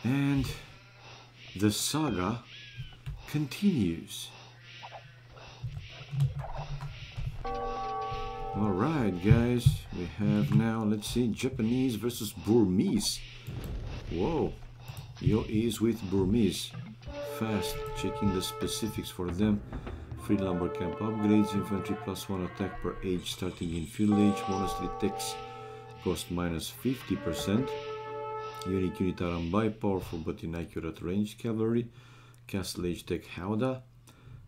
And the saga continues. Alright guys, we have now, let's see, Japanese versus Burmese. Whoa, Yo is with Burmese. Fast, checking the specifics for them. Free lumber camp upgrades, infantry +1 attack per age starting in field age, monastery techs cost minus 50%. Unique unit Arambai, powerful but inaccurate range cavalry. Castle age tech Howdah.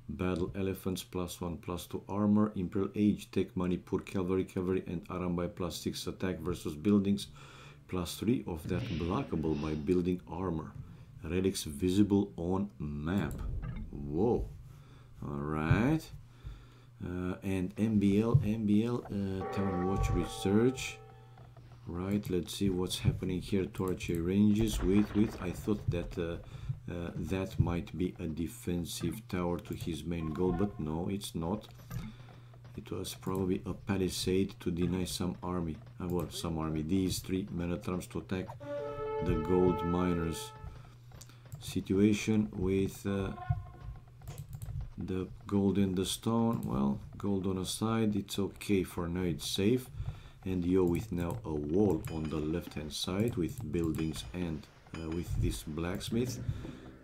Battle elephants +1/+2 armor. Imperial age tech Manipur cavalry and Arambai +6 attack versus buildings. +3 of that blockable by building armor. Relics visible on map. Whoa. Alright. And MBL Town Watch Research. Right, let's see what's happening here to archery ranges. Wait, I thought that that might be a defensive tower to his main goal, but no, it's not. It was probably a palisade to deny some army. Well, some army. These 3 men at arms to attack the gold miners. Situation with the gold and the stone. Well, gold on a side, it's okay for now, it's safe. And Yo with now a wall on the left hand side with buildings and with this blacksmith.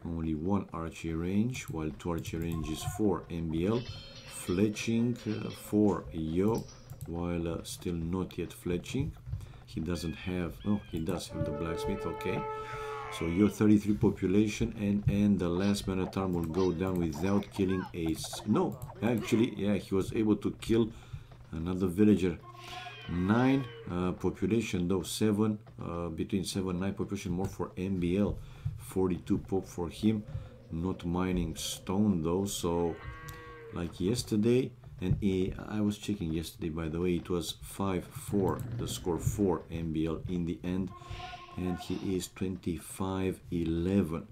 Only 1 archery range, while 2 archery ranges for MBL. Fletching for Yo, while still not yet fletching. He doesn't have, no, he does have the blacksmith, okay. So Yo 33 population, and the last man at arm will go down without killing a... No, actually, yeah, he was able to kill another villager. 9 population though, 7, between 7 and 9 population more for MBL. 42 pop for him, not mining stone though, so like yesterday, and I was checking yesterday by the way, it was 5-4, the score for MBL in the end, and he is 25-11,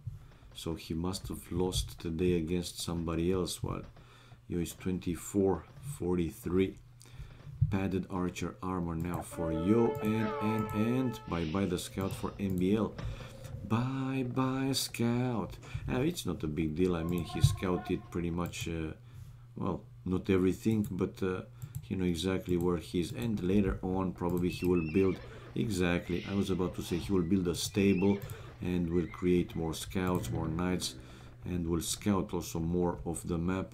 so he must have lost today against somebody else, while Yo is 24-43. Padded archer armor now for Yo, and bye the scout for MBL. Bye scout. It's not a big deal. I mean, he scouted pretty much, well, not everything, but you know exactly where he is. And later on, probably he will build, exactly, I was about to say, he will build a stable and will create more scouts, more knights, and will scout also more of the map.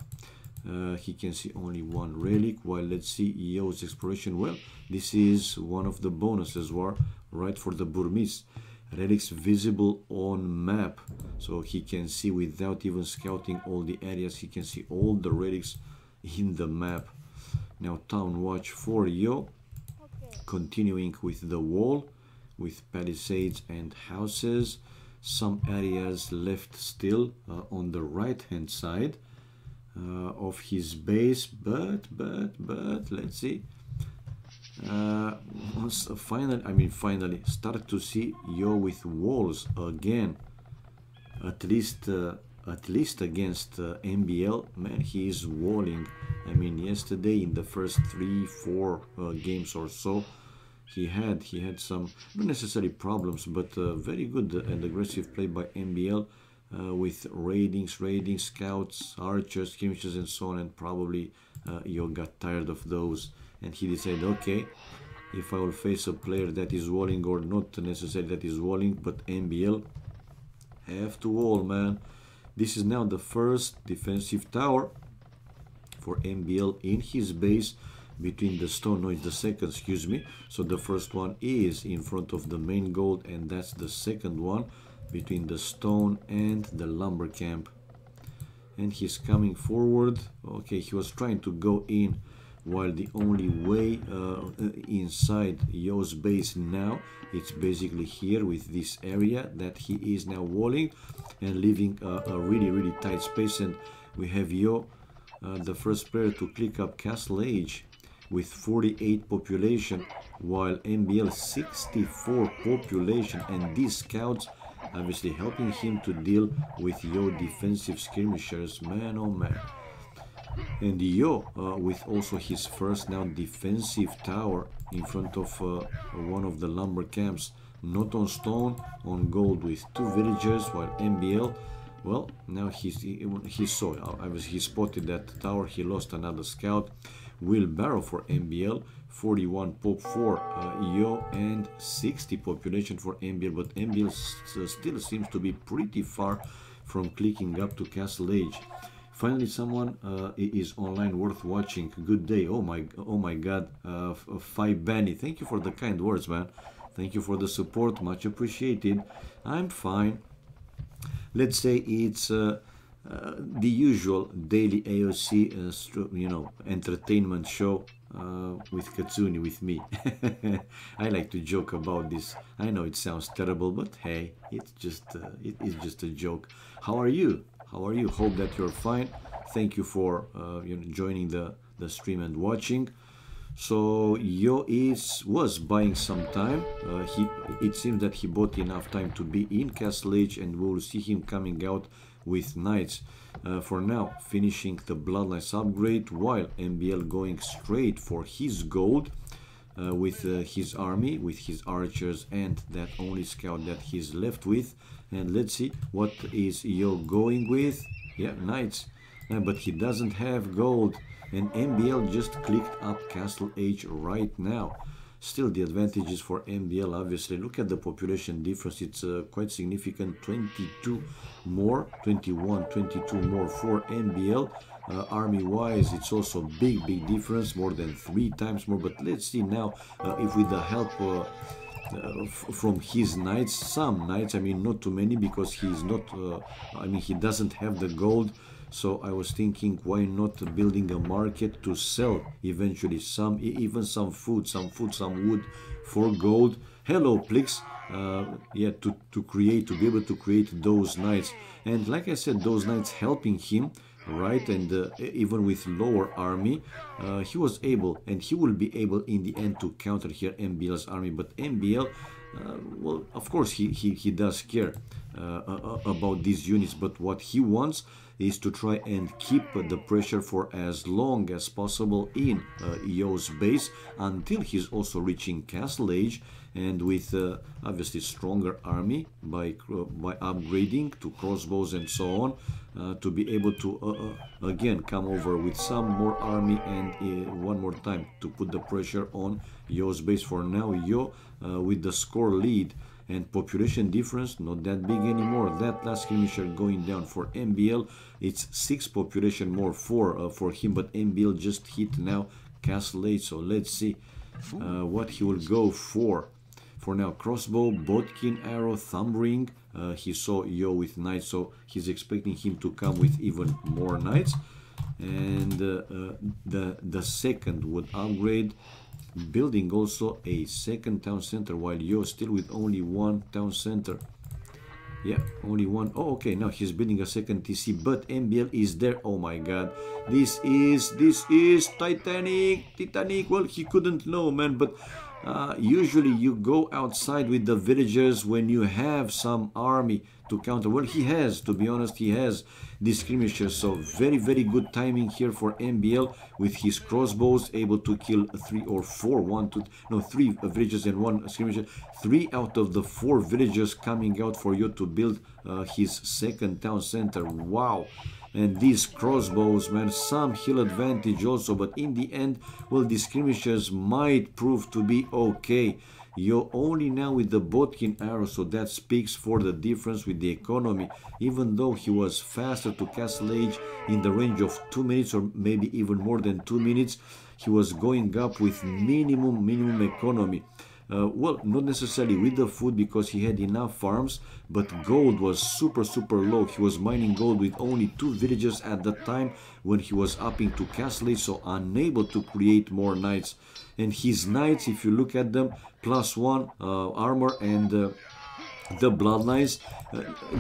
He can see only 1 relic, while let's see Yo's exploration. Well, this is one of the bonuses, right, for the Burmese. Relics visible on map, so he can see without even scouting all the areas, he can see all the relics in the map. Now town watch for Yo, continuing with the wall, with palisades and houses. Some areas left still on the right hand side of his base, but let's see. Finally start to see Yo with walls again, at least against MBL. Man, he is walling. I mean, yesterday in the first 3-4 games or so, he had some not necessarily problems, but very good and aggressive play by MBL with raiding scouts, archers, skirmishes and so on, and probably Yo got tired of those. And he decided, okay, if I will face a player that is walling, or not necessarily that is walling, but MBL, have to wall, man. This is now the first defensive tower for MBL in his base between the stone. No, it's the second, excuse me. So the first one is in front of the main gold, and that's the second one between the stone and the lumber camp. And he's coming forward. Okay, he was trying to go in, while the only way inside Yo's base now, it's basically here with this area that he is now walling and leaving a really tight space. And we have Yo, the first player to click up Castle Age with 48 population, while MBL 64 population, and these scouts obviously helping him to deal with Yo defensive skirmishers. Man, oh man. And Yo with also his first now defensive tower in front of one of the lumber camps. Not on stone, on gold with 2 villagers, while MBL, well, now he saw, he spotted that tower, he lost another scout. Wheelbarrow for MBL, 41 pop for Yo, and 60 population for MBL, but MBL still seems to be pretty far from clicking up to Castle Age. Finally, someone is online worth watching. Good day. Oh my God. 5 Benny. Thank you for the kind words, man. Thank you for the support. Much appreciated. I'm fine. Let's say it's the usual daily AoC, you know, entertainment show with Katsuni, with me. I like to joke about this. I know it sounds terrible, but hey, it's just a joke. How are you? How are you? Hope that you're fine. Thank you for you know, joining the stream and watching. So Yo was buying some time. It seems that he bought enough time to be in Castle Age, and we'll see him coming out with knights. For now, finishing the Bloodlines upgrade, while MBL going straight for his gold with his army, with his archers, and that only scout that he's left with. And let's see what is Yo going with. Yeah, knights. But he doesn't have gold. And MBL just clicked up Castle Age right now. Still the advantages for MBL, obviously. Look at the population difference. It's quite significant. 22 more, 21, 22 more for MBL. Army-wise, it's also big difference, more than 3 times more. But let's see now if with the help from his knights, some knights, I mean not too many, because he's not, I mean he doesn't have the gold. So I was thinking, why not building a market to sell eventually some, even some food, some wood for gold. Hello, Plix. Yeah, to be able to create those knights. And like I said, those knights helping him, right? And even with lower army, he was able, and he will be able in the end to counter here MBL's army. But MBL, well, of course he does care about these units, but what he wants is to try and keep the pressure for as long as possible in Yo's base until he's also reaching Castle Age, and with obviously stronger army by upgrading to crossbows and so on, to be able to again come over with some more army and one more time to put the pressure on Yo's base. For now, Yo with the score lead and population difference not that big anymore. That last skirmisher going down for MBL, it's 6 population more for him, but MBL just hit now Castle Age. So let's see what he will go for. For now, crossbow, bodkin, arrow, thumb ring. He saw Yo with knights, so he's expecting him to come with even more knights. And the second would upgrade, building also a second town center, while Yo still with only 1 town center. Yeah, only 1. Oh, okay, now he's building a second TC, but MBL is there. Oh my God, this is Titanic. Well, he couldn't know, man, but usually you go outside with the villagers when you have some army to counter. Well, he has, to be honest, he has this skirmisher, so very good timing here for MBL with his crossbows, able to kill 3 or 4, 3 villagers and 1 skirmisher. 3 out of the 4 villagers coming out for you to build his second town center. Wow. And these crossbows, man, some hill advantage also, but in the end, well, these skirmishers might prove to be okay. You're only now with the bodkin arrow, so that speaks for the difference with the economy. Even though he was faster to Castle Age in the range of 2 minutes, or maybe even more than 2 minutes, he was going up with minimum economy. Well, not necessarily with the food, because he had enough farms, but gold was super low. He was mining gold with only 2 villages at the time when he was upping to Castle Age, so unable to create more knights. And his knights, if you look at them, +1 armor and the bloodlines,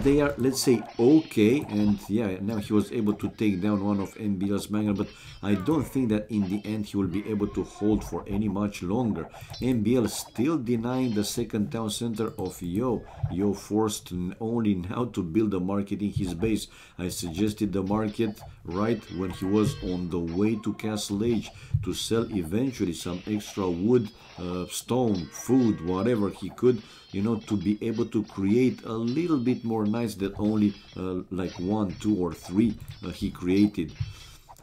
they are, let's say, okay. And yeah, now he was able to take down one of MBL's Magna, but I don't think that in the end he will be able to hold for any much longer. MBL still denying the second town center of Yo. Yo forced only now to build a market in his base. I suggested the market right when he was on the way to Castle Age to sell eventually some extra wood, stone, food, whatever he could, you know, to be able to create a little bit more knights than only like 1, 2 or 3 he created.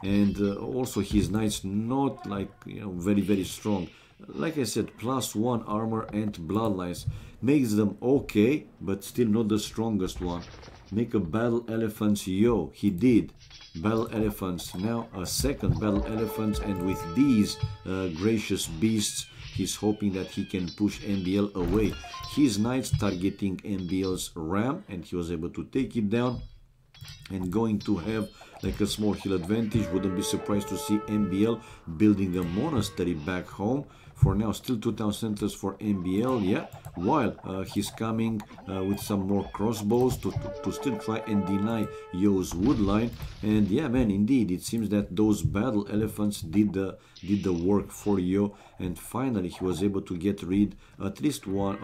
And also his knights not like, you know, very strong. Like I said, +1 armor and bloodlines makes them okay, but still not the strongest one. Make a battle elephants. Yo, he did. Battle elephants. Now a second battle elephants, and with these gracious beasts, he's hoping that he can push MBL away. His knights targeting MBL's ram, and he was able to take it down and going to have like a small hill advantage. Wouldn't be surprised to see MBL building a monastery back home. For now, still 2 town centers for MBL, yeah, while he's coming with some more crossbows to still try and deny Yo's wood line. And yeah, man, indeed, it seems that those battle elephants did the work for Yo, and finally he was able to get rid at least one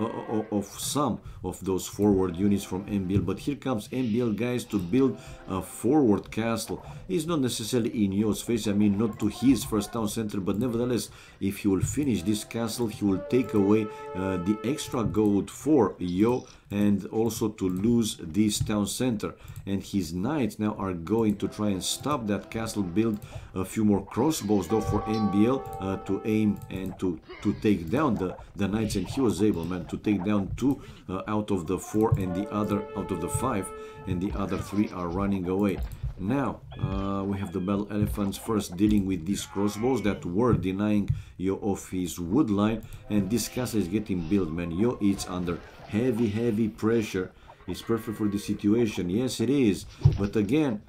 of some of those forward units from MBL. But here comes MBL, guys, to build a forward castle. It's not necessarily in Yo's face, I mean, not to his first town center, but nevertheless, if he will finish this castle, he will take away the extra gold for Yo, and also to lose this town center. And his knights now are going to try and stop that castle, build a few more crossbows though for MBL to aim and to take down the knights. And he was able, man, to take down 2 out of the 4 and the other out of the 5, and the other 3 are running away. Now we have the battle elephants first dealing with these crossbows that were denying Yo of his wood line, and this castle is getting built, man. Yo is under heavy pressure. It's perfect for this situation. Yes, it is, but again,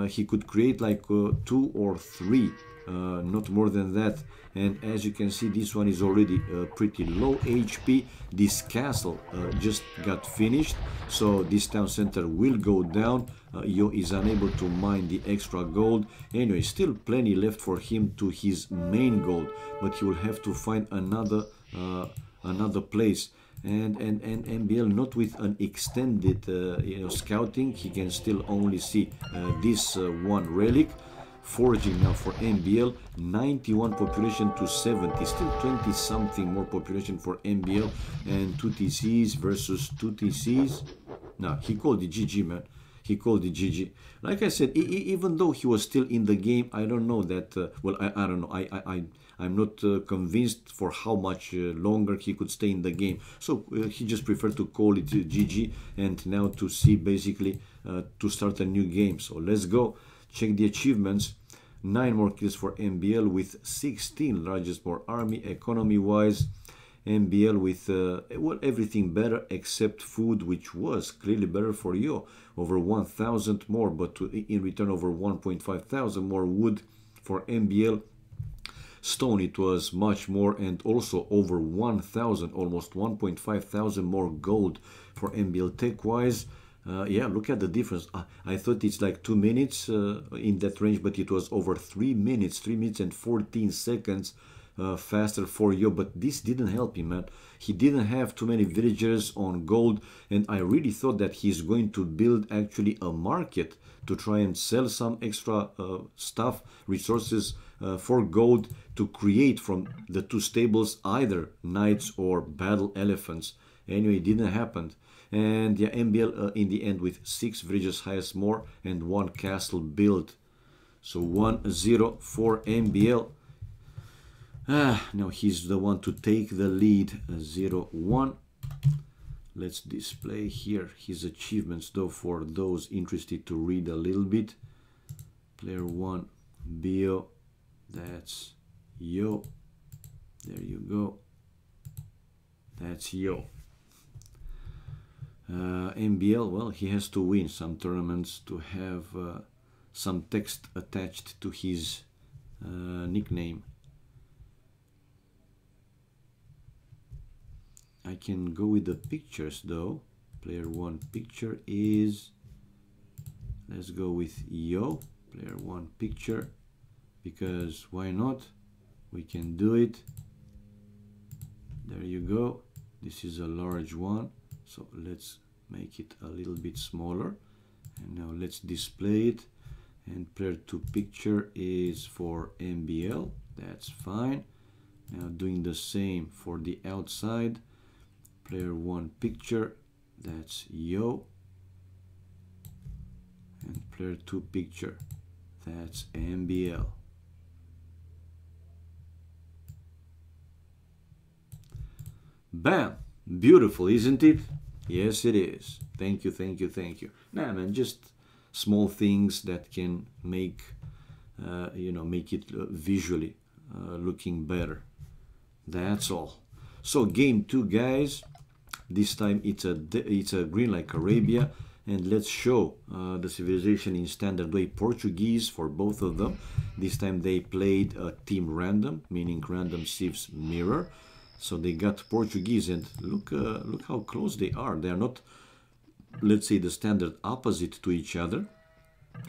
he could create like 2 or 3, not more than that. And as you can see, this one is already pretty low HP. This castle just got finished, so this town center will go down. Yo is unable to mine the extra gold. Anyway, still plenty left for him to his main gold, but he will have to find another place. And MBL not with an extended you know, scouting. He can still only see this one relic. Foraging now for MBL, 91 population to 70, still 20 something more population for MBL, and 2 TCs versus 2 TCs. No, he called it GG, man. He called it GG. Like I said, even though he was still in the game, I don't know that, well, I don't know, I'm not convinced for how much longer he could stay in the game. So he just preferred to call it GG, and now to see basically to start a new game. So let's go check the achievements. 9 more kills for MBL with 16, largest more army. Economy wise, MBL with well, everything better except food, which was clearly better for Yo, over 1,000 more, but in return over 1.5 thousand more wood for MBL. Stone, it was much more, and also over 1,000, almost 1.5 thousand more gold for MBL. Tech wise, yeah, look at the difference. I thought it's like 2 minutes in that range, but it was over 3 minutes, 3 minutes and 14 seconds faster for Yo. But this didn't help him, man. He didn't have too many villagers on gold, and I really thought that he's going to build actually a market to try and sell some extra stuff, resources for gold, to create from the 2 stables either knights or battle elephants. Anyway, it didn't happen. And yeah, MBL in the end with 6 villages, highest more, and 1 castle built. So 1-0 for MBL. Now he's the one to take the lead, 0-1. Let's display here his achievements though for those interested to read a little bit. Player 1, Bio, that's Yo. There you go. That's Yo. MBL, well, he has to win some tournaments to have some text attached to his nickname. I can go with the pictures though. Player 1 picture is, let's go with Yo. Player 1 picture, because why not? We can do it. There you go. This is a large one, so let's make it a little bit smaller. And now let's display it. And player 2 picture is for MBL. That's fine. Now doing the same for the outside. Player 1 picture, that's Yo. And player 2 picture, that's MBL. Bam! Beautiful, isn't it? Yes, it is. Thank you, thank you, thank you. Nah, man, just small things that can make, make it visually looking better. That's all. So game 2, guys. This time it's a green like Arabia, and let's show the civilization in standard way Portuguese for both of them. This time they played team random, meaning random sieves mirror. So they got Portuguese, and look how close they are. They are not, let's say, the standard opposite to each other.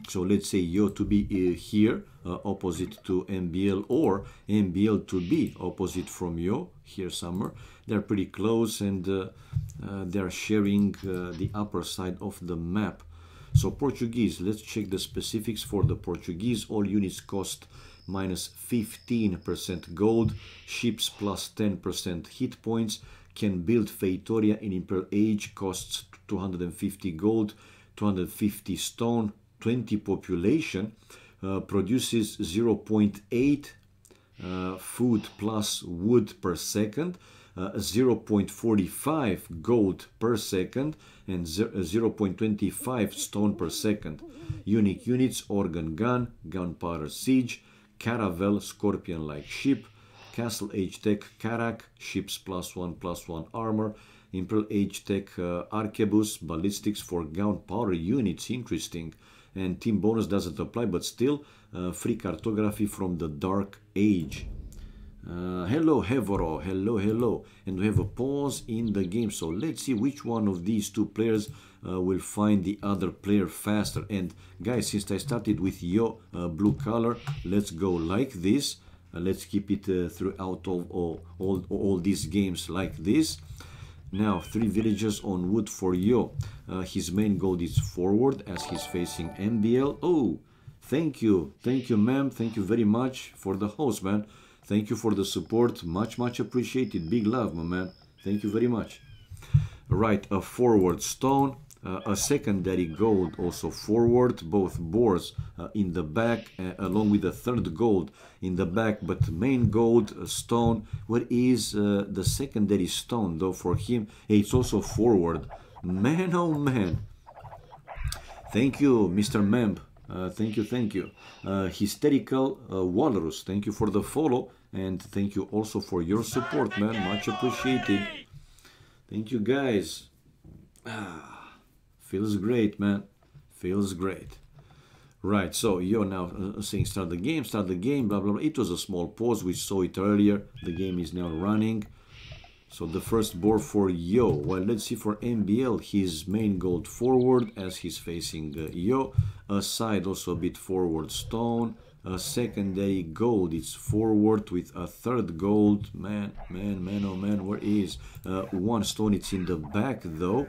So let's say Yo to be here, opposite to MBL, or MBL to be opposite from Yo, here somewhere. They're pretty close, and they're sharing the upper side of the map. So Portuguese, let's check the specifics for the Portuguese. All units cost minus 15% gold, ships plus 10% hit points, can build Feitoria in Imperial Age, costs 250 gold, 250 stone, 20 population, produces 0.8 food plus wood per second, 0.45 gold per second, and 0.25 stone per second. Unique units: organ gun, gunpowder siege, caravel, scorpion-like ship, castle age tech Karak, ships +1/+1 armor, Imperial age tech arquebus, ballistics for gunpowder units, interesting. And team bonus doesn't apply, but still free cartography from the Dark Age. Hello Hevoro, hello. And we have a pause in the game, so let's see which one of these two players will find the other player faster. And guys, since I started with Yo blue color, let's go like this. Let's keep it throughout all these games like this. Now 3 villagers on wood for Yo. His main goal is forward as he's facing MBL. Oh, thank you ma'am, thank you very much for the host, man. Thank you for the support, much appreciated. Big love, my man. Thank you very much. Right, a forward stone, a secondary gold also forward, both boars in the back, along with a third gold in the back, but main gold stone. Where is the secondary stone though for him? It's also forward. Man, oh man. Thank you, Mr. Memb. Thank you. Hysterical Walrus, thank you for the follow, and thank you also for your support, man. Much appreciated. Thank you, guys. Feels great, man. Feels great. Right, so you're now saying start the game, blah, blah, blah. It was a small pause. We saw it earlier. The game is now running. So the first board for Yo. Well, let's see for MBL. His main gold forward as he's facing Yo. A side also a bit forward stone. A secondary gold. It's forward with a third gold. Man, oh man, where is? One stone, it's in the back though.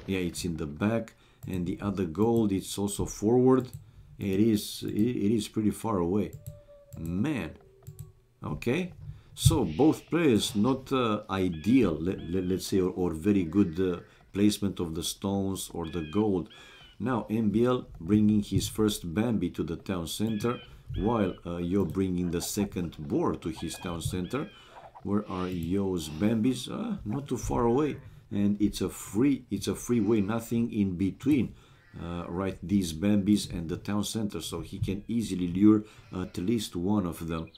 Yeah, it's in the back. And the other gold, it's also forward. It is pretty far away. Man. Okay. So both players not ideal, let's say, or very good placement of the stones or the gold. Now MBL bringing his first Bambi to the town center, while Yo bringing the second boar to his town center. Where are Yo's Bambis? Not too far away, and it's a free way, nothing in between. Right, these Bambis and the town center, so he can easily lure at least one of them.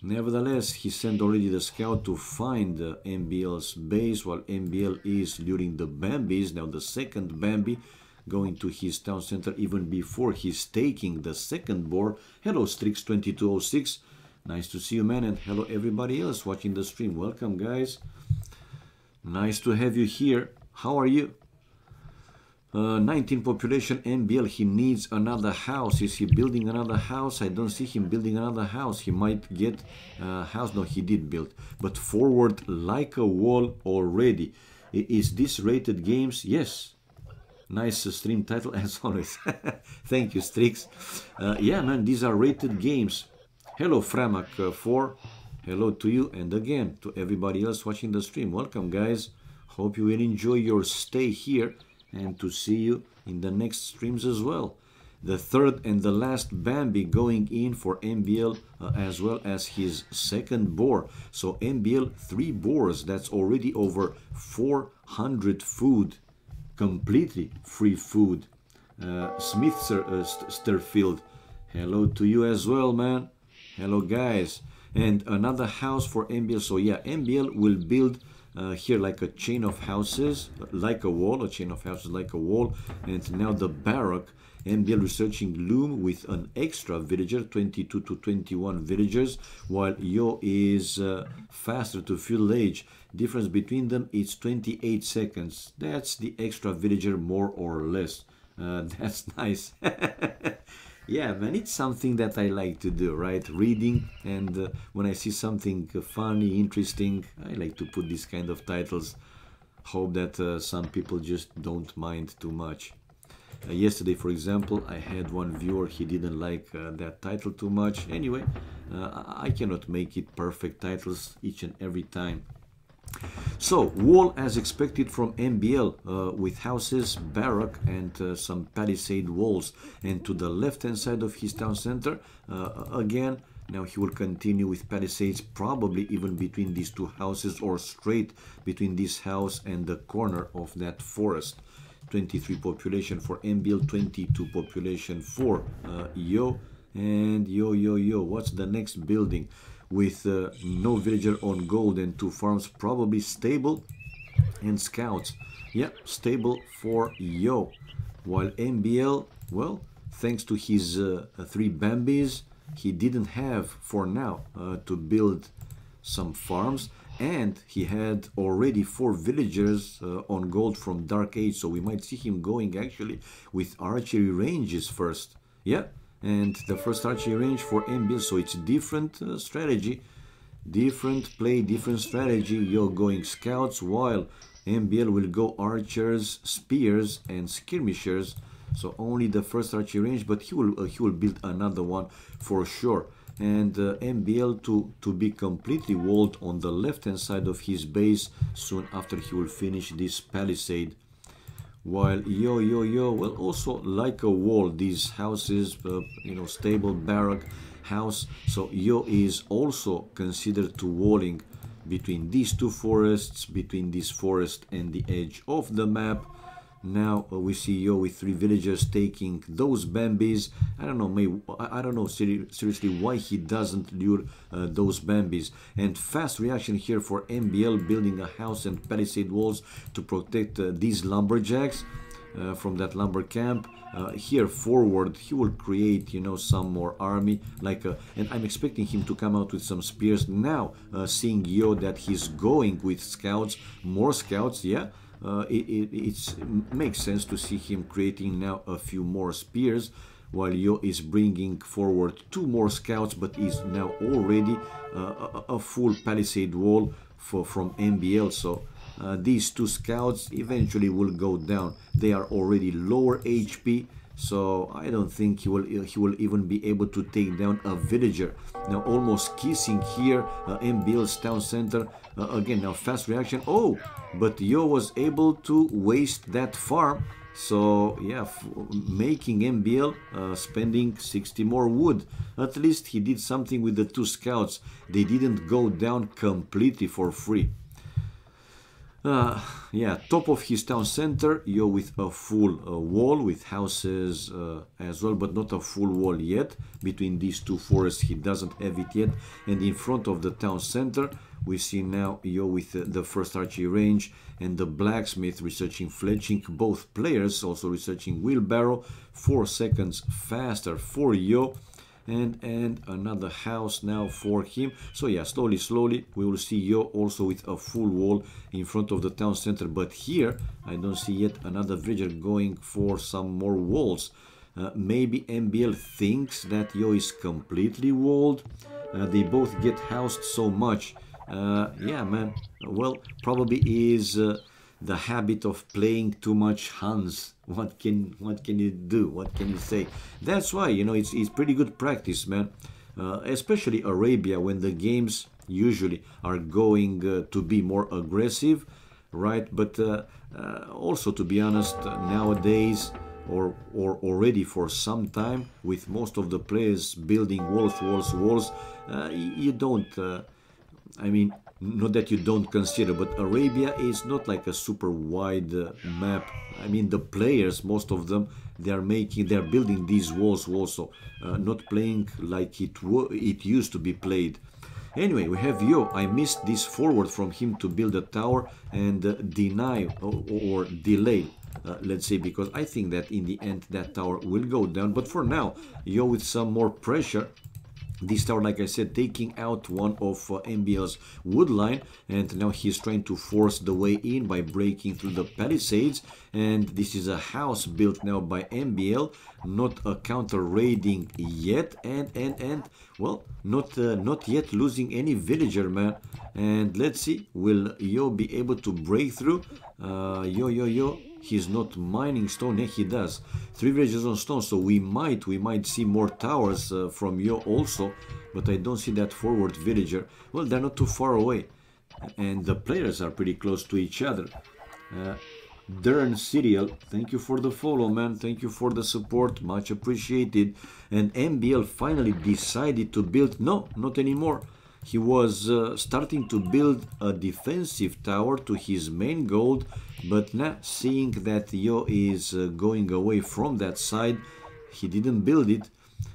Nevertheless, he sent already the scout to find MBL's base, while MBL is luring the Bambis. Now the second Bambi going to his town center even before he's taking the second boar. Hello Strix2206, nice to see you, man, and hello everybody else watching the stream. Welcome, guys. Nice to have you here. How are you? 19 population MBL. He needs another house. Is he building another house? I don't see him building another house. He might get a house. No, he did build. But forward like a wall already. Is this rated games? Yes. Nice stream title as always. Thank you, Strix. Yeah, man, these are rated games. Hello, Framak4. Hello to you, and again to everybody else watching the stream. Welcome, guys. Hope you will enjoy your stay here, and to see you in the next streams as well. The third and the last Bambi going in for MBL as well as his second boar. So MBL 3 boars, that's already over 400 food, completely free food. Smith Sterfield, hello to you as well, man. Hello, guys. And another house for MBL. So yeah, MBL will build here like a chain of houses, like a wall, a chain of houses like a wall. And now the barrack, MBL researching loom with an extra villager, 22 to 21 villagers, while Yo is faster to field age. Difference between them is 28 seconds. That's the extra villager, more or less. That's nice. Yeah, man, it's something that I like to do, right? Reading, and when I see something funny, interesting, I like to put these kind of titles. Hope that some people just don't mind too much. Yesterday, for example, I had one viewer, he didn't like that title too much. Anyway, I cannot make it perfect titles each and every time. So, wall as expected from MBL with houses, barrack and some palisade walls. And to the left hand side of his town center, again, now he will continue with palisades, probably even between these two houses or straight between this house and the corner of that forest. 23 population for MBL, 22 population for Yo. And Yo, what's the next building? With no villager on gold and 2 farms, probably stable and scouts. Yeah, stable for Yo. While MBL, well, thanks to his 3 Bambis, he didn't have for now to build some farms, and he had already 4 villagers on gold from Dark Age, so we might see him going actually with archery ranges first. Yeah. And the first archery range for MBL, so it's different strategy, different play, different strategy. You're going scouts, while MBL will go archers, spears, and skirmishers. So only the first archery range, but he will build another one for sure. And MBL to be completely walled on the left hand side of his base soon after he will finish this palisade. While Yo will also like a wall, these houses, you know, stable barrack house. So Yo is also considered to walling between these 2 forests, between this forest and the edge of the map. Now we see Yo with 3 villagers taking those Bambis. I don't know, maybe, I don't know seriously why he doesn't lure those Bambis. And fast reaction here for MBL, building a house and palisade walls to protect these lumberjacks from that lumber camp. Here forward, he will create, you know, some more army, like and I'm expecting him to come out with some spears. Now seeing Yo that he's going with scouts, more scouts, yeah. It makes sense to see him creating now a few more spears, while Yo is bringing forward 2 more scouts, but is now already a full palisade wall from MBL. So these 2 scouts eventually will go down. They are already lower HP, so I don't think he will even be able to take down a villager. Now almost kissing here MBL's town center. Again, now fast reaction. Oh, but Yo was able to waste that farm. So yeah, making MBL spending 60 more wood. At least he did something with the 2 scouts. They didn't go down completely for free. Yeah, top of his town center, Yo with a full wall with houses as well, but not a full wall yet. Between these 2 forests, he doesn't have it yet. And in front of the town center, we see now Yo with the first archery range and the blacksmith researching fletching. Both players also researching wheelbarrow. 4 seconds faster for Yo. and another house now for him. So yeah, slowly we will see Yo also with a full wall in front of the town center. But here I don't see yet another villager going for some more walls. Maybe MBL thinks that Yo is completely walled. They both get housed so much. Yeah, man. Well, probably is the habit of playing too much Hans. What can you do? What can you say? That's why, you know, it's pretty good practice, man. Especially Arabia, when the games usually are going to be more aggressive, right? But also, to be honest, nowadays, or already for some time, with most of the players building walls, you don't. I mean, not that you don't consider, but Arabia is not like a super wide map. I mean, the players, most of them, they're building these walls also, not playing like it used to be played. Anyway, we have Yo. I missed this forward from him to build a tower and deny or delay, let's say, because I think that in the end that tower will go down. But for now, Yo with some more pressure. This tower, like I said, taking out one of MBL's wood line, and now he's trying to force the way in by breaking through the palisades. And this is a house built now by MBL, not a counter raiding yet, and well, not yet losing any villager, man. And let's see, will Yo be able to break through? Yo. He's not mining stone. Yeah, he does. 3 villagers on stone, so we might see more towers from Yo also, but I don't see that forward villager. Well, they're not too far away, and the players are pretty close to each other. Dern Serial, thank you for the follow, man. Thank you for the support, much appreciated. And MBL finally decided to build. No, not anymore. He was starting to build a defensive tower to his main gold, but now seeing that Yo is going away from that side, he didn't build it.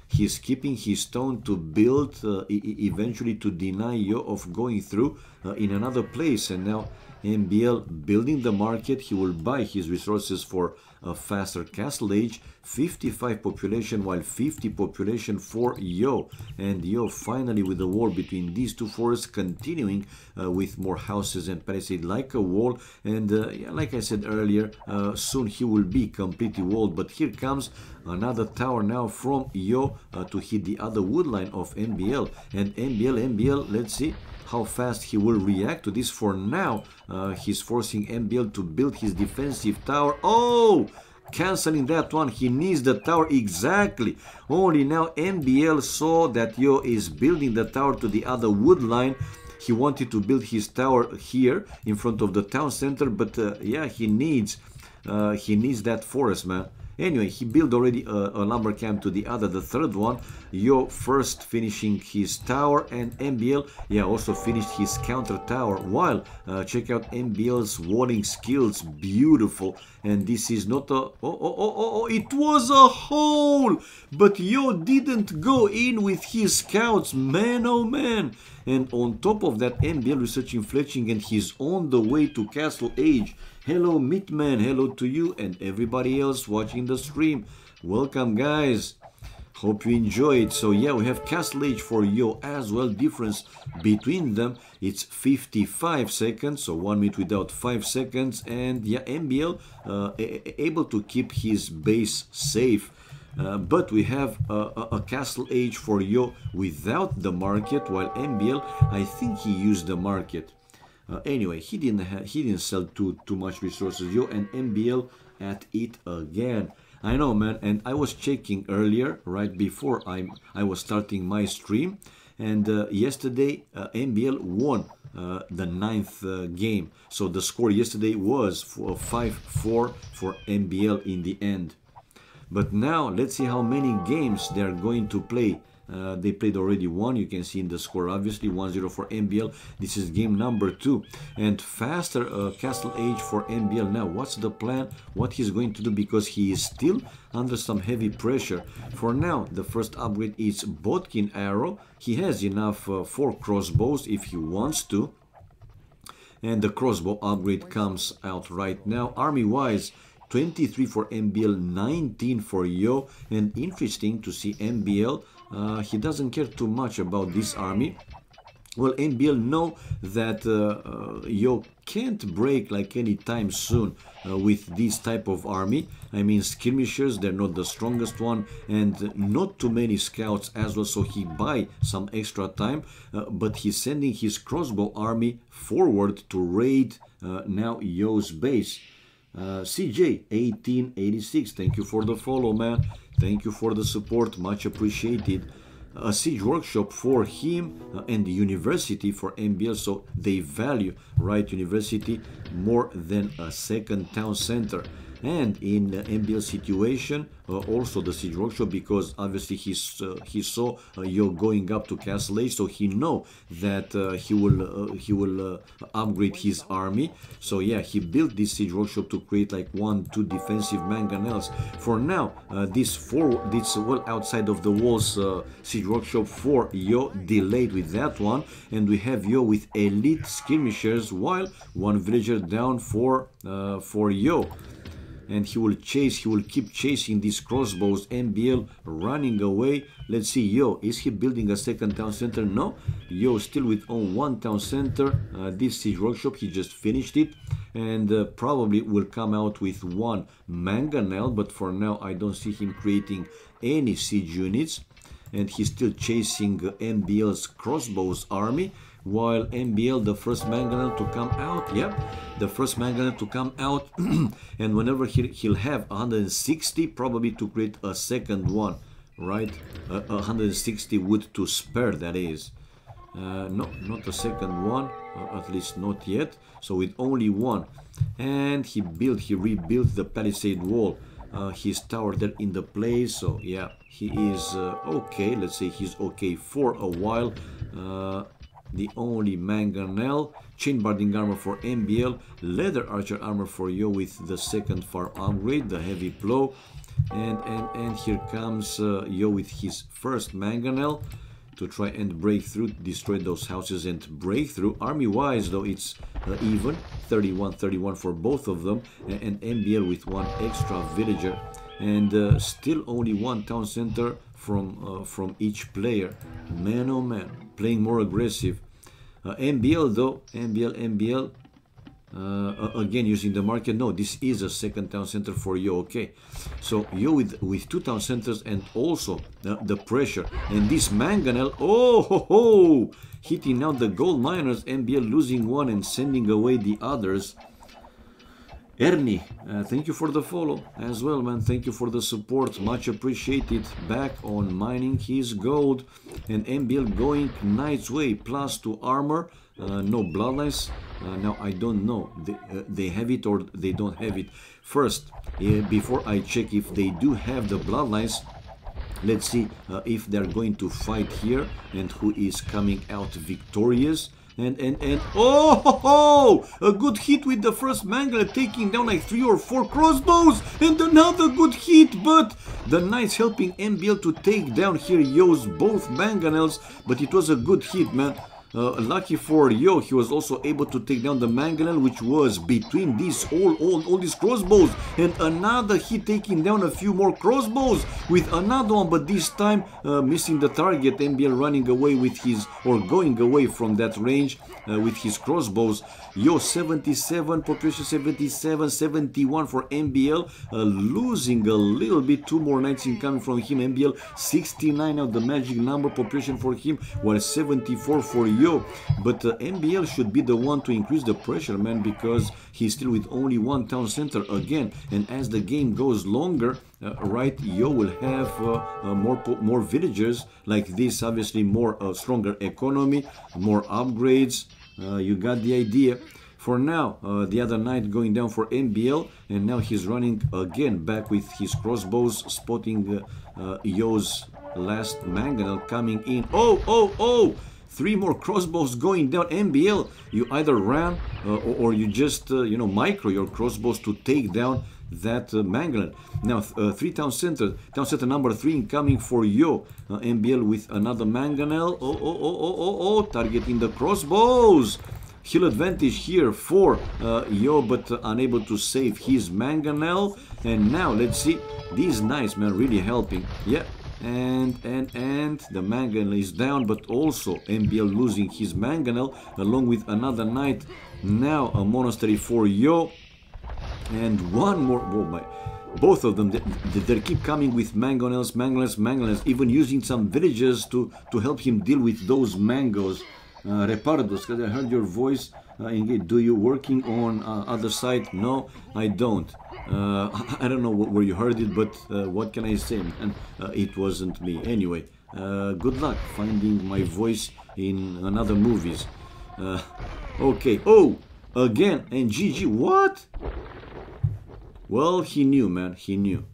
He's keeping his stone to build, eventually to deny Yo of going through in another place. And now MBL building the market, he will buy his resources for a faster castle age. 55 population while 50 population for Yo, and Yo finally with the wall between these two forests, continuing with more houses and palisade like a wall. And yeah, like I said earlier, soon he will be completely walled. But here comes another tower now from Yo to hit the other wood line of MBL. And MBL, let's see how fast he will react to this. For now, he's forcing MBL to build his defensive tower. Oh! Canceling that one. He needs the tower exactly. Only now MBL saw that Yo is building the tower to the other wood line. He wanted to build his tower here in front of the town center, but yeah, he needs that forest, man. Anyway, he built already a lumber camp to the third one. Yo first finishing his tower, and MBL, yeah, also finished his counter tower. While check out MBL's walling skills, beautiful. And this is not a it was a hole, but Yo didn't go in with his scouts, man, oh man. And on top of that, MBL researching fletching, and he's on the way to Castle Age. Hello Meatman, hello to you and everybody else watching the stream. Welcome, guys. Hope you enjoy it. So yeah, we have Castle Age for Yo as well. Difference between them, it's 55 seconds, so 1 minute without 5 seconds. And yeah, MBL able to keep his base safe. But we have a Castle Age for Yo without the market, while MBL, I think he used the market. Anyway, he didn't sell too much resources. Yo and MBL at it again. I know, man, and I was checking earlier, right before I was starting my stream, and yesterday MBL won the 9th game. So the score yesterday was 5-4 for MBL in the end. But now let's see how many games they are going to play. They played already one. You can see in the score, obviously 1-0 for MBL. This is game number 2, and faster Castle Age for MBL. Now what's the plan, what he's going to do, because he is still under some heavy pressure. For now, the first upgrade is Bodkin arrow. He has enough for crossbows if he wants to, and the crossbow upgrade comes out right now. Army wise, 23 for MBL, 19 for Yo. And interesting to see MBL he doesn't care too much about this army. Well, MBL know that Yo can't break like anytime soon with this type of army. I mean, skirmishers, they're not the strongest one, and not too many scouts as well, so he buy some extra time, but he's sending his crossbow army forward to raid now Yo's base. CJ 1886, thank you for the follow, man. Thank you for the support, much appreciated. A siege workshop for him and the university for MBL, so they value right university more than a second town center. And in MBL situation, also the siege workshop, because obviously he saw Yo going up to Castle Age, so he know that he will upgrade his army. So yeah, he built this siege workshop to create like 1-2 defensive mangonels. For now, this well outside of the walls siege workshop for Yo delayed with that one, and we have Yo with elite skirmishers, while one villager down for Yo. And he will keep chasing these crossbows. MBL running away. Let's see, Yo, is he building a second town center? No, Yo still with on one town center. This siege workshop, he just finished it, and probably will come out with one mangonel, but for now I don't see him creating any siege units, and he's still chasing MBL's crossbows army, while MBL, the first mangonel to come out, yep, the first mangonel to come out, and whenever he'll have 160 probably to create a second one, right? 160 wood to spare, that is. No, not a second one, at least not yet, so with only one. And he rebuilt the palisade wall. His tower there in the place, so yeah, he is okay. Let's say he's okay for a while. The only mangonel, chain barding armor for MBL, leather archer armor for Yo with the second farm upgrade, the heavy plow, and here comes Yo with his first mangonel to try and break through, destroy those houses and break through. Army wise though, it's even 31-31 for both of them, and MBL with one extra villager, and still only one town center from each player. Man oh man, playing more aggressive. MBL though, MBL again using the market. No, this is a second town center for Yo. Okay, so Yo with two town centers, and also the pressure, and this mangonel, oh ho ho, hitting out the gold miners. MBL losing one and sending away the others. Ernie, thank you for the follow as well, man. Thank you for the support, much appreciated. Back on mining his gold, and MBL going Knight's Way, +2 armor, no bloodlines. Now I don't know, they have it or they don't have it. First, before I check if they do have the bloodlines, let's see if they're going to fight here and who is coming out victorious. And oh ho, ho, a good hit with the first mangonel, taking down like 3 or 4 crossbows, and another good hit, but the knights helping MBL to take down here Yo's both mangonels, but it was a good hit, man. Lucky for Yo, he was also able to take down the mangonel, which was between these all these crossbows, and another hit taking down a few more crossbows with another one, but this time missing the target. MBL running away with his, or going away from that range with his crossbows. Yo 77, population 77, 71 for MBL, losing a little bit, 2 more knights incoming from him. MBL 69 of the magic number population for him, while 74 for Yo. But MBL should be the one to increase the pressure, man, because he's still with only one town center again, and as the game goes longer, right, Yo will have more villagers like this, obviously more stronger economy, more upgrades. You got the idea. For now, the other knight going down for MBL, and now he's running again back with his crossbows, spotting Yo's last mangonel coming in. Oh! 3 more crossbows going down. MBL, you either ran or you just micro your crossbows to take down that mangonel. Now 3 town center number 3 incoming for Yo. MBL with another mangonel. Oh, targeting the crossbows. Hill advantage here for Yo, but unable to save his mangonel. And now let's see, these knights, man, really helping. Yeah, and the mangonel is down, but also MBL losing his mangonel along with another knight. Now a monastery for Yo, and one more. Oh my, both of them, they keep coming with mangonels, even using some villagers to help him deal with those mangoes. Repardos, because I heard your voice. Do you working on other side? No, I don't. I don't know where you heard it, but what can I say, man? It wasn't me. Anyway, good luck finding my voice in another movies. Okay. Oh, again, and GG. What? Well, he knew, man. He knew.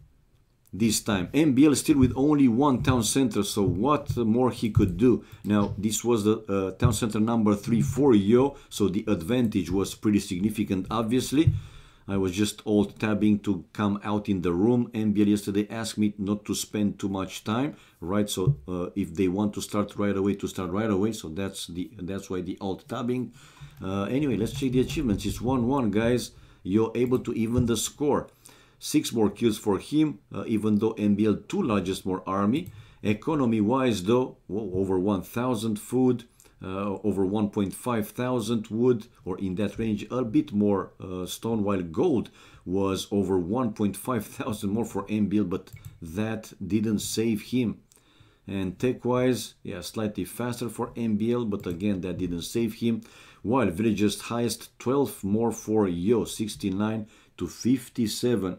This time MBL still with only one town center, so what more he could do? Now this was the town center number 3 for Yo, so the advantage was pretty significant. Obviously I was just alt tabbing to come out in the room. MBL yesterday asked me not to spend too much time, right? So if they want to start right away, to start right away. So that's why the alt tabbing. Anyway, let's check the achievements. It's 1-1, guys. You're able to even the score. 6 more kills for him, even though MBL 2 largest more army. Economy wise though, whoa, over 1,000 food, over 1,500 wood, or in that range, a bit more stone, while gold was over 1,500 more for MBL, but that didn't save him. And tech wise, yeah, slightly faster for MBL, but again that didn't save him. While villagers highest 12 more for Yo, 69 to 57.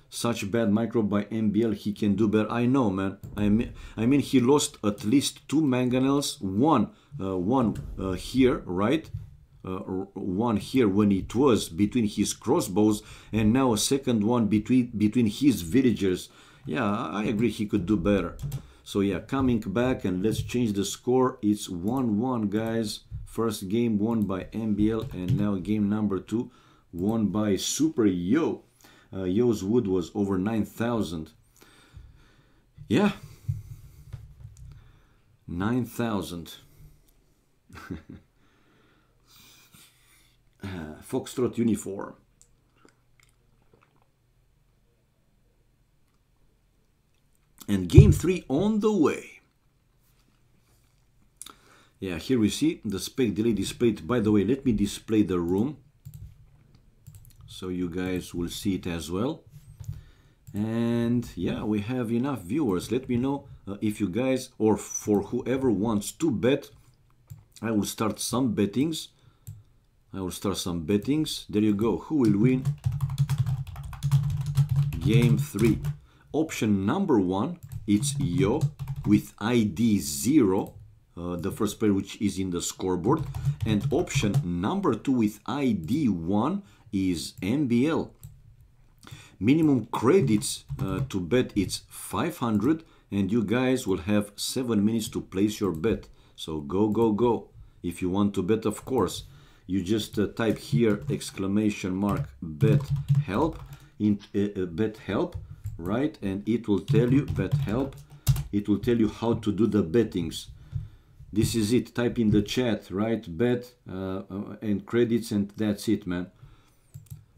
Such bad micro by MBL, he can do better. I know, man. I mean, he lost at least 2 mangonels. One here, right? One here when it was between his crossbows, and now a second one between his villagers. Yeah, I agree he could do better. So yeah, coming back, and let's change the score. It's 1-1, guys. First game won by MBL, and now game number 2 won by Super Yo. Yo's wood was over 9,000. Yeah. 9,000. Foxtrot uniform. And game 3 on the way. Yeah, here we see the spec delay displayed. By the way, let me display the room, so you guys will see it as well. And yeah, we have enough viewers. Let me know if you guys, or for whoever wants to bet, I will start some bettings. There you go. Who will win game 3? Option number 1, it's Yo with ID 0, the first player which is in the scoreboard. And option number 2 with ID 1 is MBL. Minimum credits to bet it's 500, and you guys will have 7 minutes to place your bet. So go. If you want to bet, of course, you just type here exclamation mark bet help, bet help, right? And it will tell you bet help. It will tell you how to do the bettings. This is it. Type in the chat, right? Bet and credits, and that's it, man.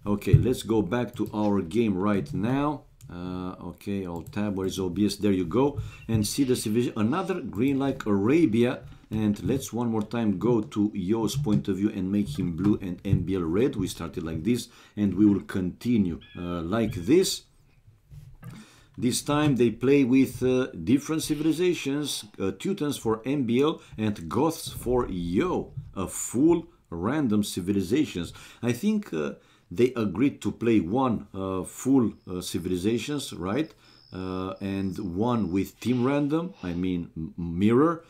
Okay, let's go back to our game right now. Okay, I'll tab where is OBS. There you go. And see the civilization. Another green like Arabia. And let's one more time go to Yo's point of view and make him blue and MBL red. We started like this, and we will continue like this. This time they play with different civilizations. Teutons for MBL and Goths for Yo. A full random civilizations. I think they agreed to play one full civilizations, right? And one with team random, I mean mirror,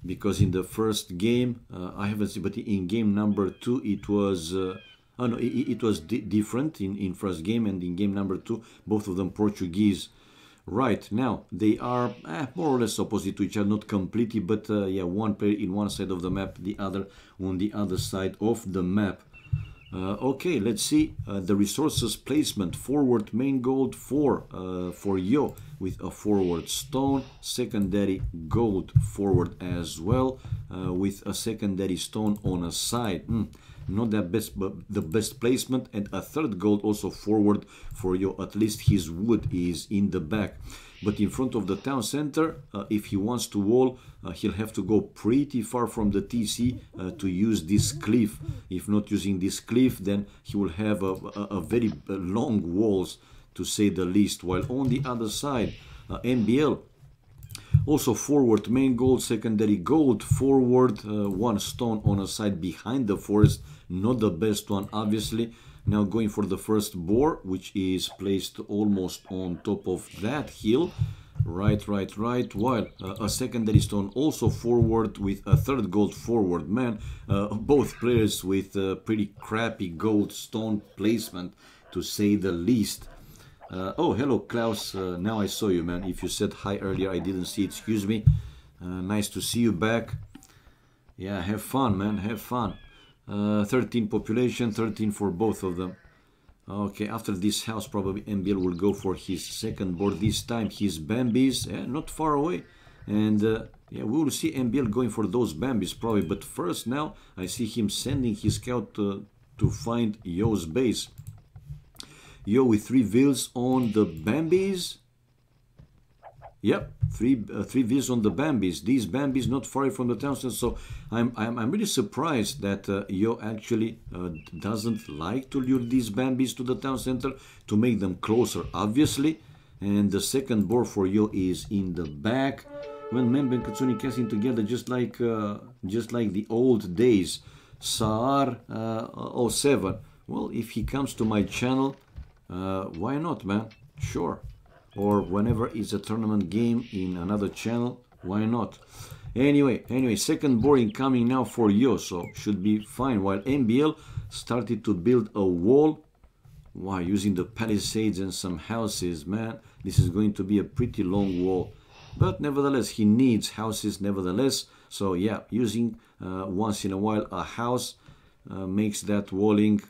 because in the first game, I haven't seen, but in game number 2 it was, oh no, it was different in first game, and in game number 2, both of them Portuguese. Right, now they are more or less opposite to each other, not completely, but yeah, one player in one side of the map, the other on the other side of the map. Okay, let's see the resources placement. Forward main gold for Yo with a forward stone, secondary gold forward as well with a secondary stone on a side. not that best, but the best placement. And a third gold also forward for Yo. At least his wood is in the back. But in front of the town center, if he wants to wall, he'll have to go pretty far from the TC to use this cliff. If not using this cliff, then he will have a very long walls, to say the least. While on the other side, MBL also forward main gold, secondary gold, forward one stone on a side behind the forest, not the best one obviously. Now going for the first boar, which is placed almost on top of that hill. Right, while a secondary stone also forward with a third gold forward. Man, both players with pretty crappy gold stone placement, to say the least. Oh, hello Klaus, now I saw you, man. If you said hi earlier, I didn't see, excuse me. Nice to see you back. Yeah, have fun, man, have fun. 13 population, 13 for both of them. Okay, after this house, probably MBL will go for his second board. This time his Bambis, not far away. And yeah, we will see MBL going for those Bambis probably. But first now, I see him sending his scout to find Yo's base. Yo with 3 vills on the Bambis. Yep, three vills on the Bambis. These Bambis not far from the town center. So I'm really surprised that Yo actually doesn't like to lure these Bambis to the town center to make them closer, obviously. And the second board for Yo is in the back. When Membe and Katsuni casting together, just like the old days. Saar 07. Well, if he comes to my channel, why not, man? Sure. Or whenever it's a tournament game in another channel, why not? Anyway, second board incoming now for Yo, so should be fine. While MBL started to build a wall, wow, using the palisades and some houses, man, this is going to be a pretty long wall. But nevertheless, he needs houses nevertheless. So yeah, using once in a while a house makes that walling,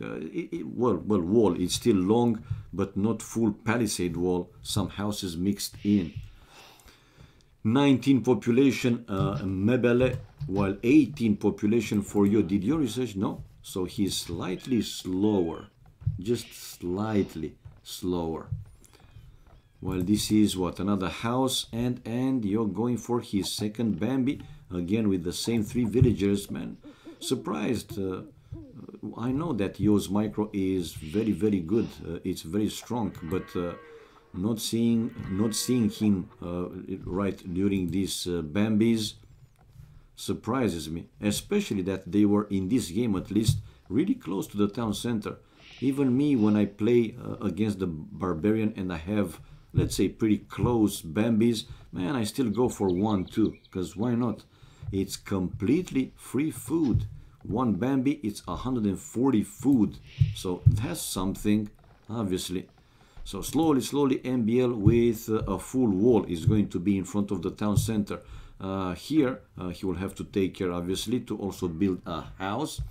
wall, it's still long, but not full palisade wall, some houses mixed in. 19 population Mebele, while 18 population for Yo. Did your research? No. So he's slightly slower, just slightly slower. Well, this is what, another house, and Yo going for his second Bambi, again with the same 3 villagers, man. Surprised. I know that Yo's micro is very good. It's very strong, but not seeing him right during these Bambis surprises me. Especially that they were in this game at least really close to the town center. Even me, when I play against the barbarian and I have, let's say, pretty close Bambis, man, I still go for 1-2, because why not? It's completely free food. 1 Bambi, it's 140 food, so that's something, obviously. So slowly MBL with a full wall is going to be in front of the town center. Here he will have to take care, obviously, to also build a house.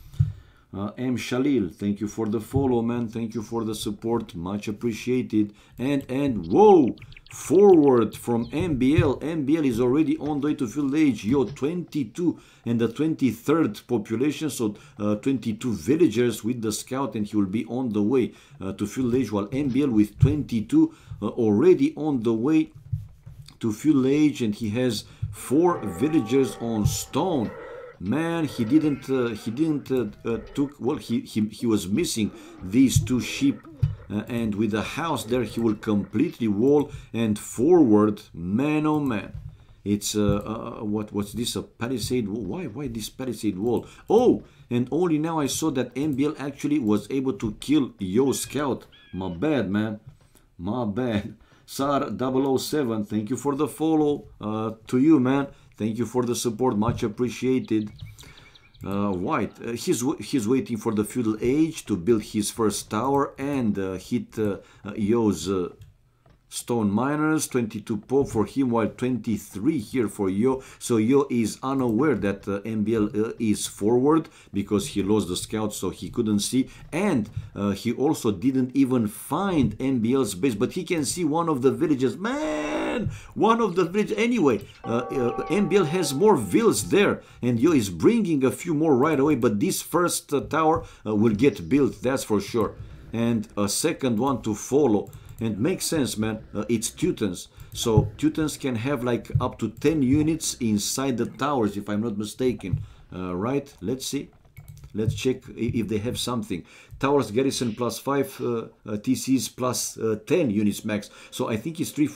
M. Shalil, thank you for the follow, man. Thank you for the support, much appreciated. And whoa, forward from MBL. MBL is already on the way to field age. Yo, 22 and the 23rd population, so 22 villagers with the scout, and he will be on the way to field age, while MBL with 22 already on the way to field age, and he has 4 villagers on stone. Man, he was missing these 2 sheep, and with the house there he will completely wall and forward. Man, oh man, it's what's this, a palisade? Why this palisade wall? Oh, and only now I saw that MBL actually was able to kill Yo scout. My bad, man, my bad. Sar 007, thank you for the follow. To you, man. Thank you for the support, much appreciated. White, he's waiting for the feudal age to build his first tower and hit Yo's stone miners. 22 pop for him, while 23 here for Yo. So Yo is unaware that MBL is forward because he lost the scout, so he couldn't see. And he also didn't even find MBL's base, but he can see one of the villages. Man, man. One of the bridge anyway. MBL has more villas there, and Yo is bringing a few more right away. But this first tower will get built, that's for sure, and a second one to follow. And makes sense, man. It's Teutons, so Teutons can have like up to 10 units inside the towers, if I'm not mistaken. Right? Let's see. Let's check if they have something. Towers garrison plus 5, TCs plus 10 units max. So I think it's 3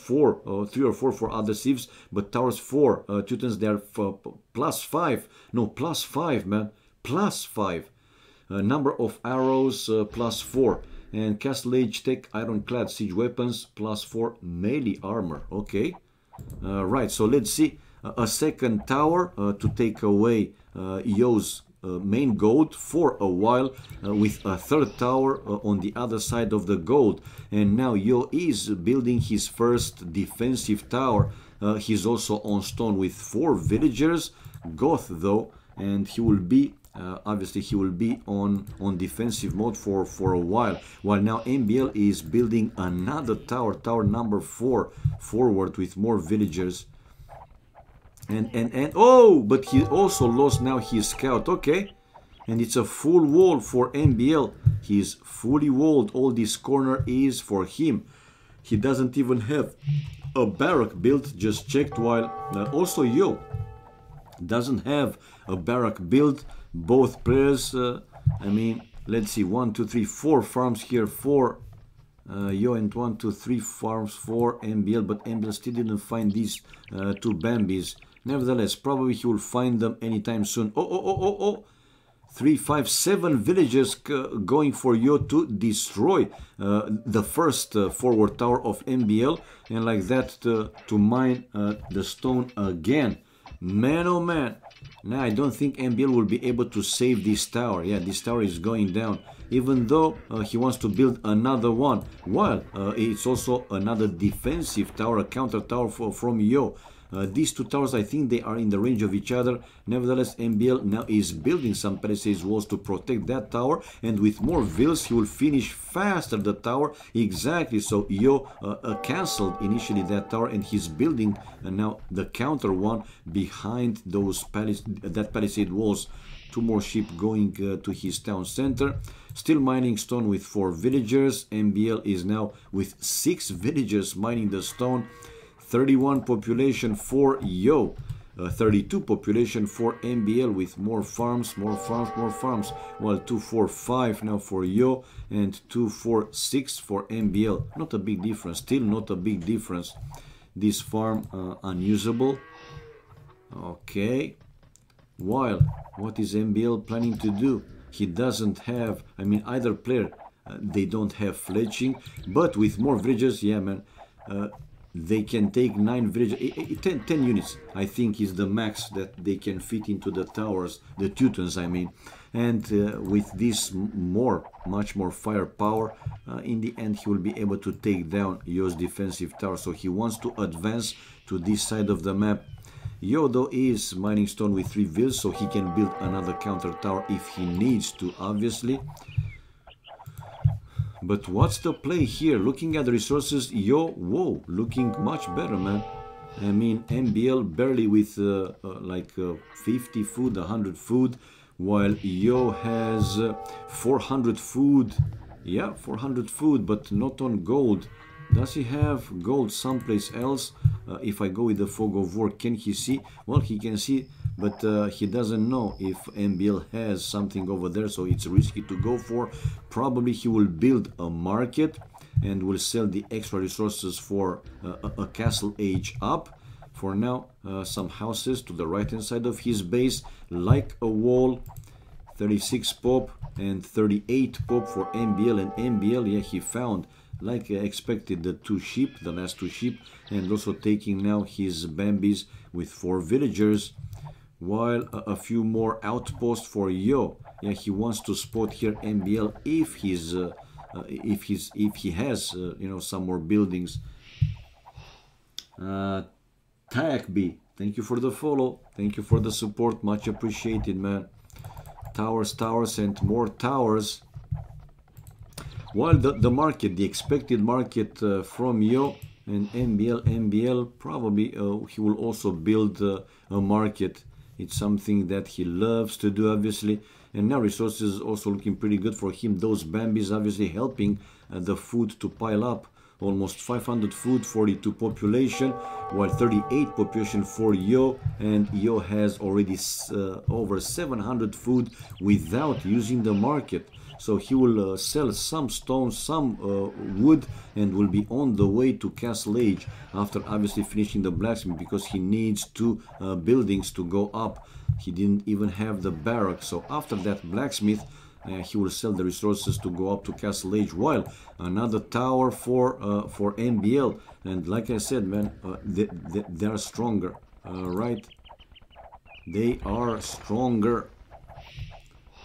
or 4 for other civs, but towers 4 Teutons, they are plus 5. No, plus 5, man. Plus 5. Number of arrows plus 4. And castle age tech ironclad siege weapons plus 4 melee armor. Okay. Right, so let's see. A second tower to take away Yo's main gold for a while, with a third tower on the other side of the gold. And now Yo is building his first defensive tower. He's also on stone with 4 villagers, Goth though, and he will be obviously he will be on defensive mode for a while now MBL is building another tower number 4 forward with more villagers. And oh, but he also lost now his scout. Okay, and it's a full wall for MBL. He's fully walled. All this corner is for him. He doesn't even have a barrack built. Just checked. While also Yo doesn't have a barrack built. Both players, I mean, let's see, 1 2 3 4 farms here for Yo, and 1 2 3 farms for MBL, but MBL still didn't find these 2 Bambis. Nevertheless, probably he will find them anytime soon. Oh. 3 5 7 villages going for Yo to destroy the first forward tower of MBL, and like that to mine the stone again. Man, oh man. Now I don't think MBL will be able to save this tower. Yeah, this tower is going down, even though he wants to build another one. While it's also another defensive tower, a counter tower from Yo. These 2 towers, I think they are in the range of each other. Nevertheless, MBL now is building some palisades walls to protect that tower, and with more villas he will finish faster the tower. Exactly, so Yo cancelled initially that tower, and he's building now the counter one behind those palisade walls. 2 more sheep going to his town center. Still mining stone with 4 villagers. MBL is now with 6 villagers mining the stone. 31 population for Yo, 32 population for MBL with more farms. Well, 2 4 5 now for Yo, and 2 4 6 for MBL. Not a big difference, still not a big difference. This farm unusable. Okay. While what is MBL planning to do? He doesn't have, I mean, either player, they don't have fletching, but with more villagers, yeah man, they can take 9 villagers, 10 units, I think is the max that they can fit into the towers, the Teutons I mean. And with this much more firepower, in the end he will be able to take down Yo's defensive tower. So he wants to advance to this side of the map. Yo though is mining stone with 3 villas, so he can build another counter tower if he needs to, obviously. But what's the play here? Looking at the resources, Yo, whoa, looking much better, man. I mean, MBL barely with like 50 food, 100 food, while Yo has 400 food. Yeah, 400 food, but not on gold. Does he have gold someplace else? If I go with the fog of war, can he see? Well, he can see, but he doesn't know if MBL has something over there, so it's risky to go for. Probably he will build a market and will sell the extra resources for a castle age up. For now, some houses to the right hand side of his base, like a wall. 36 pop and 38 pop for MBL, and MBL, yeah, he found, like I expected, the 2 sheep, the last 2 sheep, and also taking now his Bambis with 4 villagers, while a few more outposts for Yo. Yeah, he wants to spot here MBL if he has you know, some more buildings. Takbi, thank you for the follow, thank you for the support, much appreciated, man. Towers, and more towers. While the market, the expected market from Yo And MBL probably he will also build a market. It's something that he loves to do, obviously. And now resources also looking pretty good for him. Those Bambis obviously helping the food to pile up. Almost 500 food, 42 population, while 38 population for Yo. And Yo has already over 700 food without using the market. So he will sell some stone, some wood, and will be on the way to Castle Age after obviously finishing the blacksmith, because he needs 2 buildings to go up. He didn't even have the barrack. So after that blacksmith, he will sell the resources to go up to Castle Age, while another tower for NBL. And like I said, man, they are stronger, right? They are stronger.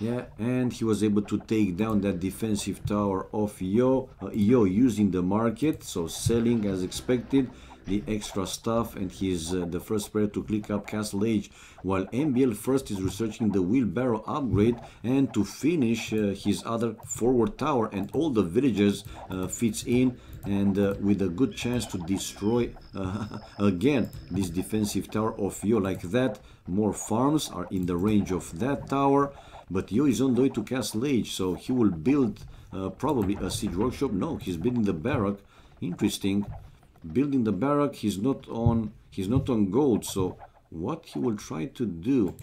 Yeah, and he was able to take down that defensive tower of Yo using the market, so selling as expected the extra stuff, and he's the first player to click up Castle Age, while MBL first is researching the wheelbarrow upgrade and to finish his other forward tower, and all the villagers fits in, and with a good chance to destroy again this defensive tower of Yo like that. More farms are in the range of that tower. But Yo is on the way to Castle Age, so he will build probably a siege workshop. No, he's building the barrack. Interesting. Building the barrack. He's not on gold. So what he will try to do?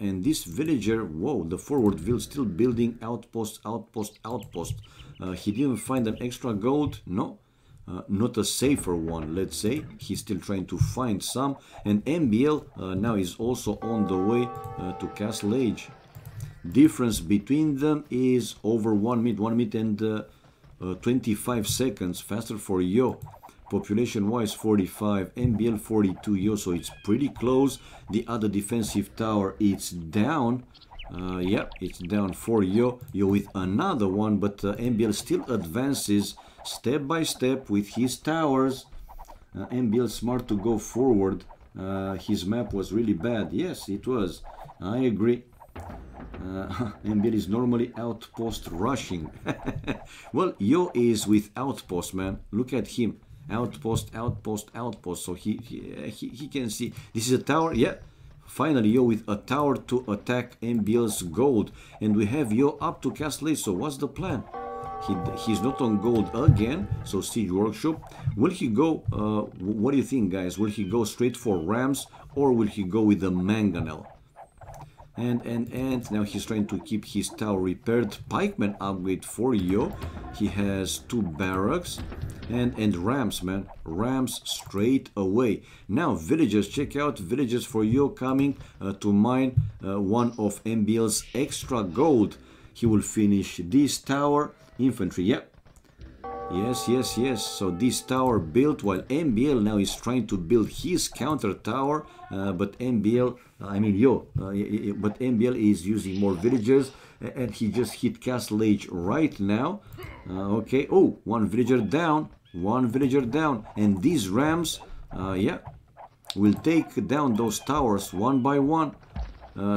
And this villager, whoa, the forward will still building outpost. He didn't find an extra gold. No. Not a safer one, let's say. He's still trying to find some. And MBL now is also on the way to Castle Age. Difference between them is over 1 minute and 25 seconds faster for Yo. Population wise 45, MBL 42 Yo, so it's pretty close. The other defensive tower, it's down. Yeah, it's down for Yo with another one, but MBL still advances step by step with his towers. MBL smart to go forward. His map was really bad. Yes, it was. I agree. MBL is normally outpost rushing. Well, Yo is with outpost, man. Look at him. Outpost. So he can see. This is a tower. Yeah. Finally, Yo with a tower to attack MBL's gold. And we have Yo up to Castle Age. So what's the plan? He's not on gold again. So siege workshop. Will he go? What do you think, guys? Will he go straight for rams, or will he go with the mangonel? And now he's trying to keep his tower repaired. Pikeman upgrade for Yo. He has 2 barracks and rams, man. Rams straight away. Now villagers, check out villagers for Yo coming to mine one of MBL's extra gold. He will finish this tower. Infantry, yep. Yes. So this tower built, while MBL now is trying to build his counter tower, but MBL is using more villagers, and he just hit Castle Age right now. Okay, oh, one villager down, and these rams, yeah, will take down those towers one by one.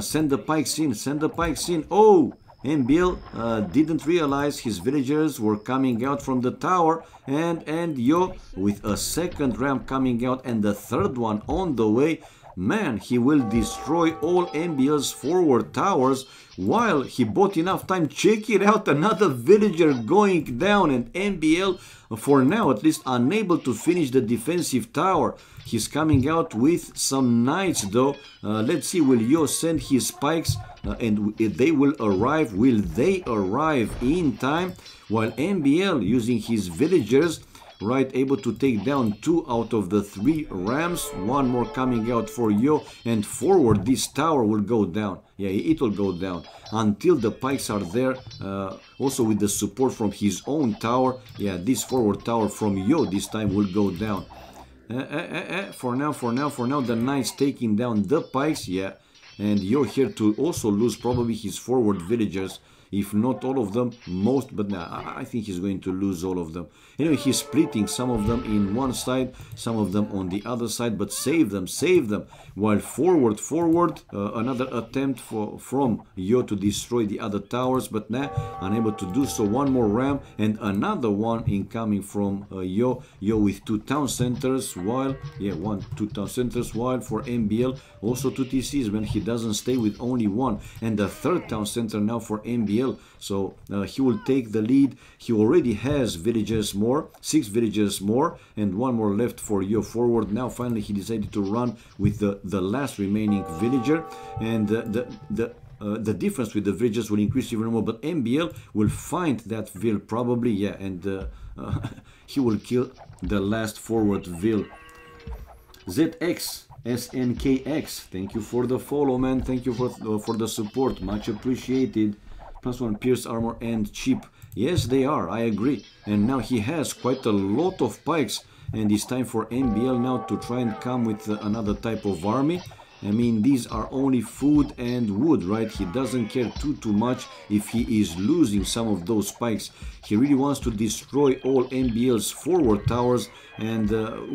Send the pikes in, Oh! MBL didn't realize his villagers were coming out from the tower, and Yo with a second ram coming out and the third one on the way. Man, he will destroy all MBL's forward towers while he bought enough time. Check it out, another villager going down, and MBL, for now at least, unable to finish the defensive tower. He's coming out with some knights though. Let's see, will Yo send his spikes and they will arrive? Will they arrive in time? While MBL using his villagers, right, able to take down 2 out of the 3 rams. One more coming out for Yo, and forward this tower will go down. Yeah, it will go down until the pikes are there, also with the support from his own tower. Yeah, this forward tower from Yo this time will go down. For now, the knights taking down the pikes. Yeah, and Yo here to also lose probably his forward villagers. if not all of them, most, but nah, I think he's going to lose all of them. Anyway, he's splitting some of them in one side, some of them on the other side, but save them. While forward, another attempt from Yo to destroy the other towers, but nah, unable to do so. One more ram and another one incoming from Yo with 2 town centers, while, yeah, 2 town centers, while for MBL, also 2 TCs, man. He doesn't stay with only 1, and the 3rd town center now for MBL, so he will take the lead. He already has villagers more, 6 villagers more, and 1 more left for Yo forward. Now finally he decided to run with the last remaining villager, and the difference with the villagers will increase even more, but MBL will find that vill probably, yeah, and he will kill the last forward vill. ZX SNKX, thank you for the follow, man. Thank you for the support, much appreciated. +1 pierce armor and cheap. Yes, they are, I agree. And now he has quite a lot of pikes, and it's time for MBL now to try and come with another type of army. I mean, these are only food and wood, right? He doesn't care too much if he is losing some of those spikes. He really wants to destroy all MBL's forward towers, and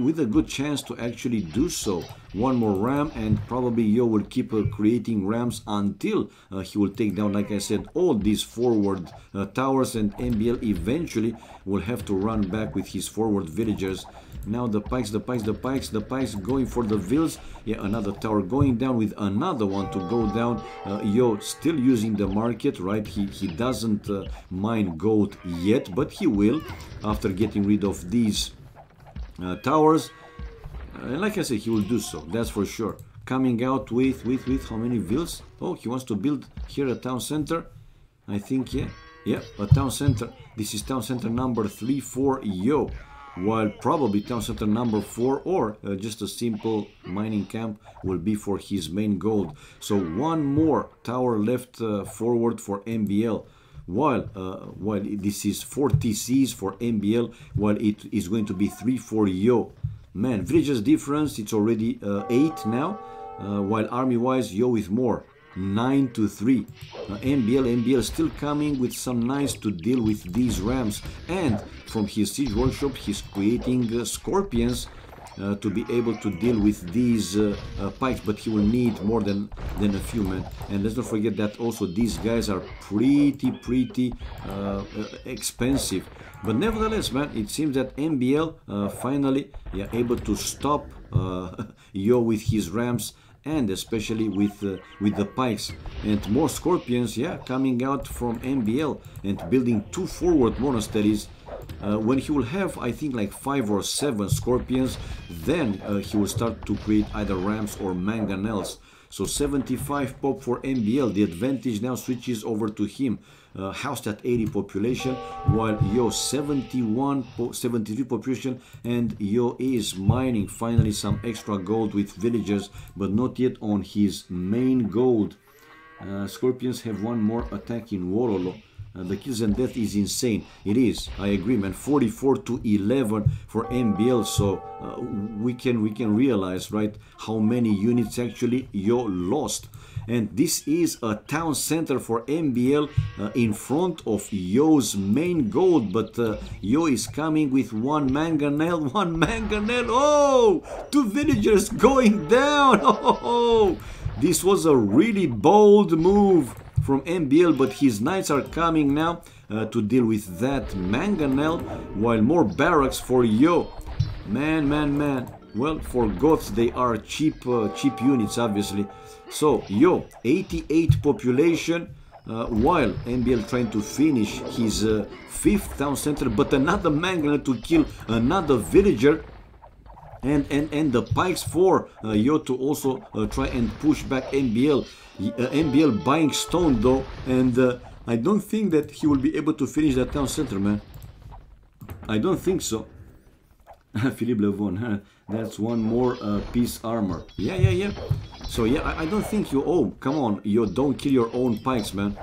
with a good chance to actually do so. 1 more ram, and probably Yo will keep creating rams until he will take down, like I said, all these forward towers, and MBL eventually will have to run back with his forward villagers. Now the pikes going for the vills. Yeah, another tower going down with another one to go down. Yo still using the market, right? He doesn't mine gold yet, but he will after getting rid of these towers. And like I said, he will do so, that's for sure. Coming out with how many vills? Oh, he wants to build here a town center. I think, yeah, a town center. This is town center number 3 for Yo. While probably town center number 4 or just a simple mining camp will be for his main gold. So 1 more tower left forward for MBL. While this is 4 TCs for MBL, while it is going to be 3 for Yo. Man, villagers difference, it's already 8 now, while army-wise, Yo with more. 9-3. MBL still coming with some nice to deal with these rams, and from his siege workshop he's creating scorpions to be able to deal with these pikes, but he will need more than a few, men. And let's not forget that also these guys are pretty expensive. But nevertheless, man, it seems that MBL finally able to stop Yo with his rams, and especially with the pikes, and more scorpions coming out from MBL and building 2 forward monasteries. When he will have, I think, like 5 or 7 scorpions, then he will start to create either rams or mangonels. So 75 pop for MBL, the advantage now switches over to him. Housed at 80 population, while Yo 73 population, and Yo is mining finally some extra gold with villagers, but not yet on his main gold. Scorpions have 1 more attack in Wololo. The kills and death is insane. It is, I agree, man. 44-11 for MBL. So we can realize, right, how many units actually Yo lost. And this is a town center for MBL in front of Yo's main gold, but Yo is coming with 1 mangonel. Oh, 2 villagers going down. Oh, this was a really bold move from MBL, but his knights are coming now to deal with that mangonel, while more barracks for Yo. Man. Well, for goths they are cheap units, obviously. So Yo 88 population, while MBL trying to finish his 5th town center, but another mangonel to kill another villager. And the pikes for Yo to also try and push back MBL. MBL buying stone though, and I don't think that he will be able to finish that town center, man. I don't think so. Philippe Levon, that's 1 more piece armor. Yeah. So I don't think you. Oh, come on, Yo, don't kill your own pikes, man.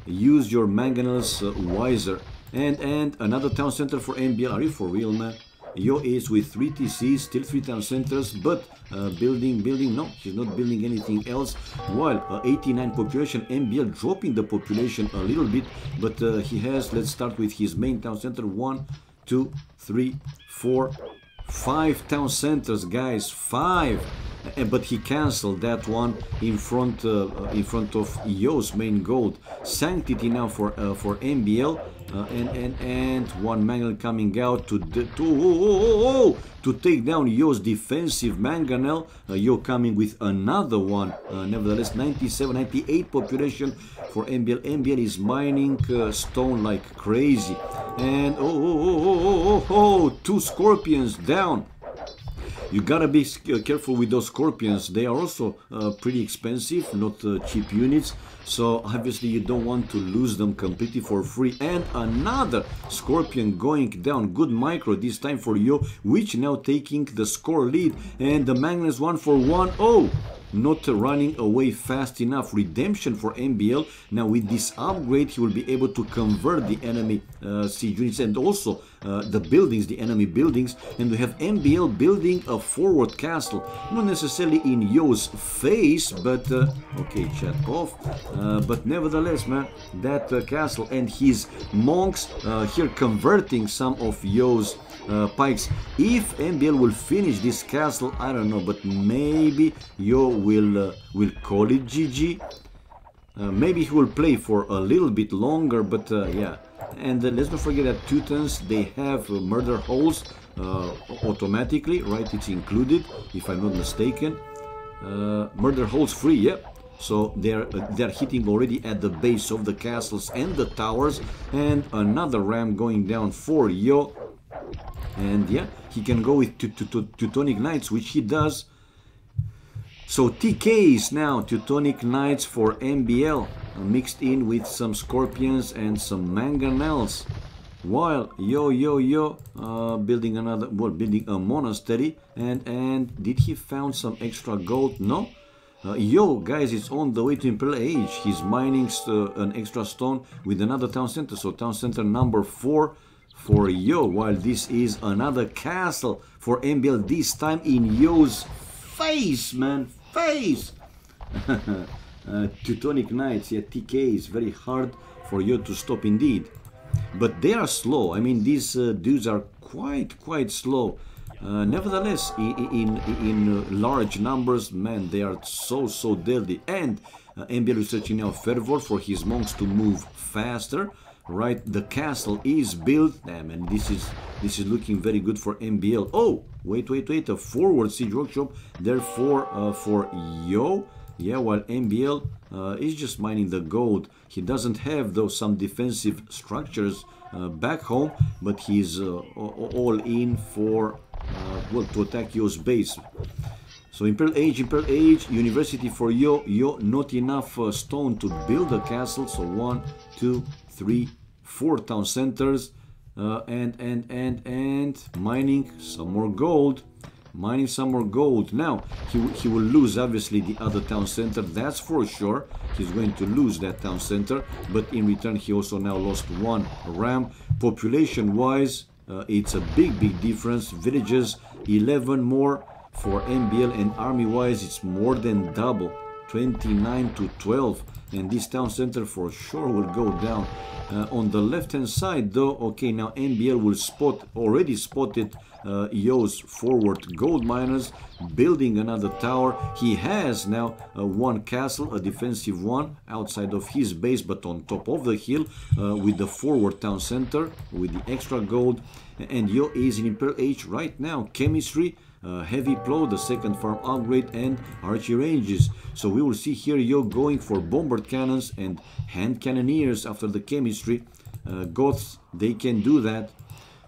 Use your mangonels wiser. And another town center for MBL. Are you for real, man? Yo is with 3 TCs, still 3 town centers, but building, no, he's not building anything else. While 89 population, MBL dropping the population a little bit, but he has, let's start with his main town center, 1, 2, 3, 4, 5 town centers, guys, 5. But he cancelled that one in front of Yo's main gold. Sanctity now for MBL, and one Mangonel coming out to take down Yo's defensive Mangonel. Yo coming with another one. Nevertheless, 97, 98 population for MBL. MBL is mining stone like crazy, and 2 scorpions down. You gotta be careful with those scorpions. They are also pretty expensive, not cheap units. So obviously you don't want to lose them completely for free. And another scorpion going down. Good micro this time for Yo, which now taking the score lead. And the Magnus 1 for 1. Oh! Not running away fast enough. Redemption for MBL. Now with this upgrade he will be able to convert the enemy siege units and also the buildings, the enemy buildings. And we have MBL building a forward castle, not necessarily in Yo's face, but okay, chat off, but nevertheless, man, that castle and his monks here converting some of Yo's pikes. If MBL will finish this castle, I don't know, but maybe Yo will call it GG. Maybe he will play for a little bit longer, but yeah. And let's not forget that Teutons, they have murder holes automatically, right? It's included, if I'm not mistaken. Murder holes free, yeah. So they're hitting already at the base of the castles and the towers. And another ram going down for Yo. And yeah, he can go with Teutonic Knights, which he does. So TKs now, Teutonic Knights for MBL, mixed in with some Scorpions and some Mangonels. While Yo building another, well, building a monastery. And did he found some extra gold? No. Yo, guys, it's on the way to Imperial Age. He's mining an extra stone with another town center. So town center number 4 for Yo, while this is another castle for MBL, this time in Yo's face, man, face. Teutonic Knights, yeah, TK is very hard for Yo to stop indeed. But they are slow. I mean, these dudes are quite slow. Nevertheless, in large numbers, man, they are so deadly. And MBL researching now Fervor for his monks to move faster. Right, the castle is built. Damn, and this is looking very good for MBL. Oh, wait, a forward siege workshop. Therefore, for Yo, yeah, while MBL is just mining the gold. He doesn't have though some defensive structures back home, but he's all in for well, to attack Yo's base. So Imperial Age, University for Yo. Yo, not enough stone to build a castle. So 1, 2, 3, 4 town centers, and mining some more gold. Now he will lose obviously the other town center, that's for sure. He's going to lose that town center, but in return he also now lost 1 ram. Population wise, it's a big difference. Villages 11 more for MBL, and army wise it's more than double, 29 to 12. And this town center for sure will go down. On the left hand side though, okay, now MBL will already spotted Yo's forward gold miners building another tower. He has now 1 castle, a defensive one outside of his base, but on top of the hill with the forward town center with the extra gold. And Yo is in Imperial Age right now. Chemistry, heavy plow, the second farm upgrade, and archery ranges. So we will see here Yo going for bombard cannons and hand cannoneers after the chemistry. Goths, they can do that.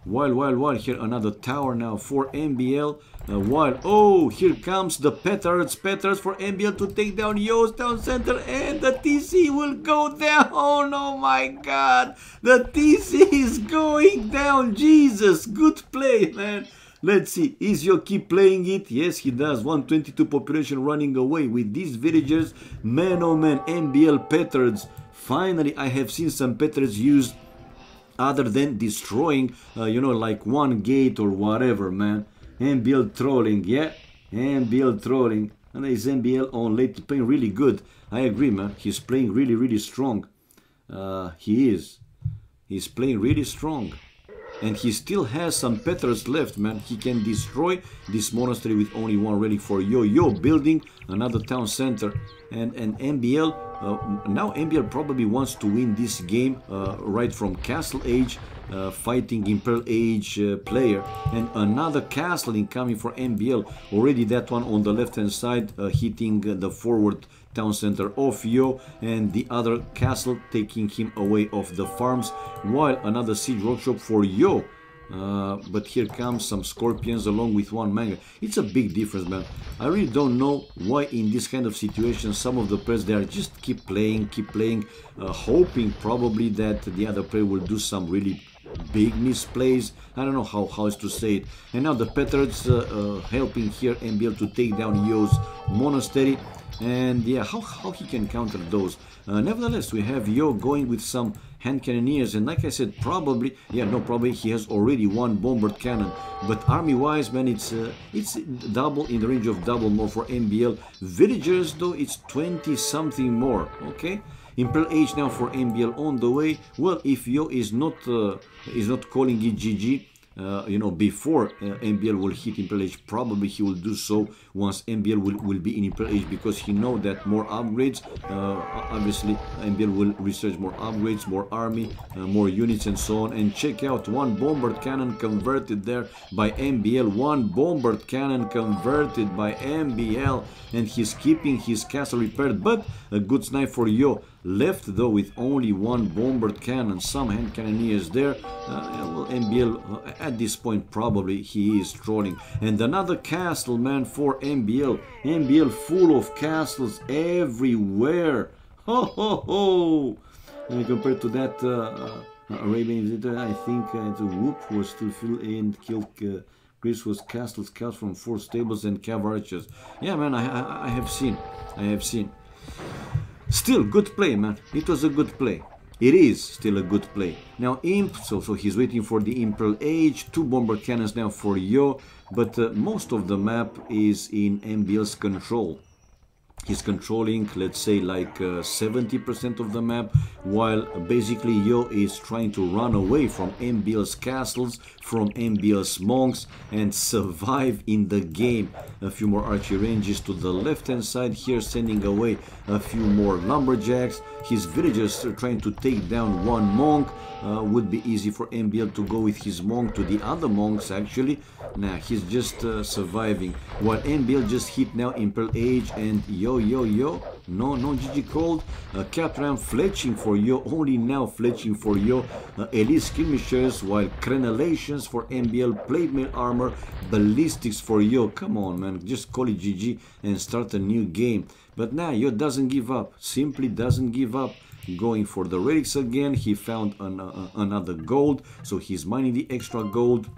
While here another tower now for MBL. Oh, here comes the petards for MBL to take down Yo's town center, and the TC will go down. Oh my god, the TC is going down. Jesus, good play, man. Let's see, is Yo keep playing it? Yes, he does. 122 population running away with these villagers. Man, oh man, MBL petards. Finally, I have seen some petards used other than destroying, you know, like one gate or whatever, man. MBL trolling, yeah, MBL trolling. And is MBL on late playing really good? I agree, man. He's playing really, really strong. He is. He's playing really strong. And he still has some petals left, man. He can destroy this monastery with only one relic for Yo-Yo, building another town center. And MBL, now MBL probably wants to win this game right from Castle Age, fighting Imperial Age player. And another castle incoming for MBL. Already that one on the left-hand side, hitting the forward town center of Yo, and the other castle taking him away off the farms, while another siege workshop for Yo. But here comes some scorpions along with one manga. It's a big difference, man. I really don't know why in this kind of situation some of the players, they are just keep playing, hoping probably that the other player will do some really big misplays. I don't know how else to say it. And now the Petards helping here MBL to take down Yo's monastery. And yeah, how he can counter those. Nevertheless, we have Yo going with some hand cannoneers, and like I said, probably, yeah, no, probably he has already one bombard cannon. But army-wise, man, it's double, in the range of double more for MBL. Villagers, though, it's 20-something more, okay? Imperial Age now for MBL on the way. Well, if Yo is not calling it GG, you know, before MBL will hit Imperial Age, probably he will do so once MBL will be in Imperial Age, because he know that more upgrades, obviously MBL will research more upgrades, more army, more units and so on. And check out, one bombard cannon converted there by MBL, one bombard cannon converted by MBL, and he's keeping his castle repaired. But a good snipe for Yo, left though with only one bombard cannon, some hand cannoneers there. Well, MBL at this point probably he is trolling. And another castle, man, for MBL. MBL full of castles everywhere. Ho ho ho! And compared to that Arabian visitor, I think the Whoop was still filled and killed. Chris was castle scouts from 4 stables and cav archers. Yeah, man, I have seen. Still good play, man. It was a good play. It is still a good play. Now Imp, so he's waiting for the Imperial Age. 2 bombard cannons now for Yo, but most of the map is in MBL's control. He's controlling, let's say, like 70% of the map, while basically Yo is trying to run away from MBL's castles, from MBL's monks, and survive in the game. A few more archery ranges to the left-hand side here, sending away a few more lumberjacks. His villagers are trying to take down one monk. Would be easy for MBL to go with his monk to the other monks, actually. Nah, he's just surviving. While MBL just hit now Imperial Age, and Yo, no GG called. Capram fletching for Yo, only now fletching for Yo. Elite skirmishers, while crenellations for MBL, plate mail armor, ballistics for Yo. Come on, man, just call it GG and start a new game. But now Yo doesn't give up, simply doesn't give up. Going for the relics again. He found another gold, so he's mining the extra gold,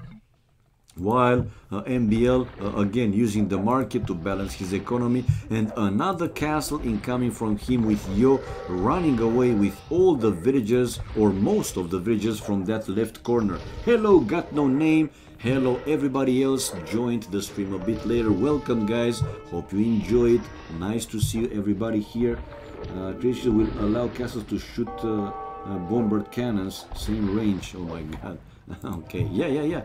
while MBL again using the market to balance his economy. And another castle incoming from him, with Yo running away with all the villagers, or most of the villagers, from that left corner. Hello, got no name. Hello, everybody else joined the stream a bit later. Welcome, guys, hope you enjoy it. Nice to see you, everybody here. Creation will allow castles to shoot bombard cannons, same range. Oh my god. Okay, yeah.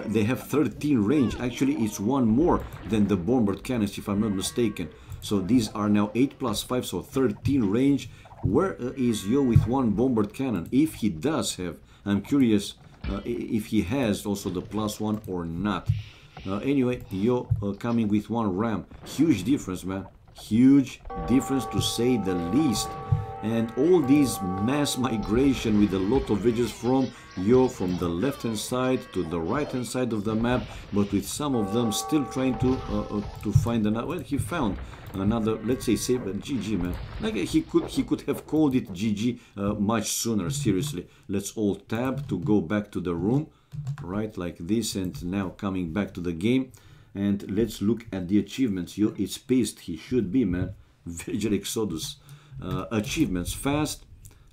They have 13 range. Actually, it's one more than the bombard cannons, if I'm not mistaken. So these are now 8 plus 5, so 13 range. Where is Yo with one bombard cannon? If he does have, I'm curious if he has also the +1 or not. Anyway, Yo coming with one ram. Huge difference, man. Huge difference, to say the least. And all these mass migration with a lot of villagers from Yo, from the left hand side to the right hand side of the map, but with some of them still trying to find another. Well, he found another, let's say GG, man. Like he could have called it GG much sooner. Seriously, let's all tab to go back to the room, right, like this. And now coming back to the game. And let's look at the achievements. Yo, it's pissed. He should be, man. Villager Exodus. Achievements: fast,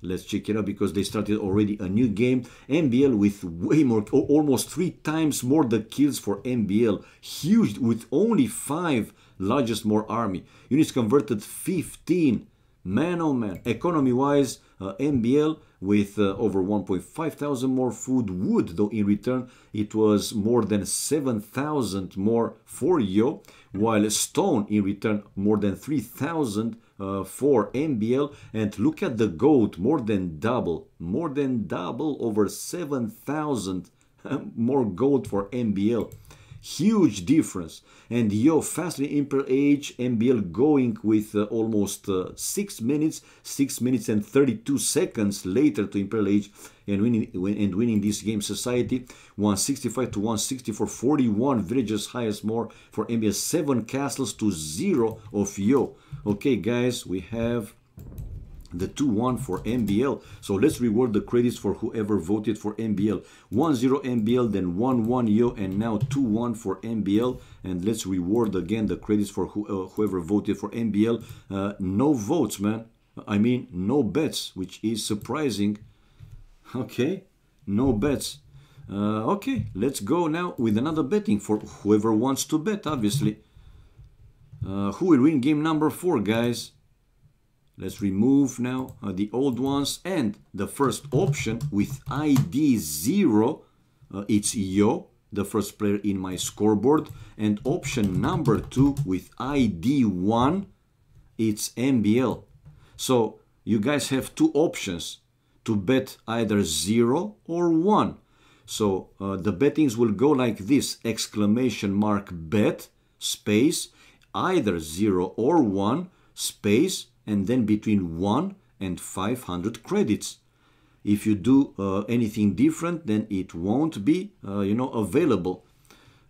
Let's check it out because they started already a new game. MBL with way more, almost 3 times more the kills for MBL. Huge, with only 5, largest more army. Units converted 15. Man, oh man. Economy-wise, MBL with over 1.5 thousand more food. Wood, though in return, it was more than 7,000 more for Yo. While stone, in return, more than 3,000 for MBL. And look at the gold, more than double, over 7,000 more gold for MBL. Huge difference. And Yo, fastly Imperial Age, MBL going with almost 6 minutes and 32 seconds later to Imperial Age, and winning this game. Society 165 to 164, 41 villages, highest more for MBL, 7 castles to 0 of Yo. Okay guys, we have the 2-1 for MBL. So let's reward the credits for whoever voted for MBL. 1-0 MBL, then 1-1 Yo, and now 2-1 for MBL. And let's reward again the credits for whoever voted for MBL. No votes, man. I mean, no bets, which is surprising. Okay, no bets. Okay, let's go now with another betting for whoever wants to bet, obviously. Who will win game number 4, guys? Let's remove now the old ones, and the first option with ID 0, it's Yo, the first player in my scoreboard, and option number 2 with ID 1, it's MBL. So you guys have 2 options to bet, either 0 or 1. So the bettings will go like this: exclamation mark bet, space, either 0 or 1, space, and then between 1 and 500 credits. If you do anything different, then it won't be, available.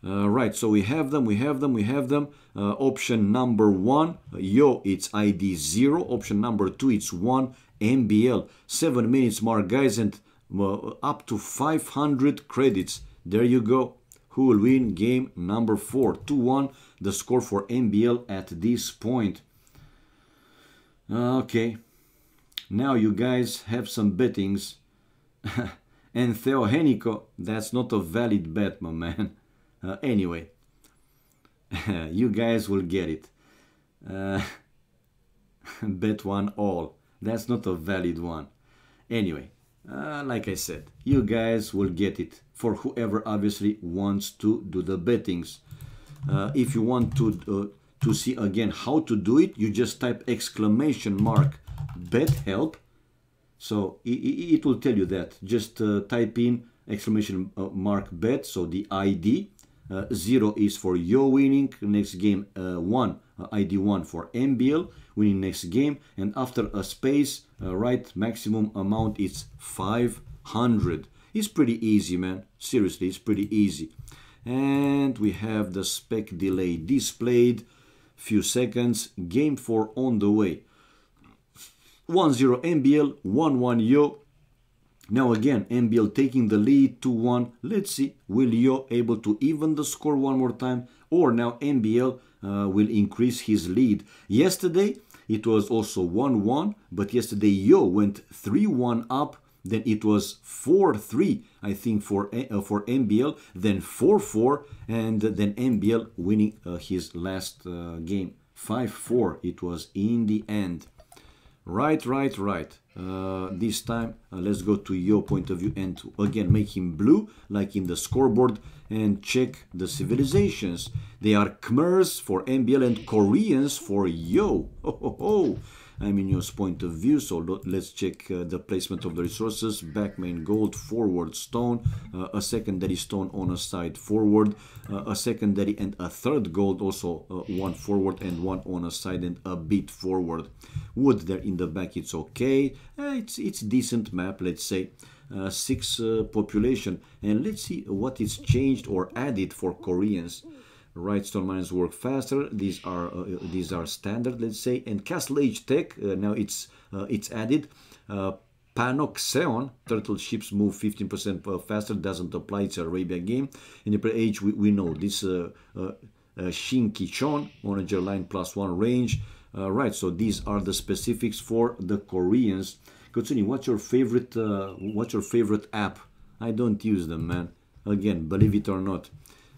Right, so we have them. Option number 1, Yo, it's ID 0. Option number 2, it's 1, MBL. 7 minutes mark, guys, and up to 500 credits. There you go. Who will win game number 4? 2-1, the score for MBL at this point. Okay, now you guys have some bettings. And Theo Henico, that's not a valid bet, my man. Anyway, you guys will get it. Bet 1 all. That's not a valid one. Anyway, like I said, you guys will get it for whoever obviously wants to do the bettings. If you want to see again how to do it, you just type exclamation mark bet help. So it will tell you that. Just type in exclamation mark bet, so the ID. 0 is for Yo winning next game, 1 ID 1 for MBL winning next game, and after a space, right, maximum amount is 500. It's pretty easy, man. Seriously, it's pretty easy. And we have the spec delay displayed. Few seconds. Game 4 on the way. 1-0 MBL, 1-1 Yo. Now again, MBL taking the lead, 2-1. Let's see, will Yo able to even the score one more time, or now MBL will increase his lead. Yesterday it was also 1-1, but yesterday Yo went 3-1 up. Then it was 4-3, I think, for MBL, then 4-4, and then MBL winning his last game. 5-4 it was in the end. Right. This time, let's go to Yo point of view and again make him blue, like in the scoreboard, and check the civilizations. They are Khmers for MBL and Koreans for Yo. I'm in Yo's point of view, so let's check the placement of the resources. Back main gold, forward stone, a secondary stone on a side forward, a secondary and a third gold, also 1 forward and 1 on a side and a bit forward. Wood there in the back, it's okay. It's decent map, let's say. 6 population, and let's see what is changed or added for Koreans. Right, stone mines work faster. These are standard, let's say. And Castle Age tech, now it's added. Panoxeon, turtle ships move 15% faster, doesn't apply, it's a Arabia game. In the age, we know this Shinkichon, Onager line +1 range. Right, so these are the specifics for the Koreans. Kotsuni, what's your favorite app? I don't use them, man. Again, believe it or not.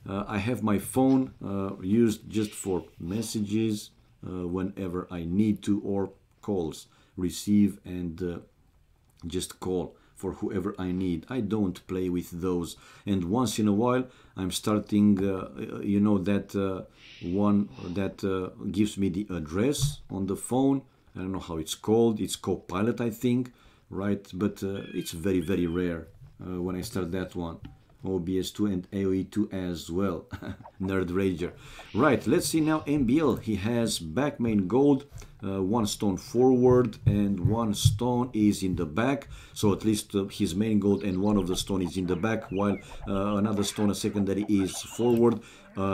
I have my phone used just for messages whenever I need to, or calls, receive and just call for whoever I need. I don't play with those. And once in a while, I'm starting, you know, that one that gives me the address on the phone. I don't know how it's called. It's Copilot, I think, right? But it's very, very rare when I start that one. OBS2 and AoE2 as well. Nerd Rager. Right, let's see now MBL. He has back main gold, one stone forward and one stone is in the back. So at least his main gold and one of the stone is in the back, while another stone, a secondary, is forward.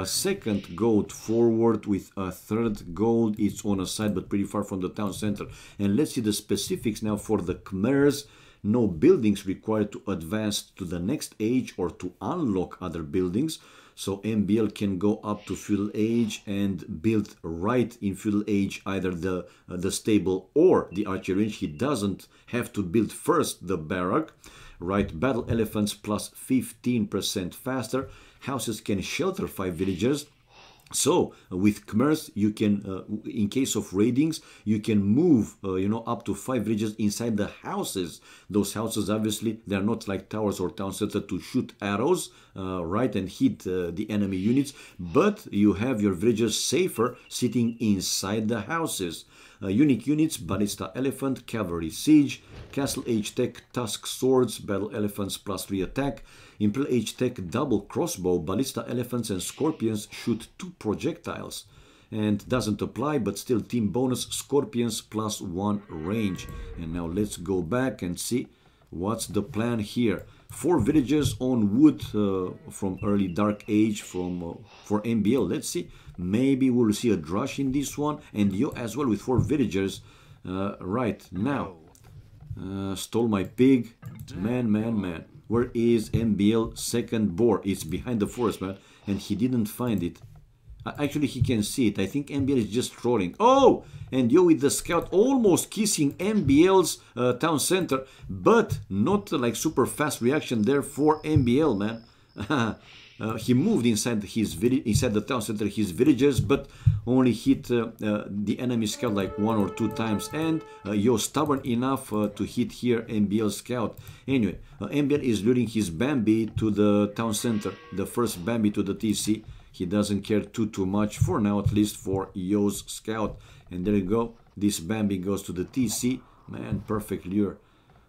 Second gold forward with a third gold. It's on a side but pretty far from the town center. And let's see the specifics now for the Khmers. No buildings required to advance to the next age or to unlock other buildings. So MBL can go up to feudal age and build right in feudal age either the stable or the archery range. He doesn't have to build first the barrack. Right, battle elephants plus 15% faster. Houses can shelter 5 villagers. So with Khmers, you can, in case of raidings, you can move, you know, up to 5 villages inside the houses. Those houses, obviously, they're not like towers or town center to shoot arrows, right, and hit the enemy units. But you have your villagers safer sitting inside the houses. Unique units, ballista elephant, cavalry siege, castle age tech, tusk swords, battle elephants plus 3 attack. Imperial age tech, double crossbow, ballista elephants and scorpions shoot 2 projectiles. And doesn't apply, but still team bonus, scorpions plus 1 range. And now let's go back and see what's the plan here. 4 villages on wood from early dark age for MBL. Let's see. Maybe we'll see a drush in this one. And you as well with 4 villagers. Right, now. Stole my pig. Man. Where is MBL second boar? It's behind the forest, man. And he didn't find it. Actually, he can see it. I think MBL is just trolling. Oh! And yo with the scout almost kissing MBL's town center. But not like super fast reaction there for MBL, man. He moved inside the town center, his villages, but only hit the enemy scout like 1 or 2 times. And you're stubborn enough to hit here MBL scout. Anyway, MBL is luring his Bambi to the town center, the first Bambi to the TC. He doesn't care too much for now, at least for Yo's scout. And there you go. This Bambi goes to the TC. Man, perfect lure.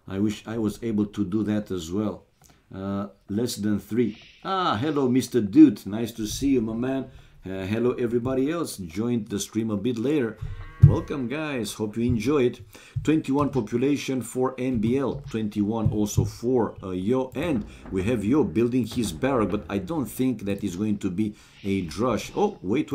I wish I was able to do that as well. Less than 3. Ah, hello, Mr. Dude. Nice to see you, my man. Hello, everybody else. Joined the stream a bit later. Welcome, guys. Hope you enjoy it. 21 population for MBL. 21 also for Yo. And we have Yo building his barrack, but I don't think that is going to be a drush. Oh, wait.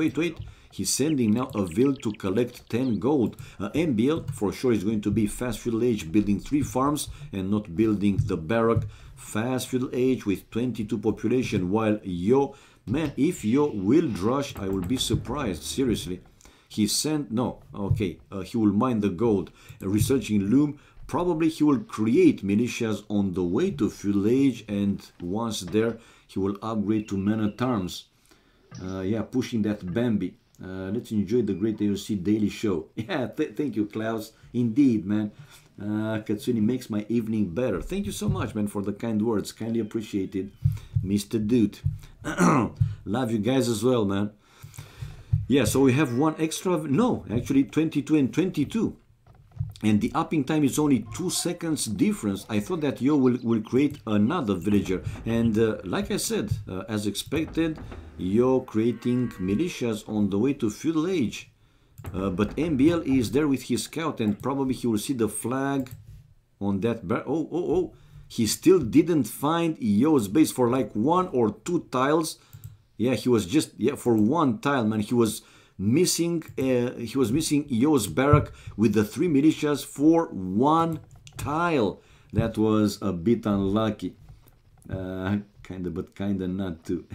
He's sending now a vill to collect 10 gold. MBL for sure is going to be fast feudal age, building 3 farms and not building the barrack. Fast feudal age with 22 population, while Yo, man, if Yo will drush, I will be surprised, seriously. He sent, no, okay, he will mine the gold. Researching loom, probably he will create militias on the way to feudal age, and once there, he will upgrade to man-at-arms. Yeah, pushing that Bambi. Let's enjoy the great AoC daily show. Yeah, thank you, Klaus. Indeed, man. Katsuni makes my evening better. Thank you so much, man, for the kind words. Kindly appreciated, Mr. Dude. Love you guys as well, man. Yeah, so we have one extra. No, actually 22 and 22. And the upping time is only 2 seconds difference. I thought that Yo will create another villager. And like I said, as expected, Yo creating militias on the way to feudal age. But MBL is there with his scout, and probably he will see the flag on that bar. Oh. He still didn't find Yo's base for like 1 or 2 tiles. Yeah, he was just, yeah, for 1 tile, man. He was missing Yo's barrack with the 3 militias for 1 tile. That was a bit unlucky. Kinda, but kinda not too.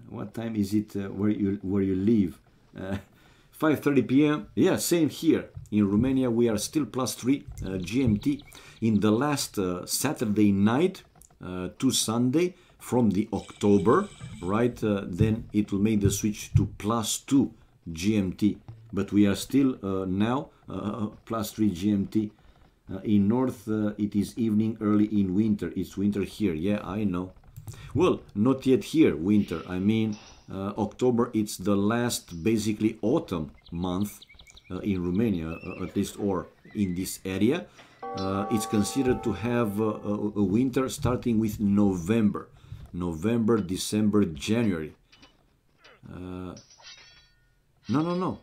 What time is it where you live? 5:30 p.m. Yeah, same here. In Romania, we are still +3 GMT. In the last Saturday night to Sunday from the October, right, then it will make the switch to +2 GMT. But we are still now +3 GMT. In North, it is evening, early in winter. It's winter here. Yeah, I know. Well, not yet here, winter. I mean, October, it's the last, basically, autumn month in Romania, at least, or in this area. It's considered to have a winter starting with November. November, December, January. No.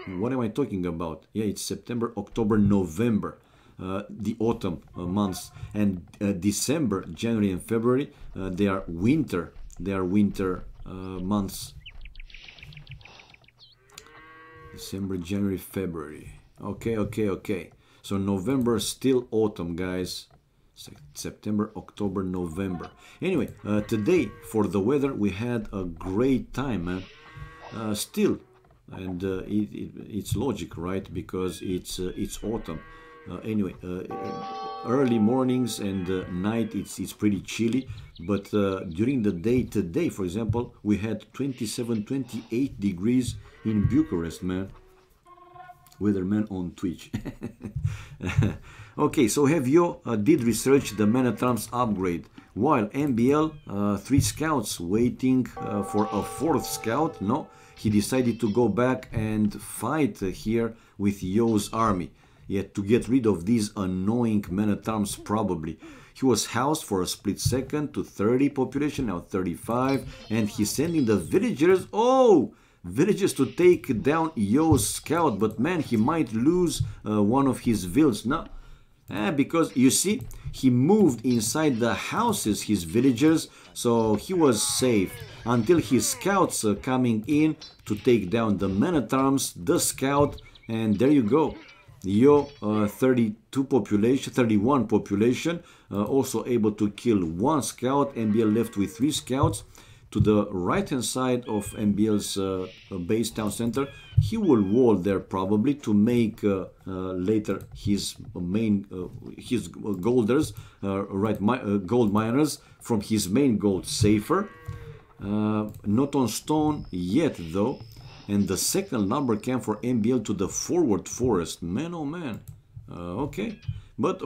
What am I talking about? Yeah, it's September, October, November. The autumn months, and December, January, and February, they are winter. They are winter months. December, January, February. Okay. So November still autumn, guys. September, October, November. Anyway, today for the weather we had a great time, man. Still, and it's logic, right? Because it's autumn. Anyway, early mornings and night it's pretty chilly, but during the day today, for example, we had 27-28 degrees in Bucharest, man. Weatherman on Twitch. Okay, so have you did research the Man at Arms upgrade, while MBL 3 scouts waiting for a 4th scout. No, he decided to go back and fight here with Yo's army. Yet to get rid of these annoying men-at-arms, probably. He was housed for a split second to 30 population, now 35, and he's sending the villagers, villagers to take down Yo's scout, but man, he might lose one of his villas. No, because you see, he moved inside the houses, his villagers, so he was safe until his scouts are coming in to take down the men-at-arms, the scout, and there you go. Yo, 32 population, 31 population, also able to kill 1 scout. MBL left with 3 scouts. To the right hand side of MBL's base town center, he will wall there probably to make later his main, his golders, gold miners from his main gold safer. Not on stone yet though. And the second lumber camp for MBL to the forward forest. Man, oh man. Okay. But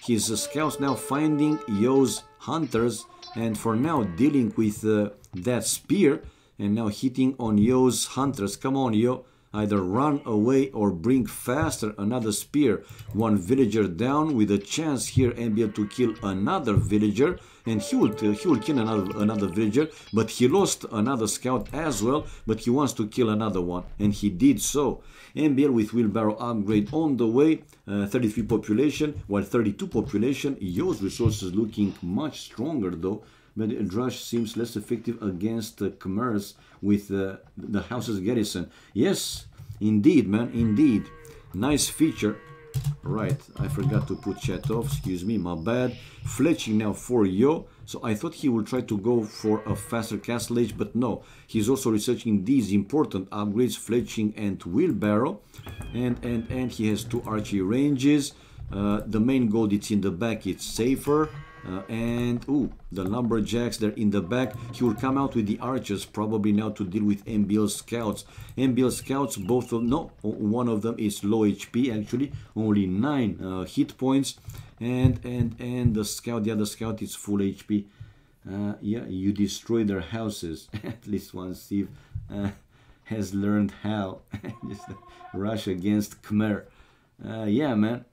his scouts now finding Yo's hunters. And for now dealing with that spear. And now hitting on Yo's hunters. Come on, Yo. Either run away or bring faster another spear. 1 villager down with a chance here MBL to kill another villager. And he will kill another villager, but he lost another scout as well, but he wants to kill another one, and he did so. MBL with wheelbarrow upgrade on the way, 33 population, while 32 population. Yo's resources looking much stronger though, but Drush seems less effective against Khmers with the house's garrison. Yes, indeed, man, indeed. Nice feature. Right, I forgot to put chat off, excuse me, my bad. Fletching now for Yo, so I thought he will try to go for a faster castle age, but no. He's also researching these important upgrades, fletching and wheelbarrow. And he has 2 archery ranges. The main gold, it's in the back, it's safer. The lumberjacks, they're in the back. He will come out with the archers probably now to deal with MBL scouts. MBL scouts, both of one of them is low HP actually, only 9 hit points, and the other scout is full HP. Yeah, you destroy their houses. At least one Steve has learned how. Just rush against Khmer. Yeah, man.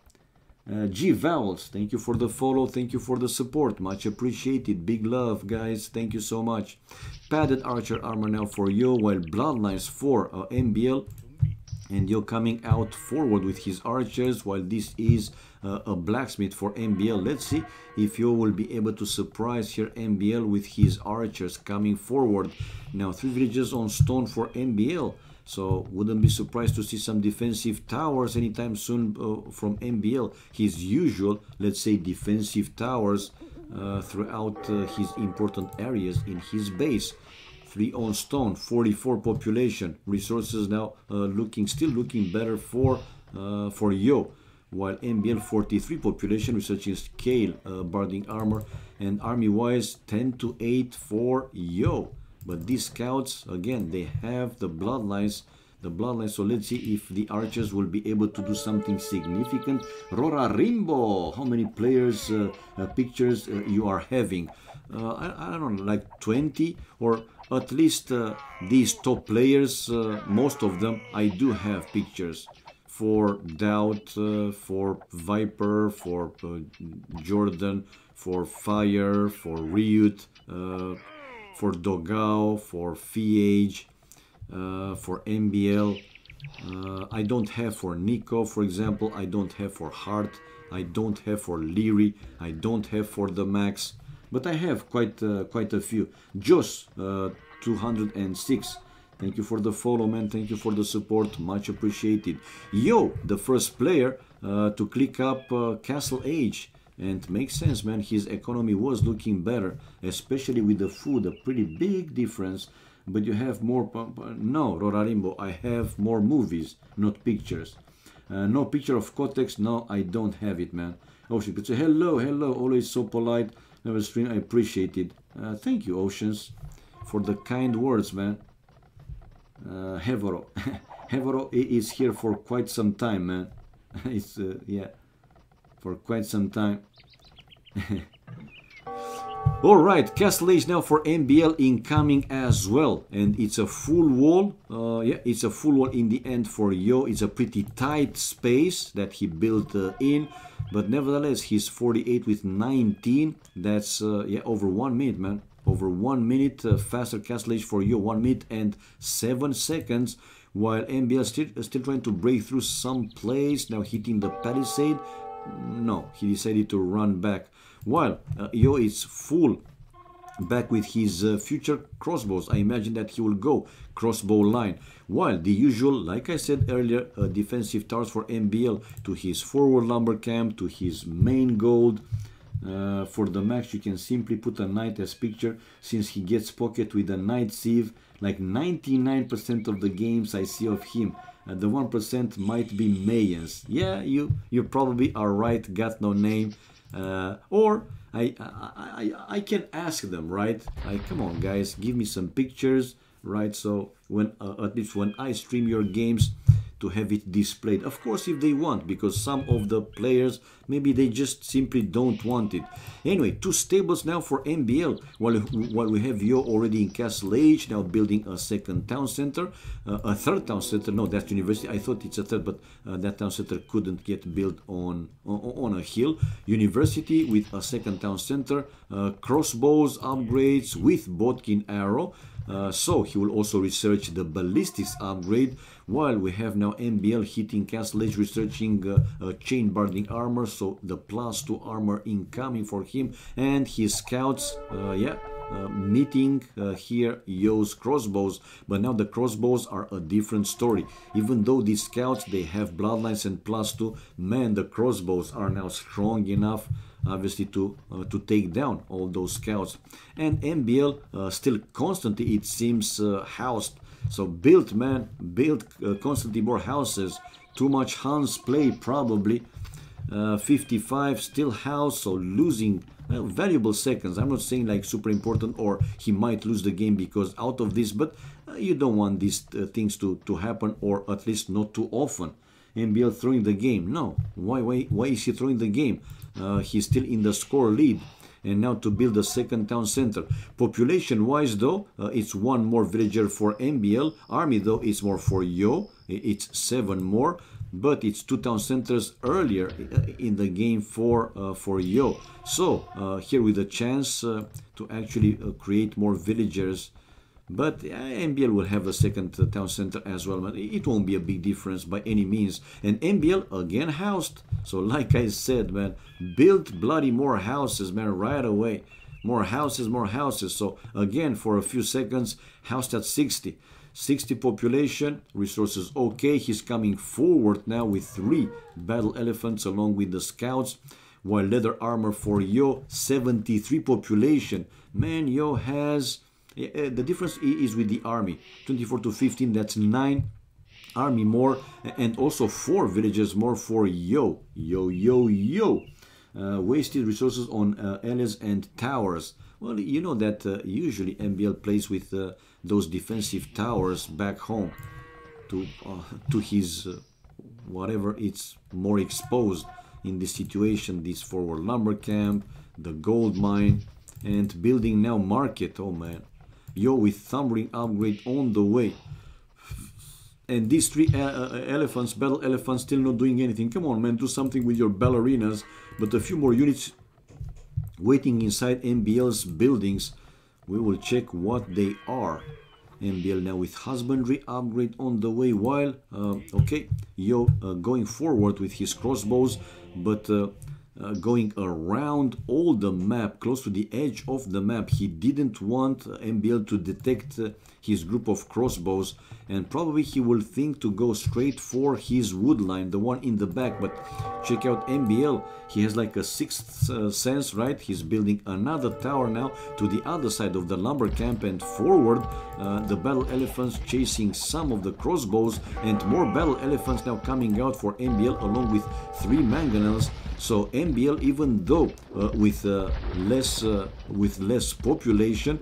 G Vowels, thank you for the follow, thank you for the support, much appreciated. Big love, guys, thank you so much. Padded archer armor now for Yo, while bloodlines for MBL, and Yo coming out forward with his archers, while this is a blacksmith for MBL. Let's see if Yo will be able to surprise here MBL with his archers coming forward. Now 3 villages on stone for MBL. So wouldn't be surprised to see some defensive towers anytime soon from MBL. His usual, let's say, defensive towers throughout his important areas in his base. 3 on stone, 44 population. Resources now still looking better for Yo. While MBL 43 population, researching scale, barding armor, and army-wise 10 to 8 for Yo. But these scouts, again, they have the bloodlines. So let's see if the archers will be able to do something significant. Rora Rimbo, how many players pictures you are having? I don't know, like 20, or at least these top players, most of them I do have pictures. For Doubt, for Viper, for Jordan, for Fire, for Ryut, for Dogao, for Fiage, for MBL. I don't have for Nico, for example. I don't have for Hart. I don't have for Leary. I don't have for the Max. But I have quite a few. Jos, 206. Thank you for the follow, man. Thank you for the support. Much appreciated. Yo, the first player to click up Castle Age. And makes sense, man. His economy was looking better, especially with the food. A pretty big difference. But you have more... No, Rorarimbo, I have more movies, not pictures. No picture of Kotex. No, I don't have it, man. Ocean could say, hello, always so polite. Never stream, I appreciate it. Thank you, Oceans, for the kind words, man. Hevoro. Hevoro is here for quite some time, man. It's, yeah, for quite some time. Alright, Castle Age now for MBL incoming as well. And it's a full wall. Yeah, it's a full wall in the end for Yo. It's a pretty tight space that he built in. But nevertheless, he's 48 with 19. That's, yeah, over 1 minute, man. Over 1 minute faster Castle Age for Yo. 1 minute and 7 seconds. While MBL still trying to break through some place. Now hitting the palisade. No, he decided to run back. While Yo is full back with his future crossbows. I imagine that he will go crossbow line. While the usual, like I said earlier, defensive towers for MBL to his forward lumber camp, to his main gold. For the max, you can simply put a knight as picture, since he gets pocket with a knight sieve. Like 99% of the games I see of him. The 1% might be Mayans. Yeah, you probably are right, got no name. Or I can ask them, right? Come on, guys, give me some pictures, right? So when at least when I stream your games, to have it displayed. Of course, if they want, because some of the players, maybe they just simply don't want it. Anyway, 2 stables now for MBL, while we have Yo already in Castle Age, now building a second town center, a third town center. No, that's university. I thought it's a third, but that town center couldn't get built on a hill. University with a second town center, crossbows upgrades with Bodkin arrow. So he will also research the ballistics upgrade, while we have now MBL hitting Castle Age, researching chain barding armor, so the +2 armor incoming for him, and his scouts, yeah, meeting here Yo's crossbows. But now the crossbows are a different story. Even though these scouts, they have bloodlines and +2, man, the crossbows are now strong enough, obviously, to take down all those scouts. And MBL still constantly, it seems, housed. So build, man, build constantly more houses. Too much Hans play probably. 55 still housed, so losing valuable seconds. I'm not saying like super important, or he might lose the game because out of this, but you don't want these things to happen, or at least not too often. MBL throwing the game. No, why is he throwing the game? He's still in the score lead. And now to build a second town center. Population wise though, it's 1 more villager for MBL. Army though is more for Yo. It's 7 more. But it's 2 town centers earlier in the game for Yo. So here with a chance to actually create more villagers. But MBL will have a second town center as well, man. It won't be a big difference by any means. And MBL again housed. So like I said, man, build bloody more houses, man, right away. More houses, more houses. So again, for a few seconds, housed at 60. 60 population, resources okay. He's coming forward now with 3 battle elephants along with the scouts. While leather armor for Yo, 73 population. Man, Yo has The difference is with the army. 24 to 15, that's 9 army more, and also 4 villages more for Yo. Wasted resources on LS and towers. Well, you know that usually MBL plays with those defensive towers back home to his whatever it's more exposed in this situation. This forward lumber camp, the gold mine, and building now market. Oh man, Yo with thumbring upgrade on the way. And these 3 elephants, battle elephants, still not doing anything. Come on, man, do something with your ballerinas. But a few more units waiting inside MBL's buildings. We will check what they are. MBL now with husbandry upgrade on the way, while, okay, Yo going forward with his crossbows, but going around all the map, close to the edge of the map. He didn't want MBL to detect his group of crossbows, and probably he will think to go straight for his wood line, the one in the back. But check out MBL, he has like a sixth sense, right? He's building another tower now to the other side of the lumber camp, and forward the battle elephants chasing some of the crossbows, and more battle elephants now coming out for MBL along with 3 mangonels. So MBL, even though with less population,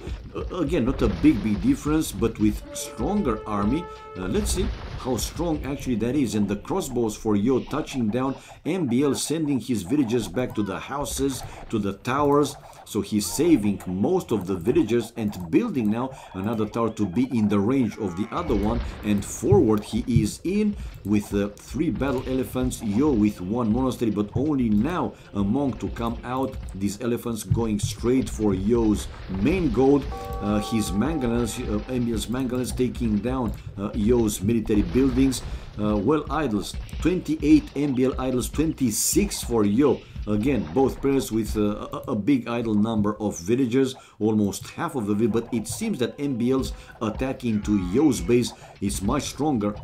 again, not a big difference, but with stronger army. Let's see how strong actually that is. And the crossbows for Yo touching down, MBL sending his villagers back to the houses, to the towers. So he's saving most of the villagers and building now another tower to be in the range of the other one. And forward he is in with 3 battle elephants, Yo with 1 monastery, but only now a monk to come out. These elephants going straight for Yo's main goal. His mangonels, MBL's mangonels taking down Yo's military buildings. Well, idols, 28 MBL idols, 26 for Yo. Again, both players with a big idle number of villagers, almost half of the village, but it seems that MBL's attack into Yo's base is much stronger.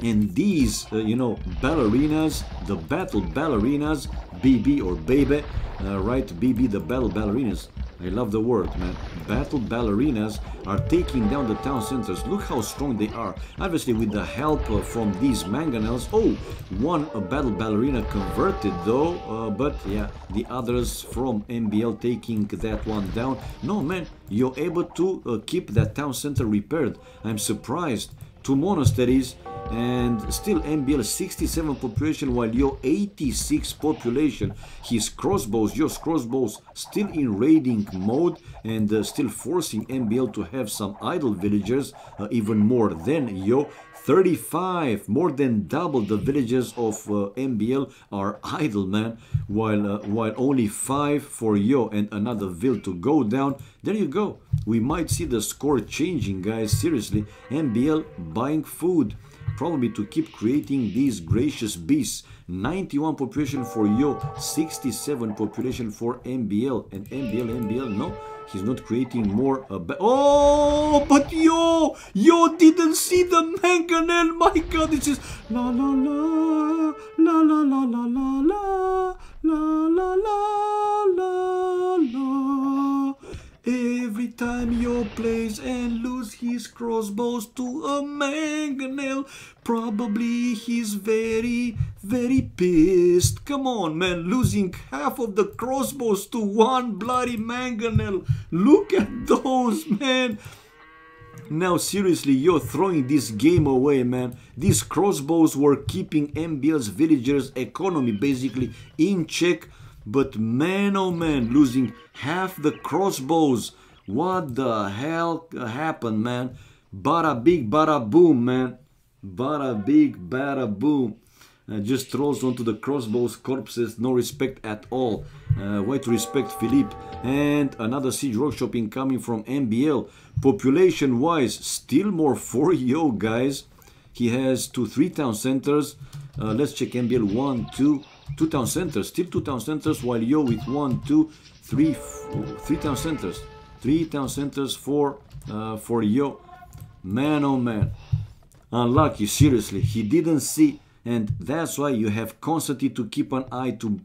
And these, you know, ballerinas, the battle ballerinas, BB or Baby, right? BB, the battle ballerinas. I love the word, man. Battle ballerinas are taking down the town centers. Look how strong they are. Obviously, with the help from these mangonels. Oh, one battle ballerina converted though, but yeah, the others from MBL taking that one down. No, man, you're able to keep that town center repaired. I'm surprised. 2 monasteries, and still MBL 67 population, while Yo 86 population. His crossbows, Yo's crossbows, still in raiding mode, and still forcing MBL to have some idle villagers, even more than Yo. 35, more than double the villagers of MBL are idle, man, while only 5 for Yo and another vill to go down. There you go. We might see the score changing, guys. Seriously, MBL buying food, probably to keep creating these gracious beasts. 91 population for Yo, 67 population for MBL, and MBL, no, he's not creating more. Oh, but Yo didn't see the mangonel. My God, this is la la la la la la la la la la la la la. Every time Yo plays and lose his crossbows to a mangonel, probably he's very pissed. Come on, man, losing half of the crossbows to one bloody mangonel. Look at those, man. Now seriously, Yo throwing this game away, man. These crossbows were keeping MBL's villagers' economy basically in check. But man, oh man, losing half the crossbows. What the hell happened, man? Bada big, bada boom, man. Bada big, bada boom. Just throws onto the crossbows corpses. No respect at all. Why to respect Philippe? And another siege workshop incoming from MBL. Population wise, still more for Yo, guys. He has 3 town centers. Let's check MBL. 1, 2 town centers, still 2 town centers, while Yo with 1, 2, 3, 3 town centers, 3 town centers for Yo. Man, oh man, unlucky. Seriously, he didn't see, and that's why you have constantly to keep an eye to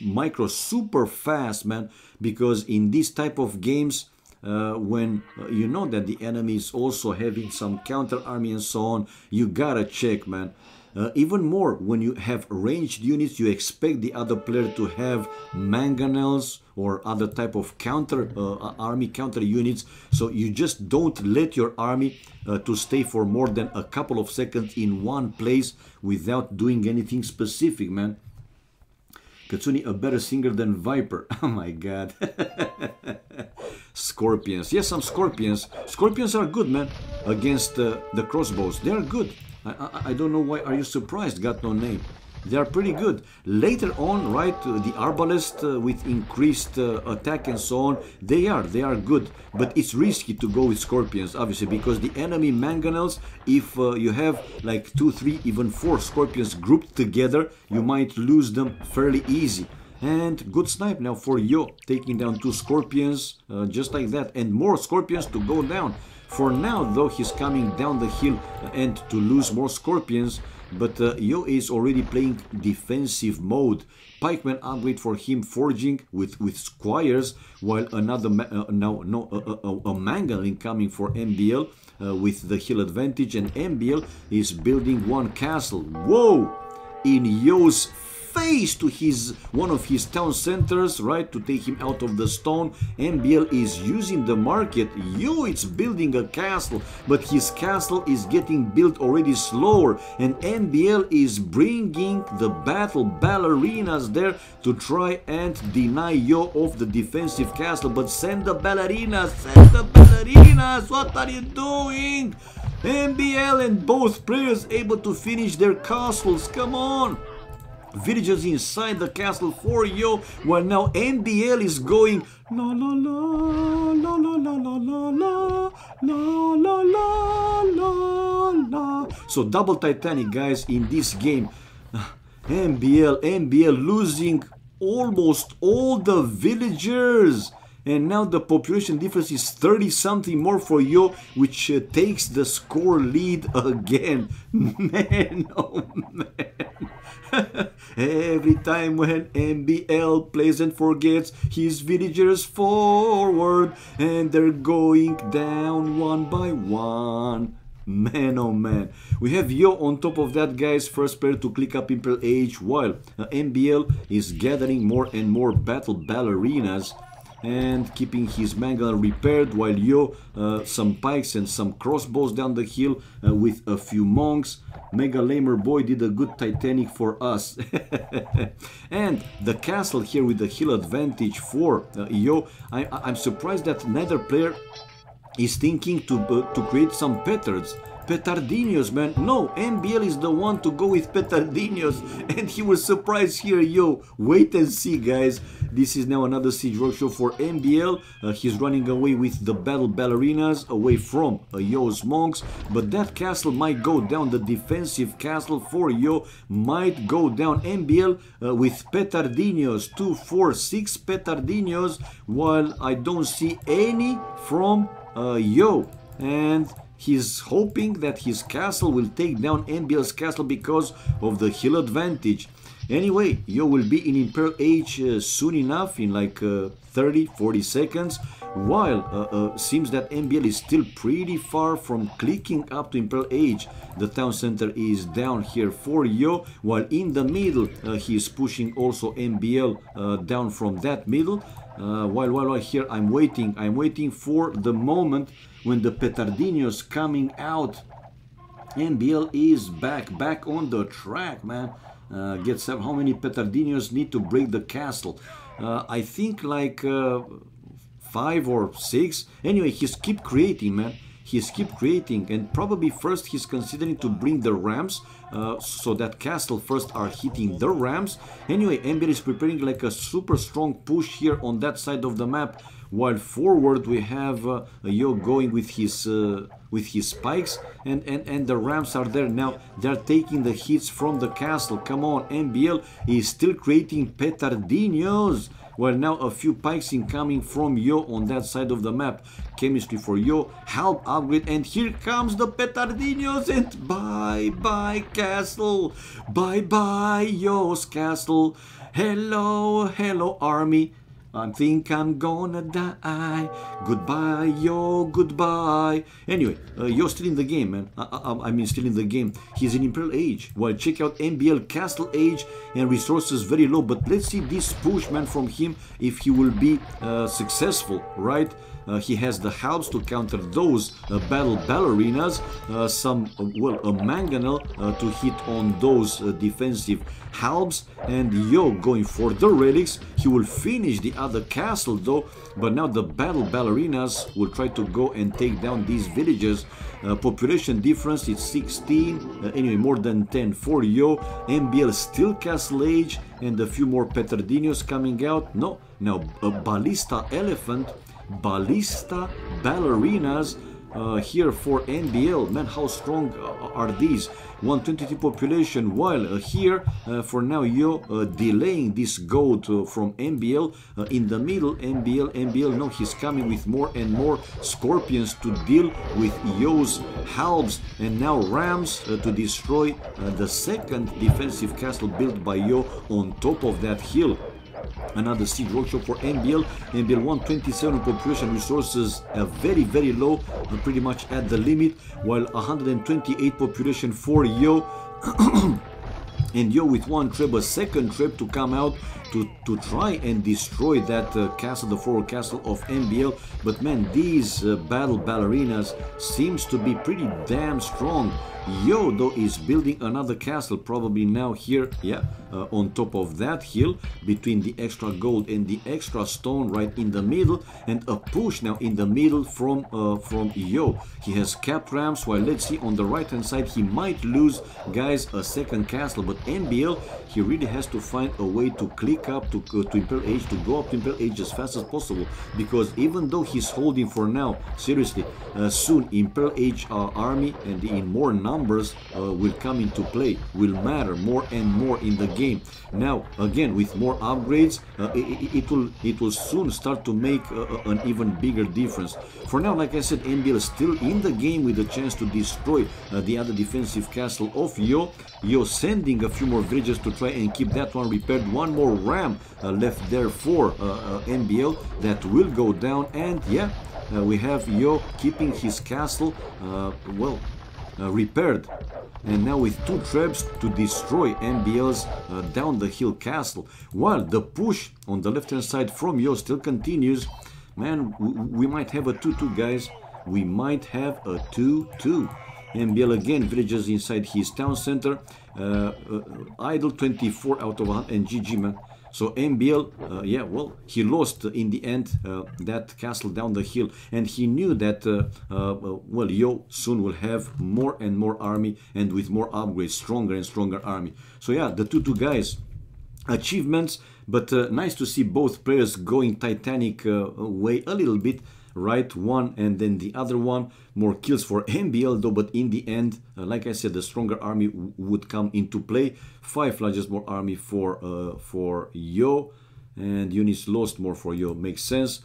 micro super fast, man, because in this type of games, when you know that the enemy is also having some counter army and so on, you gotta check, man. Even more, when you have ranged units, you expect the other player to have mangonels or other type of counter army counter units. So you just don't let your army to stay for more than a couple of seconds in one place without doing anything specific, man. Katsuni, a better singer than Viper. Oh my god. Scorpions. Yes, some scorpions. Scorpions are good, man. Against the crossbows. They are good. I don't know why are you surprised, got no name. They are pretty good. Later on, right, the arbalest with increased attack and so on, they are good. But it's risky to go with scorpions, obviously, because the enemy mangonels, if you have like 2, 3, even 4 scorpions grouped together, you might lose them fairly easy. And good snipe now for Yo, taking down 2 scorpions, just like that, and more scorpions to go down. For now, though, he's coming down the hill and to lose more scorpions, but Yo is already playing defensive mode. Pikeman upgrade for him forging with squires, while another a mangle coming for MBL with the hill advantage, and MBL is building one castle. Whoa! In Yo's face to one of his town centers, right, to take him out of the stone. MBL is using the market. Yo, it's building a castle, but his castle is getting built already slower, and MBL is bringing the battle ballerinas there to try and deny Yo of the defensive castle. But send the ballerinas, what are you doing? MBL and both players able to finish their castles, come on. Villagers inside the castle for Yo, while now MBL is going la la la la la la la la la la la la la. So double Titanic, guys, in this game. MBL losing almost all the villagers. And now the population difference is 30 something more for Yo, which takes the score lead again. Man, oh man. Every time when MBL plays and forgets his villagers forward, and they're going down one by one. Man, oh man. We have Yo on top of that, guys, first player to click up Imperial Age, while MBL is gathering more and more battle ballerinas and keeping his mangle repaired, while Yo some pikes and some crossbows down the hill with a few monks. Mega Lamer Boy did a good Titanic for us. And the castle here with the hill advantage for Yo. I'm surprised that neither player is thinking to create some petards. Petardinos, man. No, MBL is the one to go with Petardinos, and he was surprised here. Yo, wait and see, guys. This is now another siege workshop for MBL. He's running away with the battle ballerinas, away from Yo's monks, but that castle might go down. The defensive castle for Yo might go down. MBL with Petardinos, 2, 4, 6 Petardinos, while I don't see any from Yo. And he's hoping that his castle will take down MBL's castle because of the hill advantage. Anyway, Yo will be in Imperial Age soon enough, in like 30-40 seconds, while seems that MBL is still pretty far from clicking up to Imperial Age. The town center is down here for Yo, while in the middle he is pushing also MBL down from that middle. While here I'm waiting for the moment when the Petardinos coming out. MBL is back on the track, man. Gets up. How many Petardinos need to break the castle? I think like 5 or 6. Anyway, he's keep creating, man. He's keep creating, and probably first he's considering to bring the rams, so that castle first are hitting the rams. Anyway, MBL is preparing like a super strong push here on that side of the map, while forward we have Yo going with his spikes, and the rams are there now. They're taking the hits from the castle. Come on, MBL is still creating Petardinos. Well, now a few pikes incoming from Yo on that side of the map. Chemistry for Yo, help upgrade, and here comes the Petardinos, and bye castle, bye Yo's castle. Hello army. I think I'm gonna die. Goodbye, yo, goodbye. Anyway, you're still in the game, man. I mean, still in the game. He's in Imperial Age. Well, check out MBL Castle Age and resources very low. But let's see this push, man, from him if he will be successful, right? He has the halves to counter those battle ballerinas, a mangonel to hit on those defensive halves, and yo, going for the relics. He will finish the other castle though, but now the battle ballerinas will try to go and take down these villages. Population difference is 16, anyway, more than 10 for yo. MBL still castle age, and a few more petardinos coming out. No, now a ballista elephant, ballista ballerinas here for NBL. Man, how strong are these? 122 population, while here for now yo delaying this goat from NBL in the middle. NBL, no, he's coming with more and more scorpions to deal with yo's halves, and now rams to destroy the second defensive castle built by yo on top of that hill. Another siege workshop for NBL. NBL 127 population, resources very, very low, pretty much at the limit, while 128 population for yo. And yo with one trip, a second trip to come out to try and destroy that castle, the forward castle of NBL. But man, these battle ballerinas seems to be pretty damn strong. Yo though is building another castle, probably now here, yeah, on top of that hill, between the extra gold and the extra stone, right in the middle, and a push now in the middle from yo. He has capped ramps, while let's see on the right hand side he might lose, guys, a second castle. But NBL, he really has to find a way to click up to Imperial Age, to go up to Imperial Age as fast as possible, because even though he's holding for now, seriously, soon Imperial Age army and in more numbers will come into play, will matter more and more in the game. Now again, with more upgrades, it will soon start to make an even bigger difference. For now, like I said, NBL is still in the game with a chance to destroy the other defensive castle of yo. Yo sending a few more villages to try and keep that one repaired. One more ram left there for NBL that will go down, and yeah, we have yo keeping his castle repaired, and now with two trebs to destroy NBL's down the hill castle, while the push on the left hand side from yo still continues. Man, we might have a 2-2, guys. We might have a 2-2. NBL again, villages inside his town center, idle 24 out of 100, and GG, man. So NBL, yeah, well, he lost in the end that castle down the hill, and he knew that, well, yo soon will have more and more army, and with more upgrades, stronger and stronger army. So yeah, the 2-2 guys, achievements, but nice to see both players going Titanic way a little bit, right? One and then the other one. More kills for NBL though, but in the end, like I said, the stronger army would come into play. 5 largest more army for yo, and units lost more for yo. Makes sense.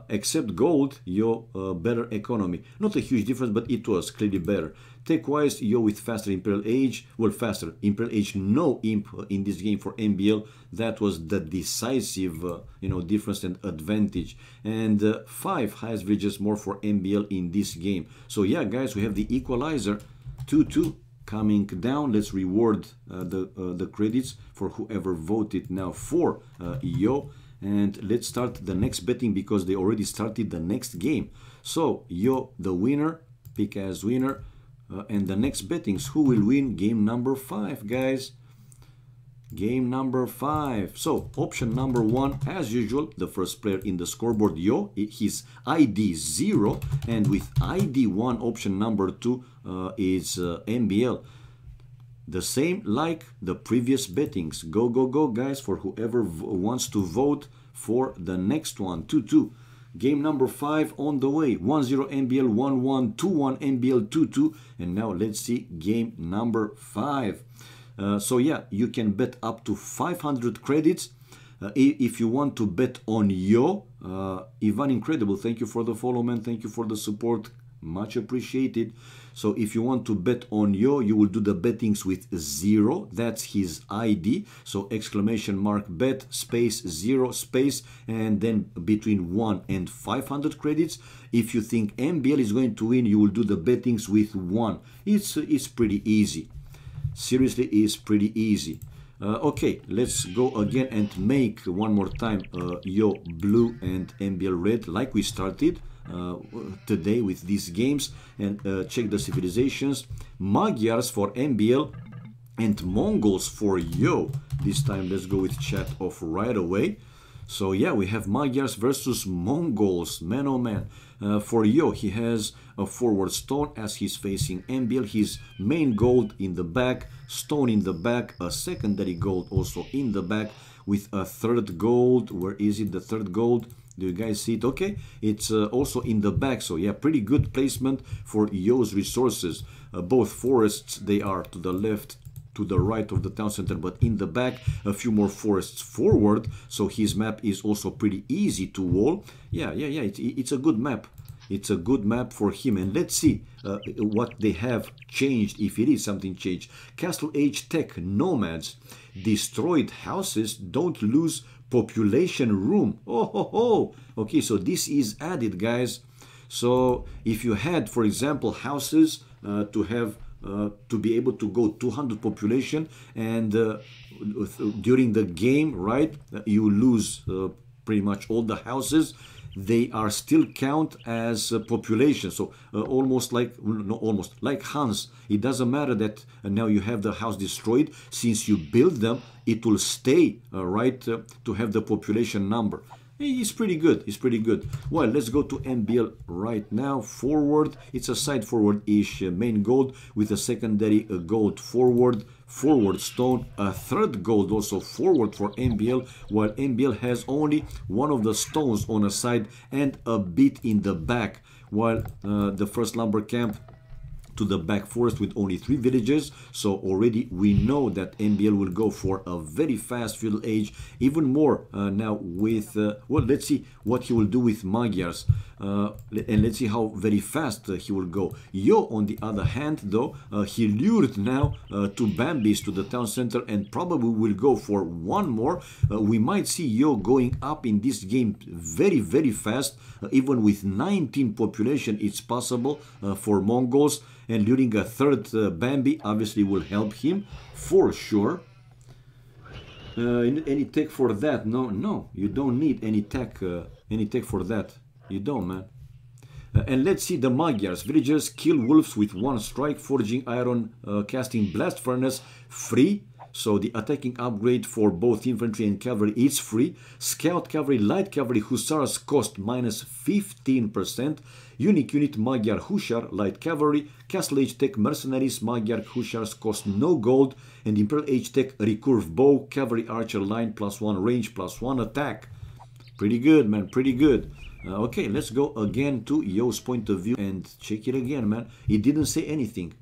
Except gold, yo better economy. Not a huge difference, but it was clearly better. Tech-wise, yo with faster Imperial Age, well, faster Imperial Age, no imp in this game for NBL. That was the decisive, you know, difference and advantage. And 5 highest villages more for NBL in this game. So yeah, guys, we have the equalizer, 2-2 coming down. Let's reward the credits for whoever voted now for yo. And let's start the next betting, because they already started the next game. So yo, the winner, pick as winner. And the next bettings, who will win game number 5, guys? Game number 5. So option number 1, as usual, the first player in the scoreboard, yo, his ID 0, and with ID 1, option number 2 is NBL. The same like the previous bettings. Go, go, go, guys, for whoever wants to vote for the next one. 2-2. Game number 5 on the way. 1-0 NBL, 1-1, 2-1 NBL, 2-2. And now let's see game number 5. So yeah, you can bet up to 500 credits. If you want to bet on yo, Ivan Incredible, thank you for the follow, man. Thank you for the support. much appreciated. So if you want to bet on Yo, you will do the bettings with 0. That's his ID. So exclamation mark bet space 0 space and then between 1 and 500 credits. If you think MBL is going to win, you will do the bettings with 1. It's pretty easy. Seriously, it's pretty easy. Okay, let's go again and make one more time Yo blue and MBL red like we started today with these games, and check the civilizations. Magyars for MBL and Mongols for Yo. This time let's go with chat off right away. So yeah, we have Magyars versus Mongols. Man oh man. For Yo, he has a forward stone as he's facing MBL. His main gold in the back, stone in the back, a secondary gold also in the back with a third gold. Where is it, the third gold? Do you guys see it? Okay, it's also in the back. So yeah, pretty good placement for Yo's resources. Both forests, they are to the left, to the right of the town center, but in the back a few more forests forward, so his map is also pretty easy to wall. Yeah, it's a good map. It's a good map for him. And let's see what they have changed, if it is something changed. Castle Age Tech Nomads. Destroyed houses don't lose population room. Oh. Okay, so this is added, guys. So if you had, for example, houses to have to be able to go 200 population, and during the game, right, you lose pretty much all the houses, they are still count as population. So almost like, no, almost like Hans. It doesn't matter that now you have the house destroyed. Since you build them, it will stay right to have the population number. It's pretty good. It's pretty good. Well, let's go to MBL right now. Forward. It's a side forward-ish main gold with a secondary gold forward stone, a third gold also forward for MBL, while MBL has only one of the stones on a side and a bit in the back, while the first lumber camp to the back forest with only 3 villages. So already we know that MBL will go for a very fast feudal age, even more now with well, let's see what he will do with Magyars, and let's see how very fast he will go. Yo, on the other hand, though, he lured now 2 Bambis to the town center and probably will go for one more. We might see Yo going up in this game very, very fast. Even with 19 population, it's possible for Mongols. And luring a third Bambi obviously will help him for sure. Any tech for that? No, you don't need any tech for that. You don't, man. And let's see the Magyars. Villagers kill wolves with 1 strike, forging iron, casting blast furnace, free. So the attacking upgrade for both infantry and cavalry is free. Scout cavalry, light cavalry, hussars cost minus 15%. Unique unit Magyar Hussar, light cavalry. Castle Age Tech mercenaries, Magyar Hussars cost no gold. And Imperial Age Tech recurve bow, cavalry archer line, +1 range, +1 attack. Pretty good, man, pretty good. Okay, let's go again to Yo's point of view and check it again, man. It didn't say anything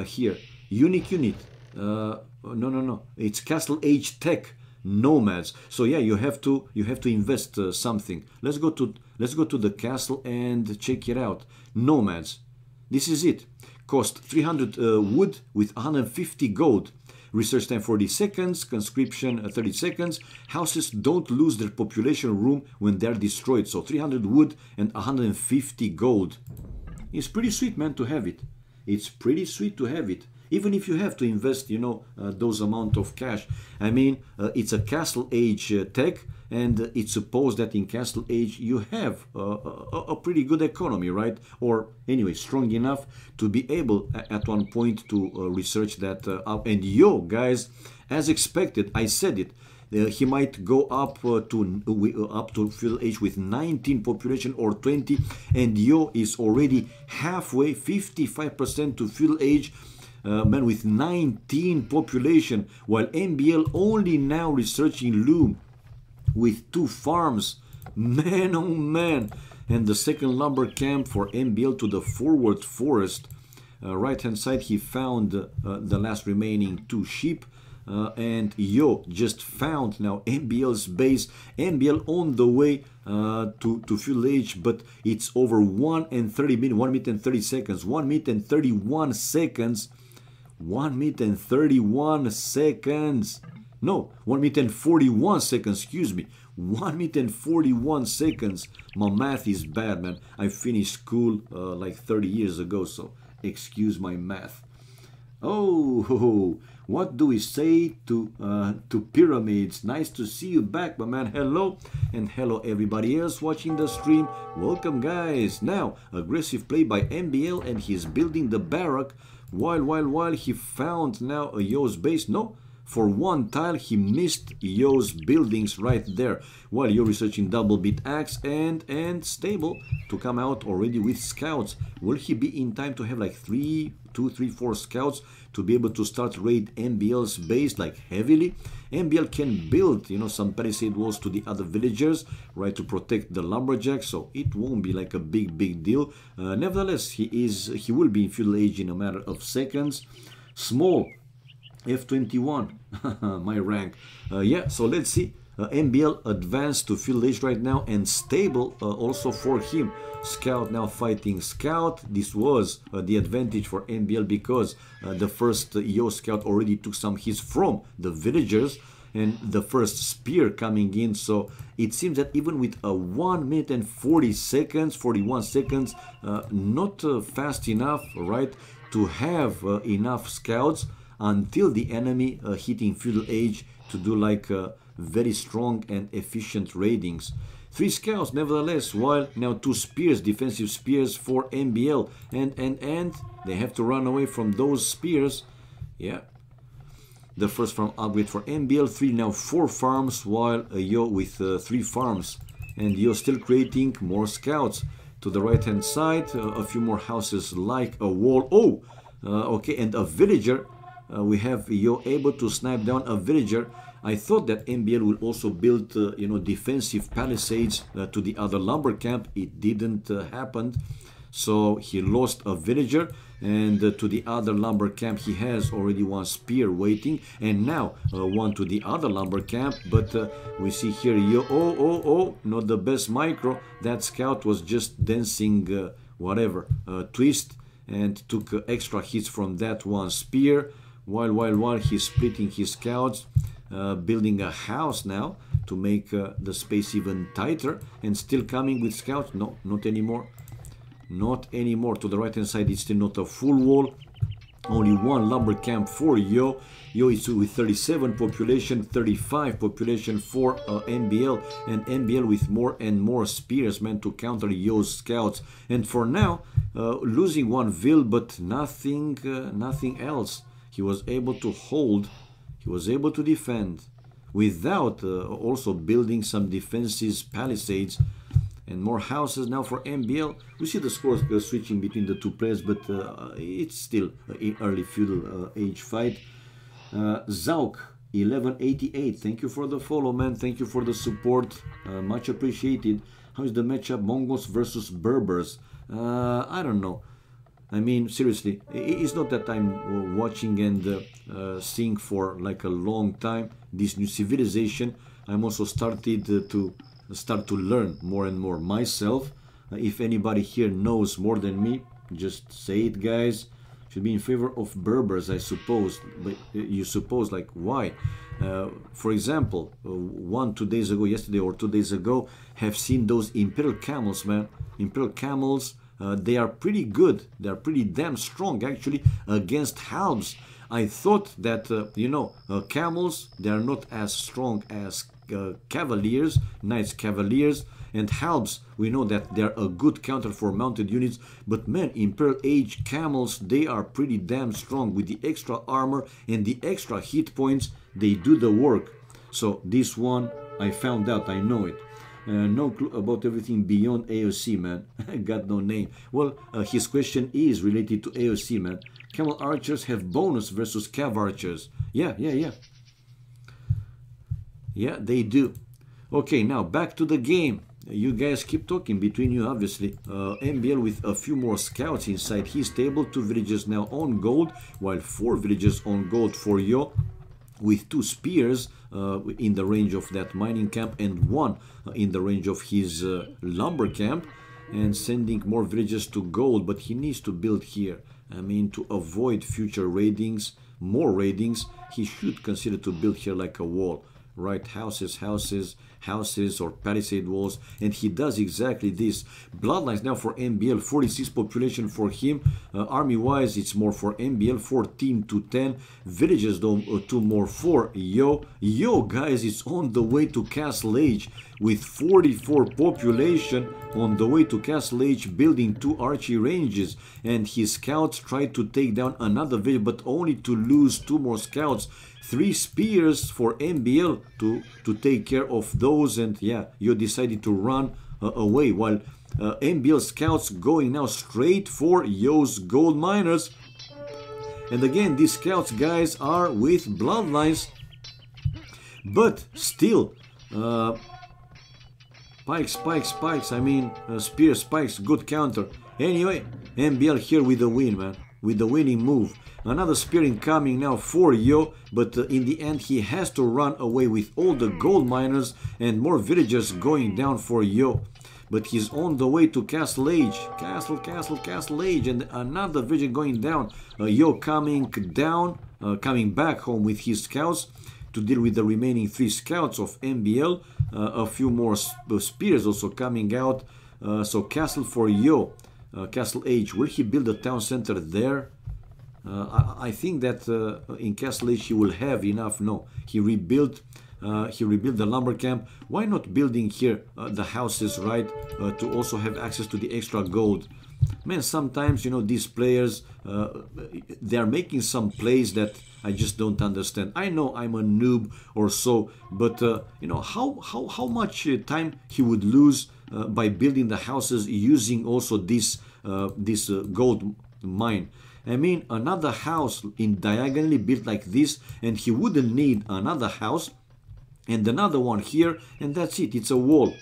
here. Unique unit. No. It's Castle Age Tech Nomads. So yeah, you have to invest something. Let's go to the castle and check it out. Nomads. This is it. Cost 300 wood with 150 gold. Research time 40 seconds, conscription 30 seconds. Houses don't lose their population room when they're destroyed. So 300 wood and 150 gold. It's pretty sweet, man, to have it. It's pretty sweet to have it. Even if you have to invest, you know, those amount of cash. I mean, it's a Castle Age tech, and it's supposed that in Castle Age you have a pretty good economy, right? Or anyway, strong enough to be able at one point to research that up. And Yo, guys, as expected, I said it. He might go up to feudal age with 19 population or 20, and Yo is already halfway, 55% to feudal age. Man, with 19 population, while MBL only now researching loom with 2 farms. Man, oh man. And the second lumber camp for MBL to the forward forest. Right hand side, he found the last remaining 2 sheep. and Yo just found now MBL's base. MBL on the way to Fuel Age, but it's over 1 and 30 minutes, 1 minute and 30 seconds, 1 minute and 31 seconds, 1 minute and 31 seconds. No, 1 minute and 41 seconds, excuse me. 1 minute and 41 seconds. My math is bad, man. I finished school like 30 years ago, so excuse my math. Oh, what do we say to Pyramids? Nice to see you back, my man. Hello, and hello everybody else watching the stream. Welcome, guys. Now, aggressive play by MBL, and he's building the barrack while he found now a Yo's base. No, for one tile he missed Yo's buildings right there. While Yo researching double bit axe and stable to come out already with scouts. Will he be in time to have like 2, 3, 4 scouts to be able to start raid MBL's base like heavily? MBL can build, you know, some palisade walls to the other villagers, right, to protect the lumberjacks, so it won't be like a big deal. Nevertheless, he will be in Feudal Age in a matter of seconds. Small F21, my rank. Yeah, so let's see. MBL advanced to Field Age right now, and stable also for him. Scout now fighting Scout. This was the advantage for MBL because the first Yo Scout already took some hits from the villagers, and the first spear coming in. So it seems that even with a 1 minute and 40 seconds, 41 seconds, not fast enough, right, to have enough scouts until the enemy hitting Feudal Age to do like very strong and efficient raidings. 3 scouts nevertheless, while now 2 spears, defensive spears for MBL, and they have to run away from those spears. Yeah, the first farm upgrade for MBL. 3 now 4 farms, while Yo with 3 farms, and Yo still creating more scouts to the right hand side. A few more houses like a wall. Oh, okay, and a villager. We have Yo able to snipe down a villager. I thought that MBL will also build, you know, defensive palisades to the other lumber camp. It didn't happen, so he lost a villager, and to the other lumber camp he has already 1 spear waiting, and now 1 to the other lumber camp. But we see here Yo, oh, not the best micro. That scout was just dancing whatever twist, and took extra hits from that 1 spear. While he's splitting his scouts, building a house now to make the space even tighter, and still coming with scouts. No, not anymore. Not anymore. To the right hand side, it's still not a full wall. Only 1 lumber camp for Yo. Yo is with 37 population, 35 population for MBL, and MBL with more and more spears, man, to counter Yo's scouts. And for now, losing 1 vill, but nothing else. He was able to hold, he was able to defend without also building some defenses, palisades, and more houses now for MBL. We see the scores switching between the 2 players, but it's still an early Feudal Age fight. Zauk 1188, thank you for the follow, man. Thank you for the support, much appreciated. How is the matchup, Mongols versus Berbers? I don't know. I mean, seriously, it's not that I'm watching and seeing for like a long time this new civilization. I'm also started to learn more and more myself. If anybody here knows more than me, just say it, guys. Should be in favor of Berbers, I suppose. But you suppose, like, why? For example, 2 days ago, yesterday or 2 days ago, have seen those Imperial Camels, man. Imperial Camels. They are pretty good. They are pretty damn strong, actually, against halbs. I thought that, you know, camels, they are not as strong as cavaliers, knights cavaliers, and halbs. We know that they are a good counter for mounted units. But man, Imperial Age camels, they are pretty damn strong. With the extra armor and the extra hit points, they do the work. So this one, I found out, I know it. No clue about everything beyond AoC, man. Got no name. Well, his question is related to AoC, man. Camel archers have bonus versus cav archers. Yeah, they do. Okay, now back to the game. You guys keep talking between you, obviously. MBL with a few more scouts inside his table. 2 villages now on gold, while 4 villages on gold for Yo. with 2 spears in the range of that mining camp and 1 in the range of his lumber camp, and sending more villages to gold. But he needs to build here. I mean, to avoid future raidings, more raidings, he should consider to build here like a wall, right? Houses or palisade walls, and he does exactly this. Bloodlines now for MBL, 46 population for him. Army wise, it's more for MBL, 14 to 10. Villages though, 2 more for Yo. Yo, guys, is on the way to Castle Age with 44 population, on the way to Castle Age, building 2 archery ranges, and his scouts try to take down another village, but only to lose 2 more scouts. 3 spears for MBL to take care of those, and yeah, you decided to run away, while MBL scouts going now straight for Yo's gold miners. And again, these scouts, guys, are with bloodlines, but still spikes, I mean spear spikes, good counter. Anyway, MBL here with the win, man, with the winning move. Another spear incoming now for Yo, but in the end he has to run away with all the gold miners, and more villagers going down for Yo. But he's on the way to Castle Age. Castle Age, and another village going down. Yo coming down, coming back home with his scouts to deal with the remaining 3 scouts of MBL. A few more spears also coming out. So castle for Yo. Castle Age. Will he build a town center there? I think that in Castle Age he will have enough. No, he rebuilt the lumber camp. Why not building here the houses, right? To also have access to the extra gold. Man, sometimes, you know, these players, they are making some plays that I just don't understand. I know I'm a noob or so, but you know, how much time he would lose by building the houses using also this gold mine. I mean, another house in diagonally built like this, and he wouldn't need another house and another one here, and that's it. It's a wall.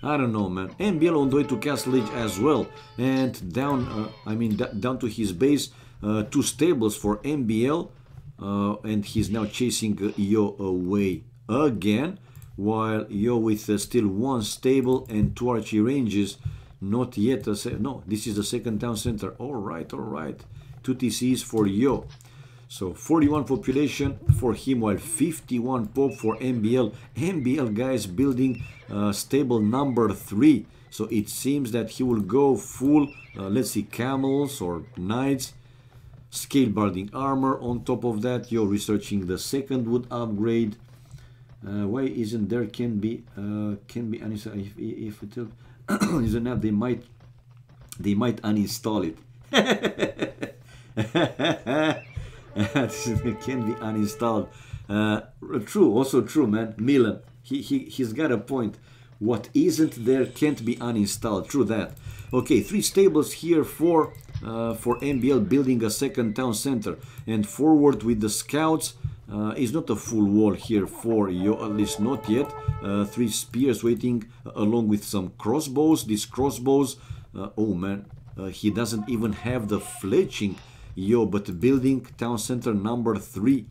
I don't know, man. MBL on the way to Castle Age as well, and down down to his base, 2 stables for MBL, and he's now chasing Yo away again, while Yo with still 1 stable and 2 archery ranges. Not yet no, this is the second town center. All right, 2 TCs for Yo. So 41 population for him, while 51 pop for MBL. MBL, guys, building stable number 3. So it seems that he will go full, let's see, camels or knights, scale barding armor. On top of that, Yo researching the second wood upgrade. Why isn't there can be if it is an app, they might uninstall it. It can be uninstalled. True, also true, man. Milan, he's got a point. What isn't there can't be uninstalled. True that. Okay, 3 stables here for MBL building a second town center, and forward with the scouts. Is not a full wall here for Yo, at least not yet. 3 spears waiting along with some crossbows. These crossbows, oh man, he doesn't even have the fletching Yo, but building town center number 3.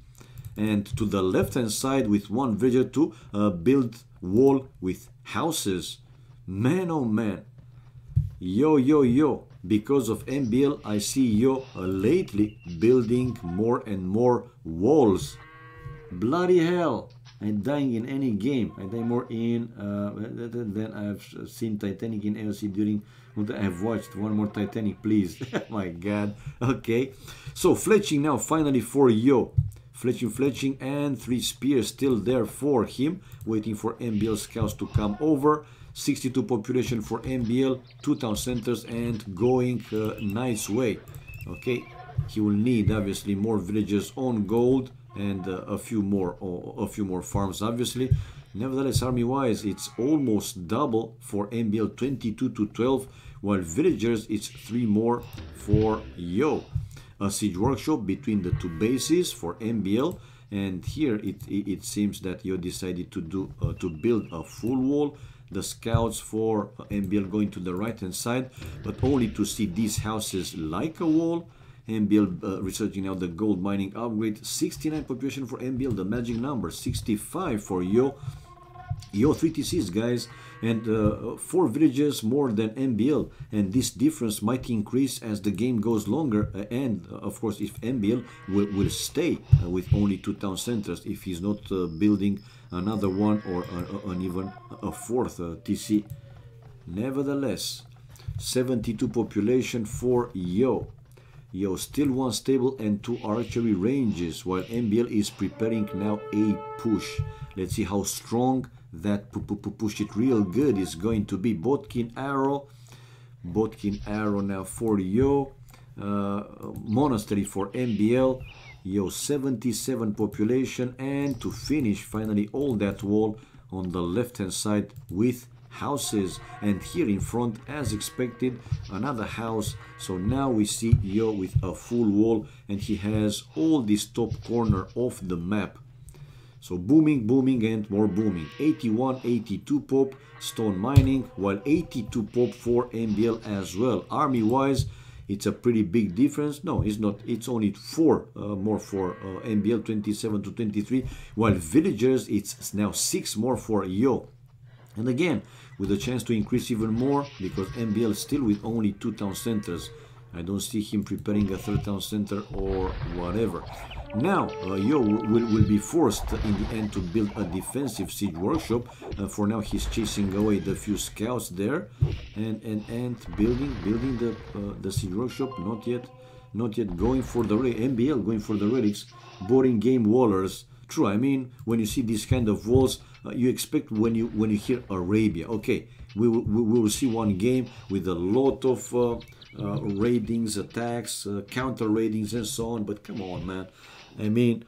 And to the left hand side with 1 villager to build wall with houses. Man, oh man. Yo. Because of MBL, I see Yo lately building more and more walls. Bloody hell. I'm dying in any game. I die more in than I've seen Titanic in AoC during what I have watched. One more Titanic, please. My god. Okay. So fletching now finally for Yo. Fletching, and 3 spears still there for him, waiting for MBL scouts to come over. 62 population for MBL, 2 town centers, and going nice way. Okay, he will need obviously more villages on gold and a few more farms, obviously. Nevertheless, army wise, it's almost double for MBL, 22 to 12, while villagers it's 3 more for Yo. A siege workshop between the 2 bases for MBL, and here it seems that Yo decided to build a full wall. The scouts for MBL going to the right hand side, but only to see these houses like a wall, MBL researching now the gold mining upgrade. 69 population for MBL, the magic number. 65 for Yo 3TCs, guys, and 4 villages more than MBL, and this difference might increase as the game goes longer, and of course if MBL will stay with only 2 town centers, if he's not building another one or even a 4th TC. Nevertheless, 72 population for Yo still 1 stable and 2 archery ranges, while MBL is preparing now a push. Let's see how strong that push it real good is going to be. Botkin arrow now for Yo, monastery for MBL, Yo 77 population, and to finish finally all that wall on the left hand side with houses, and here in front as expected another house. So now we see Yo with a full wall, and he has all this top corner of the map. So booming, and more booming. 81, 82 pop stone mining, while 82 pop for MBL as well. Army wise, it's a pretty big difference. No, it's not. It's only 4 more for MBL, 27 to 23, while villagers, it's now 6 more for Yo. And again, with a chance to increase even more, because MBL is still with only 2 town centers. I don't see him preparing a 3rd town center or whatever. Now, Yo will be forced in the end to build a defensive siege workshop. For now, he's chasing away the few scouts there, and building the siege workshop. Not yet going for the MBL going for the relics. Boring game wallers. True. I mean, when you see these kind of walls, you expect when you hear Arabia. Okay, we will see one game with a lot of raidings, attacks, counter raidings, and so on. But come on, man. I mean,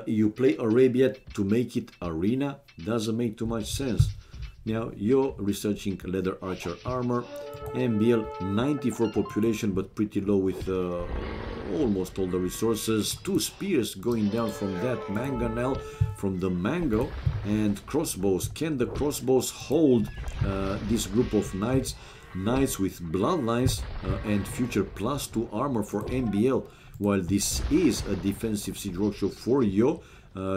you play Arabia to make it arena, doesn't make too much sense. Now, Yo researching leather archer armor. MBL 94 population, but pretty low with almost all the resources. 2 spears going down from that mangonel, from the mango, and crossbows. Can the crossbows hold this group of knights? Knights with bloodlines and future +2 armor for MBL. While this is a defensive siege workshop for Yo,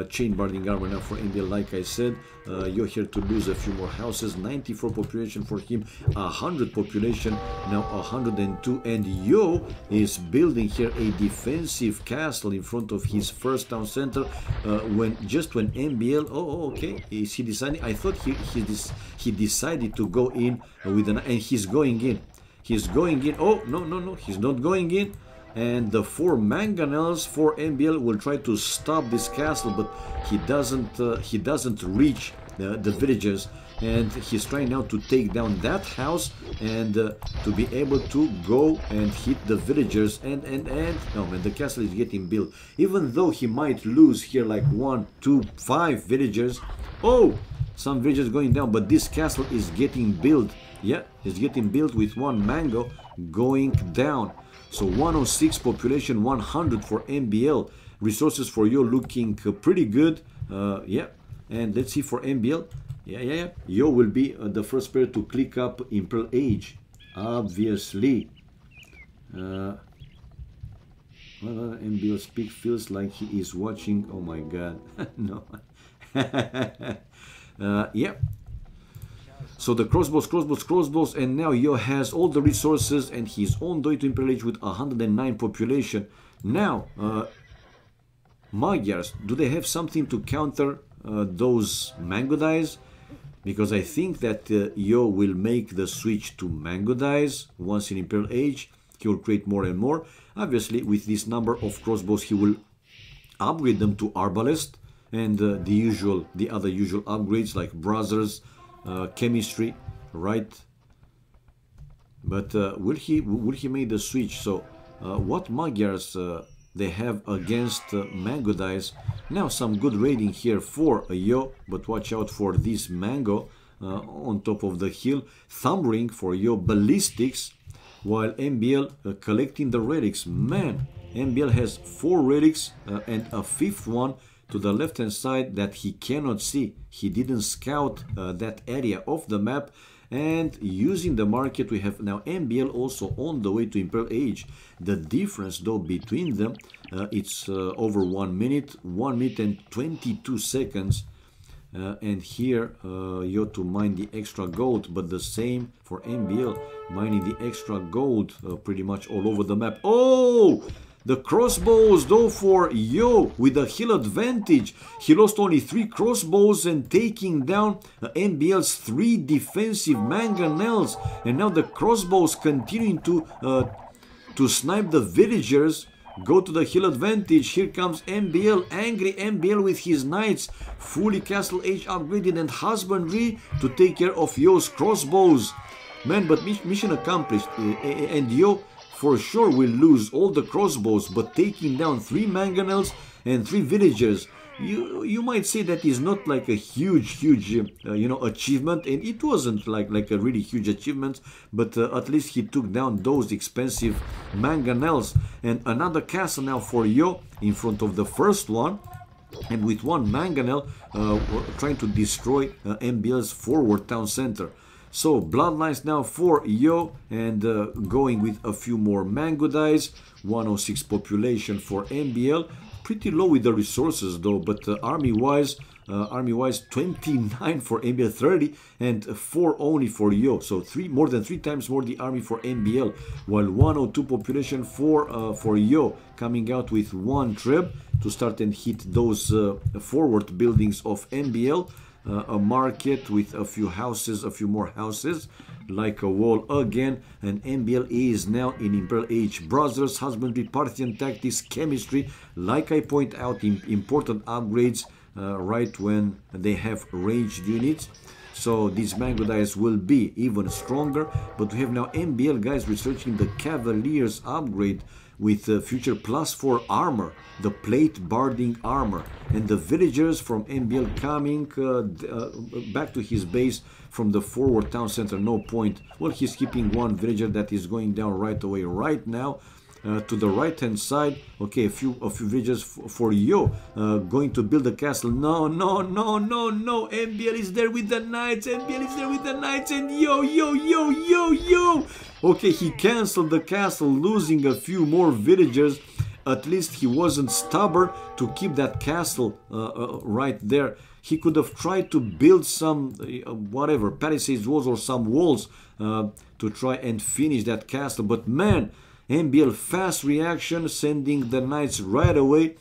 chain barding armor now for MBL, like I said. Yo here to lose a few more houses. 94 population for him, 100 population, now 102, and Yo is building here a defensive castle in front of his 1st town center. When MBL, okay, is he deciding? I thought he decided to go in with and he's going in. Oh no, he's not going in. And the 4 mangonels for MBL will try to stop this castle, but he doesn't reach the villagers, and he's trying now to take down that house and to be able to go and hit the villagers, and no man, the castle is getting built, even though he might lose here like 1, 2, 5 villagers. Oh, some villagers going down, but this castle is getting built. Yeah, it's getting built with 1 mango going down. So 106 population, 100 for MBL. Resources for Yo looking pretty good. Yeah, and let's see for MBL. Yeah. Yo will be the first player to click up Imperial Age, obviously. Well, MBL speak feels like he is watching. Oh my god, no. Yeah. So the crossbows, and now Yo has all the resources, and he's on the way to Imperial Age with 109 population. Now, Magyars, do they have something to counter those mango dyes? Because I think that Yo will make the switch to mango dyes once in Imperial Age. He will create more and more. Obviously, with this number of crossbows, he will upgrade them to arbalest, and the other usual upgrades like brothers, chemistry, right? But will he make the switch? So what Magyars they have against mango dyes? Now some good raiding here for Yo, but watch out for this mango on top of the hill. Thumb ring for Yo, ballistics, while MBL collecting the relics. Man, MBL has 4 relics and a 5th one to the left hand side that he cannot see. He didn't scout that area of the map, And using the market, we have now MBL also on the way to Imperial Age. The difference though between them, it's over 1 minute, 1 minute and 22 seconds. And here you have to mine the extra gold, but the same for MBL, mining the extra gold pretty much all over the map. Oh! The crossbows though for Yo with a hill advantage. He lost only 3 crossbows and taking down MBL's 3 defensive mangonels. And now the crossbows continuing to snipe the villagers. Go to the hill advantage. Here comes MBL, angry MBL with his knights. Fully castle age upgraded and husbandry to take care of Yo's crossbows. Man, but mission accomplished. And Yo for sure will lose all the crossbows, but taking down 3 mangonels and 3 villagers, you might say that is not like a huge you know, achievement, and it wasn't like a really huge achievement, but at least he took down those expensive mangonels. And another castle now for Yo in front of the first one, and with 1 mangonel trying to destroy MBL's forward town center. So bloodlines now for Yo, and going with a few more mango dies. 106 population for MBL, pretty low with the resources though, but army wise 29 for MBL, 30 and 4 only for Yo. So more than 3 times more the army for MBL, while 102 population for Yo, coming out with 1 treb to start and hit those forward buildings of MBL. A market with a few houses, a few more houses, like a wall again. And MBL is now in Imperial Age. Brothers, husbandry, Parthian tactics, chemistry, like I point out, important upgrades right when they have ranged units. So these mango dice will be even stronger. But we have now MBL guys researching the Cavaliers upgrade with future +4 armor, the plate barding armor, and the villagers from MBL coming back to his base from the forward town center. No point. Well, he's keeping 1 villager that is going down right away right now. To the right hand side, okay, a few villagers for Yo going to build a castle. No, MBL is there with the knights. MBL is there with the knights, and yo. Okay, he cancelled the castle, losing a few more villagers. At least he wasn't stubborn to keep that castle right there. He could have tried to build some whatever palisades walls or some walls to try and finish that castle, but man, MBL fast reaction, sending the knights right away.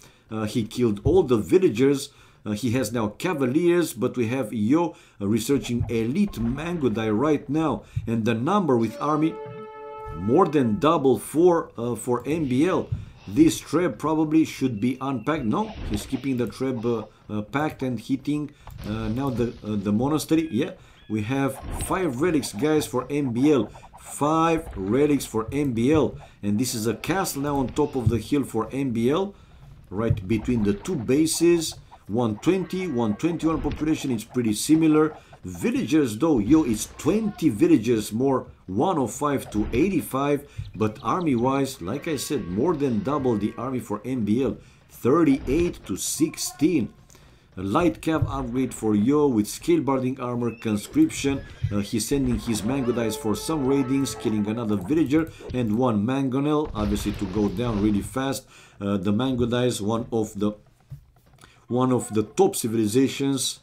He killed all the villagers. He has now cavaliers, but we have Yo researching elite mango die right now, and the number with army more than double for MBL. This treb probably should be unpacked. No, he's keeping the treb packed and hitting now the monastery. Yeah, we have 5 relics guys for MBL. 5 relics for MBL, and this is a castle now on top of the hill for MBL, right between the 2 bases. 120, 121 population, it's pretty similar. Villagers though, Yo, it's 20 villagers more, 105 to 85, but army wise, like I said, more than double the army for MBL, 38 to 16. A light cav upgrade for Yo with scale barding armor, conscription. He's sending his mango dice for some raidings, killing another villager and 1 mangonel, obviously to go down really fast. The mango dice, one of the top civilizations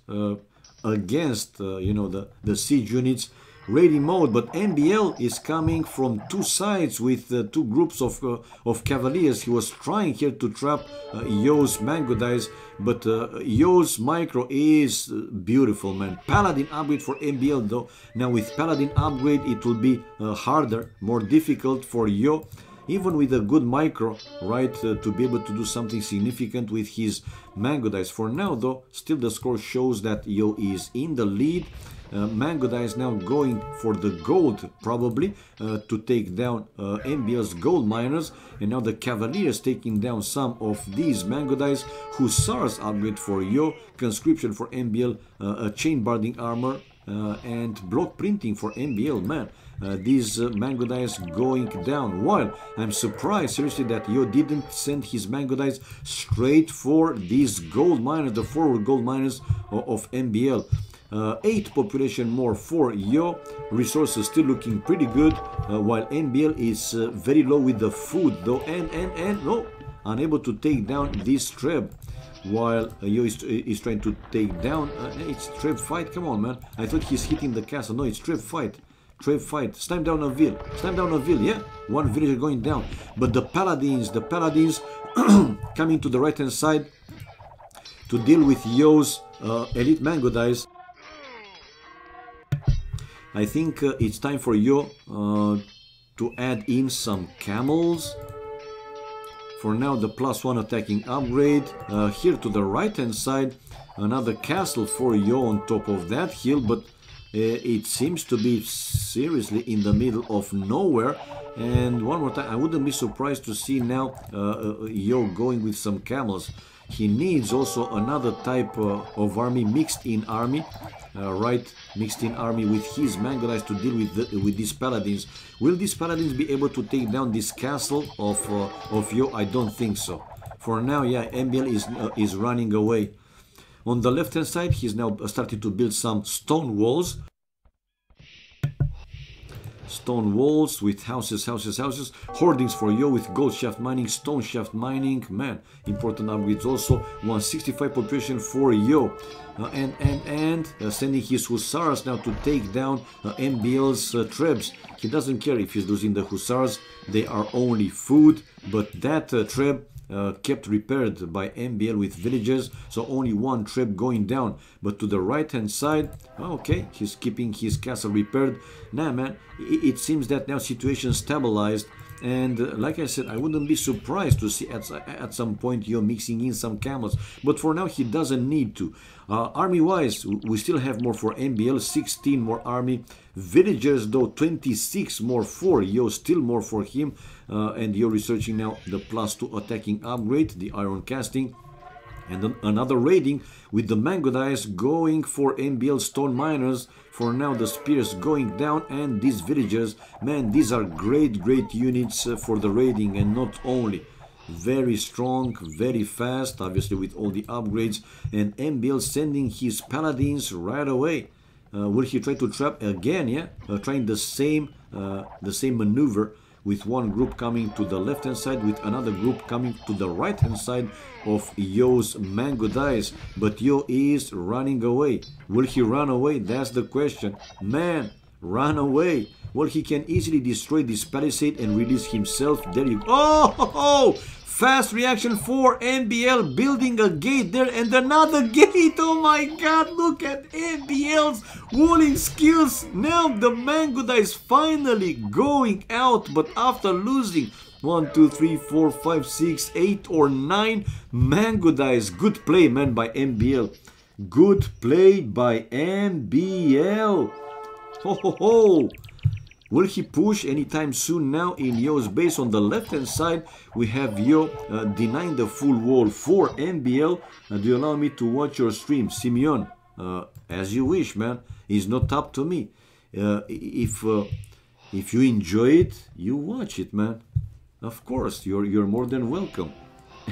against you know, the siege units. Raiding mode, but MBL is coming from 2 sides with 2 groups of cavaliers. He was trying here to trap Yo's mango dice, but Yo's micro is beautiful, man. Paladin upgrade for MBL though. Now with Paladin upgrade, it will be harder, more difficult for Yo, even with a good micro, right, to be able to do something significant with his mango dice. For now though, still the score shows that Yo is in the lead. Mango dice now going for the gold, probably to take down MBL's gold miners, and now the cavaliers taking down some of these mango dice. Hussars upgrade for Yo, conscription for MBL, chain barding armor, and block printing for MBL. Man, these mango dice going down. While I'm surprised seriously that Yo didn't send his mango dice straight for these gold miners, the forward gold miners of MBL. 8 population more for Yo. Resources still looking pretty good, while MBL is very low with the food though, and no, unable to take down this Treb. While Yo is trying to take down, it's Treb fight, come on man, I thought he's hitting the castle, no, it's Treb fight. Treb fight, stamp down a ville, yeah, one villager going down, but the paladins coming to the right hand side to deal with Yo's elite mango dice. I think it's time for Yo to add in some camels. For now, the +1 attacking upgrade. Here to the right hand side, another castle for Yo on top of that hill, but it seems to be seriously in the middle of nowhere. And one more time, I wouldn't be surprised to see now Yo going with some camels. He needs also another type of army, mixed in army, mixed in army with his mango dice to deal with these paladins. Will these paladins be able to take down this castle of Yo? I don't think so. For now, yeah, MBL is running away. On the left hand side, he's now starting to build some stone walls. Stone walls with houses. Hoardings for Yo with gold shaft mining, stone shaft mining. Man, important upgrades also. 165 population for Yo. And sending his hussars now to take down MBL's Trebs. He doesn't care if he's losing the hussars. They are only food. But that Treb kept repaired by MBL with villages, so only one Treb going down. But to the right hand side, okay, he's keeping his castle repaired. Nah man, it seems that now situation stabilized, and like I said, I wouldn't be surprised to see at some point Yo mixing in some camels, but for now he doesn't need to. Army wise, we still have more for MBL, 16 more army. Villagers though, 26 more for Yo, still more for him. And Yo researching now the +2 attacking upgrade, the iron casting, and then another raiding with the mango dice going for MBL stone miners. For now, the spears going down, and these villagers, man, these are great units for the raiding, and not only. Very strong, very fast, obviously with all the upgrades, and MBL sending his paladins right away. Will he try to trap again? Yeah, trying the same maneuver, with one group coming to the left hand side, with another group coming to the right hand side of Yo's mango dice. But Yo is running away. Will he run away? That's the question. Man, run away. Well, he can easily destroy this palisade and release himself. There you go. Oh, fast reaction for MBL, building a gate there and another gate. Oh my god, look at MBL's walling skills. Now the mango dice finally going out, but after losing 1, 2, 3, 4, 5, 6, 8 or 9 mango dice. Good play, man, by MBL. Good play by MBL. Ho ho ho. Will he push anytime soon now in Yo's base? On the left hand side, we have Yo denying the full wall for MBL. Do you allow me to watch your stream? Simeon, as you wish, man. It's not up to me. If you enjoy it, you watch it, man. Of course, you're more than welcome.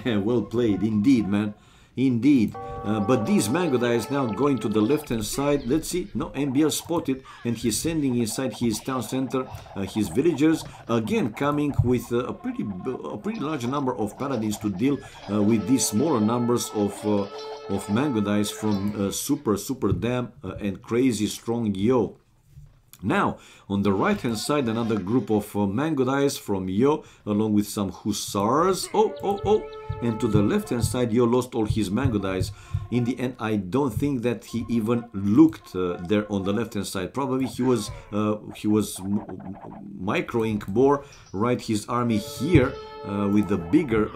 Well played, indeed, man. Indeed. But these mango dice now going to the left hand side. Let's see. No, MBL spotted, and he's sending inside his town center his villagers, again coming with a pretty large number of paladins to deal with these smaller numbers of mango dice from super damn and crazy strong Yo. Now, on the right hand side, another group of mango dice from Yo, along with some hussars. Oh. And to the left hand side, Yo lost all his mango dice. In the end, I don't think that he even looked there on the left hand side. Probably he was microing more, right, his army here with the bigger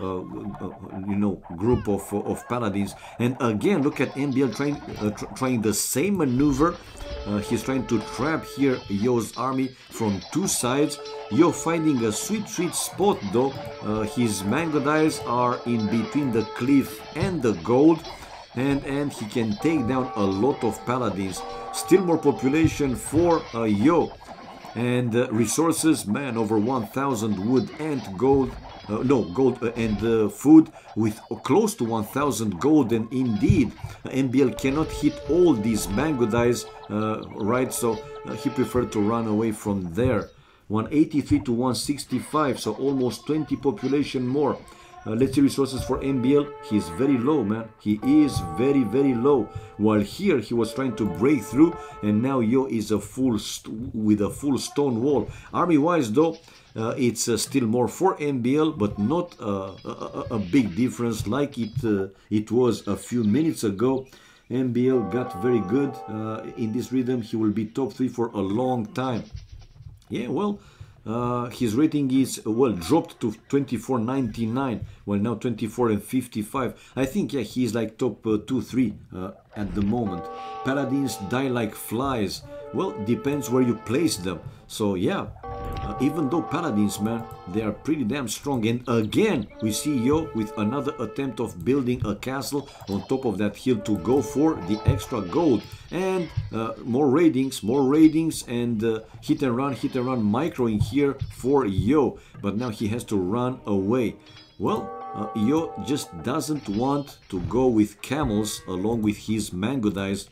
group of paladins. And again, look at MBL trying the same maneuver. He's trying to trap here Yo's army from two sides. Yo finding a sweet spot though. His mango dice are in between the cliff and the gold, and he can take down a lot of paladins. Still more population for Yo. And resources, man, over 1,000 wood and gold. No, gold and food with close to 1,000 gold. And indeed, MBL cannot hit all these mango dyes, right? So he preferred to run away from there. 183 to 165, so almost 20 population more. Let's see resources for MBL. He's very low, man. He is very, very low. While here he was trying to break through, and now Yo is with a full stone wall. Army-wise, though, it's still more for MBL, but not a big difference like it was a few minutes ago. MBL got very good in this rhythm. He will be top 3 for a long time. Yeah, well, his rating is, well, dropped to 24.99. Well, now 24.55. I think, yeah, he's like top 2-3 at the moment. Paladins die like flies. Well, depends where you place them. So, yeah, even though Paladins, man, they are pretty damn strong. And again, we see Yo with another attempt of building a castle on top of that hill to go for the extra gold. And more raidings, and hit and run, microing here for Yo. But now he has to run away. Well, Yo just doesn't want to go with camels along with his mango dyes.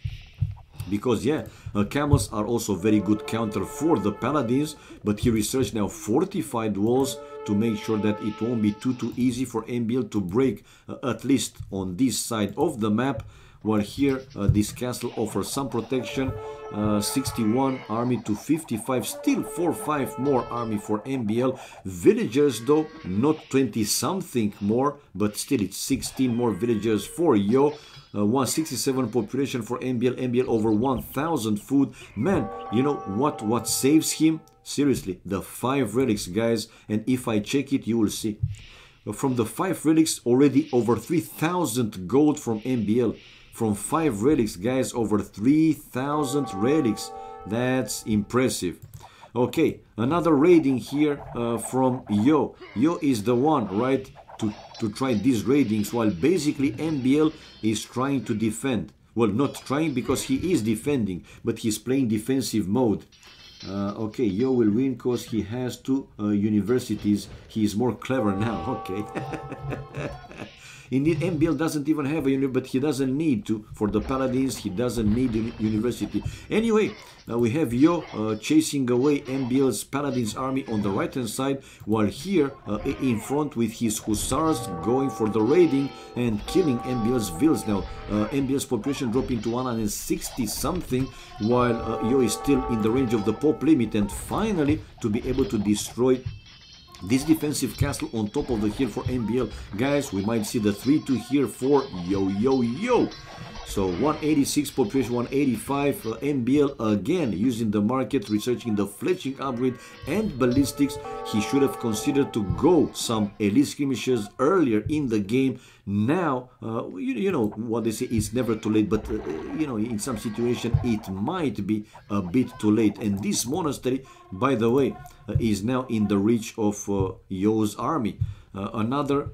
Because, yeah, camels are also very good counter for the paladins, but he researched now fortified walls to make sure that it won't be too easy for MBL to break, at least on this side of the map. While here, this castle offers some protection. 61 army to 55, still 4-5 more army for MBL. Villagers, though, not 20 something more, but still it's 16 more villagers for Yo. 167 population for MBL. MBL over 1,000 food. Man, you know what saves him? Seriously, the 5 relics, guys. And if I check it, you will see. From the 5 relics, already over 3,000 gold from MBL. From 5 relics, guys, over 3,000 relics. That's impressive. Okay, another raiding here from Yo. Yo is the one, right, to try these raidings, while basically MBL is trying to defend. Well, not trying, because he is defending, but he's playing defensive mode. Okay, Yo will win because he has 2 universities. He is more clever now. Okay. Indeed, MBL doesn't even have a university, but he doesn't need to. For the paladins, he doesn't need a university. Anyway, we have Yo chasing away MBL's paladins army on the right hand side, while here in front with his hussars going for the raiding and killing MBL's vills. Now MBL's population dropping to 160 something, while Yo is still in the range of the pop limit, and finally to be able to destroy this defensive castle on top of the hill for MBL. Guys, we might see the 3-2 here for Yo. So 186 population, 185. MBL again using the market, researching the fletching upgrade and ballistics. He should have considered to go some elite skirmishes earlier in the game. Now, you know what they say, it's never too late, but you know, in some situation it might be a bit too late. And this monastery, by the way, is now in the reach of Yo's army. Another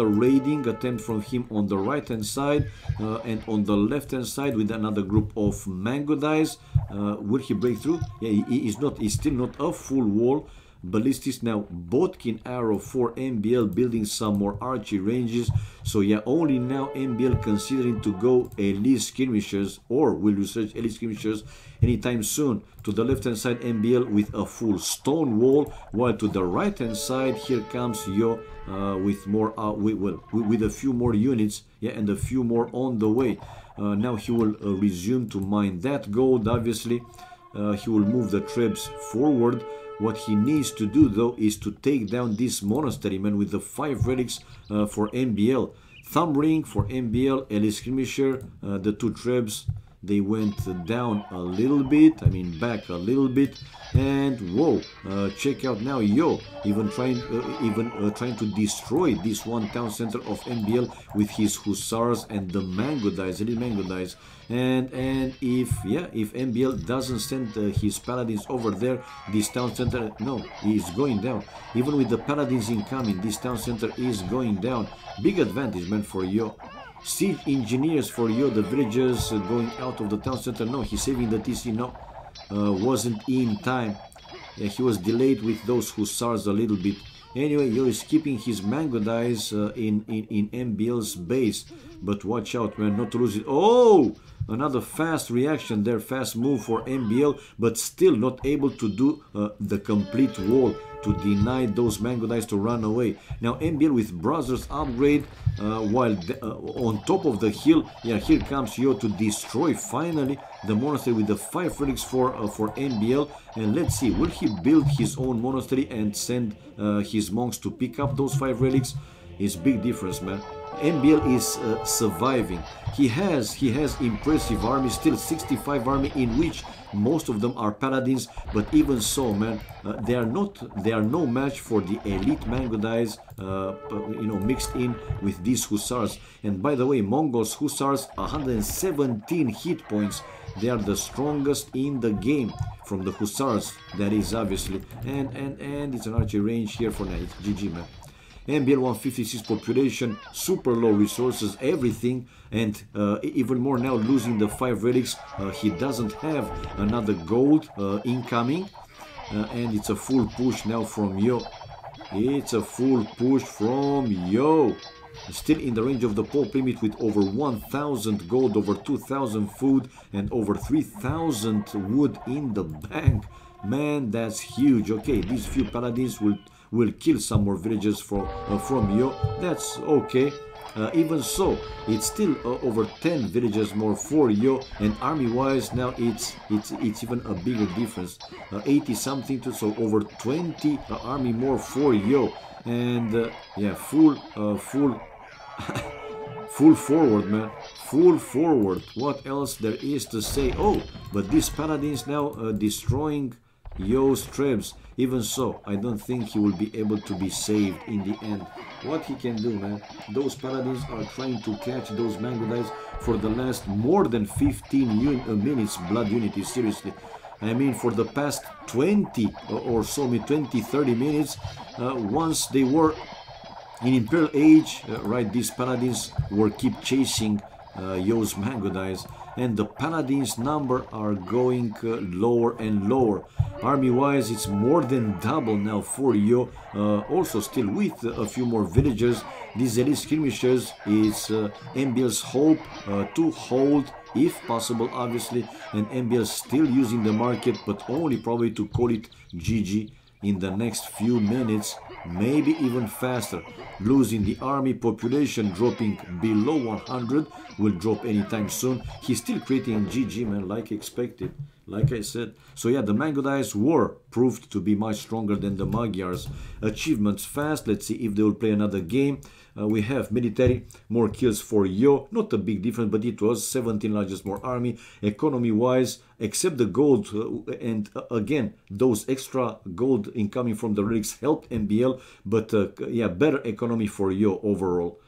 raiding attempt from him on the right hand side, and on the left hand side with another group of mango dyes. Will he break through? Yeah, he's still not a full wall. Ballistics now, Bodkin arrow for MBL, building some more archery ranges. So yeah, only now MBL considering to go elite skirmishers, or will research elite skirmishers anytime soon. To the left hand side, MBL with a full stone wall, while to the right hand side here comes Yo with more with a few more units, yeah, and a few more on the way. Now he will resume to mine that gold. Obviously he will move the troops forward. What he needs to do, though, is to take down this monastery, man, with the 5 relics for MBL. Thumb ring for MBL, elite skirmisher, the 2 trebs, they went down a little bit, I mean back a little bit, and whoa, check out now Yo, even trying to destroy this one town center of MBL with his hussars and the mango dyes, elite mango dyes. And if MBL doesn't send his paladins over there, this town center, no, is going down. Even with the paladins incoming, this town center is going down. Big advantage, man, for Yo. Siege engineers for Yo, the villagers going out of the town center. No, he's saving the TC. No, wasn't in time. he was delayed with those hussars a little bit. Anyway, Yo is keeping his mango dice in MBL's base. But watch out, man, not to lose it. Oh! Another fast reaction there, fast move for MBL, but still not able to do the complete wall to deny those mango dice to run away. Now MBL with Brothers upgrade, while on top of the hill, yeah, here comes Yo to destroy finally the monastery with the 5 relics for MBL. And let's see, will he build his own monastery and send his monks to pick up those 5 relics? It's big difference, man. MBL is surviving. He has impressive army, still 65 army, in which most of them are paladins. But even so, man, they are no match for the elite mango dice, you know, mixed in with these hussars. And by the way, Mongols hussars, 117 hit points. They are the strongest in the game from the hussars. That is obviously, and it's an archery range here for night. GG, man. MBL 156 population, super low resources, everything, and even more now losing the 5 relics. He doesn't have another gold incoming, and it's a full push now from Yo. It's a full push from Yo. Still in the range of the pulp limit with over 1,000 gold, over 2,000 food, and over 3,000 wood in the bank. Man, that's huge. Okay, these few paladins will kill some more villagers from Yo. That's okay. Even so, it's still over 10 villages more for Yo, and army-wise now it's even a bigger difference. 80 something to, so over 20 army more for Yo, and yeah, full full forward, man, full forward. What else there is to say? Oh, but these paladins now destroying Yo's trebs. Even so, I don't think he will be able to be saved in the end. What he can do, man? Those paladins are trying to catch those mango dice for the last more than 15 minutes. Blood unity, seriously. I mean, for the past 20 or so, 20-30 minutes, once they were in Imperial Age, right, these paladins were keep chasing Yo's mango dice, and the paladins number are going lower and lower. Army wise, it's more than double now for Yo. Also still with a few more villagers. These elite skirmishers is MBL's hope to hold, if possible, obviously, and MBL still using the market, but only probably to call it GG in the next few minutes, maybe even faster. Losing the army, population dropping below 100, will drop anytime soon. He's still creating GG, man, like expected, like I said. So yeah, the mango dice were proved to be much stronger than the Magyars. Achievements fast. Let's see if they will play another game. We have military, more kills for Yo, not a big difference, but it was 17 largest more army. Economy wise, except the gold, and again, those extra gold incoming from the relics helped MBL, but yeah, better economy for Yo overall.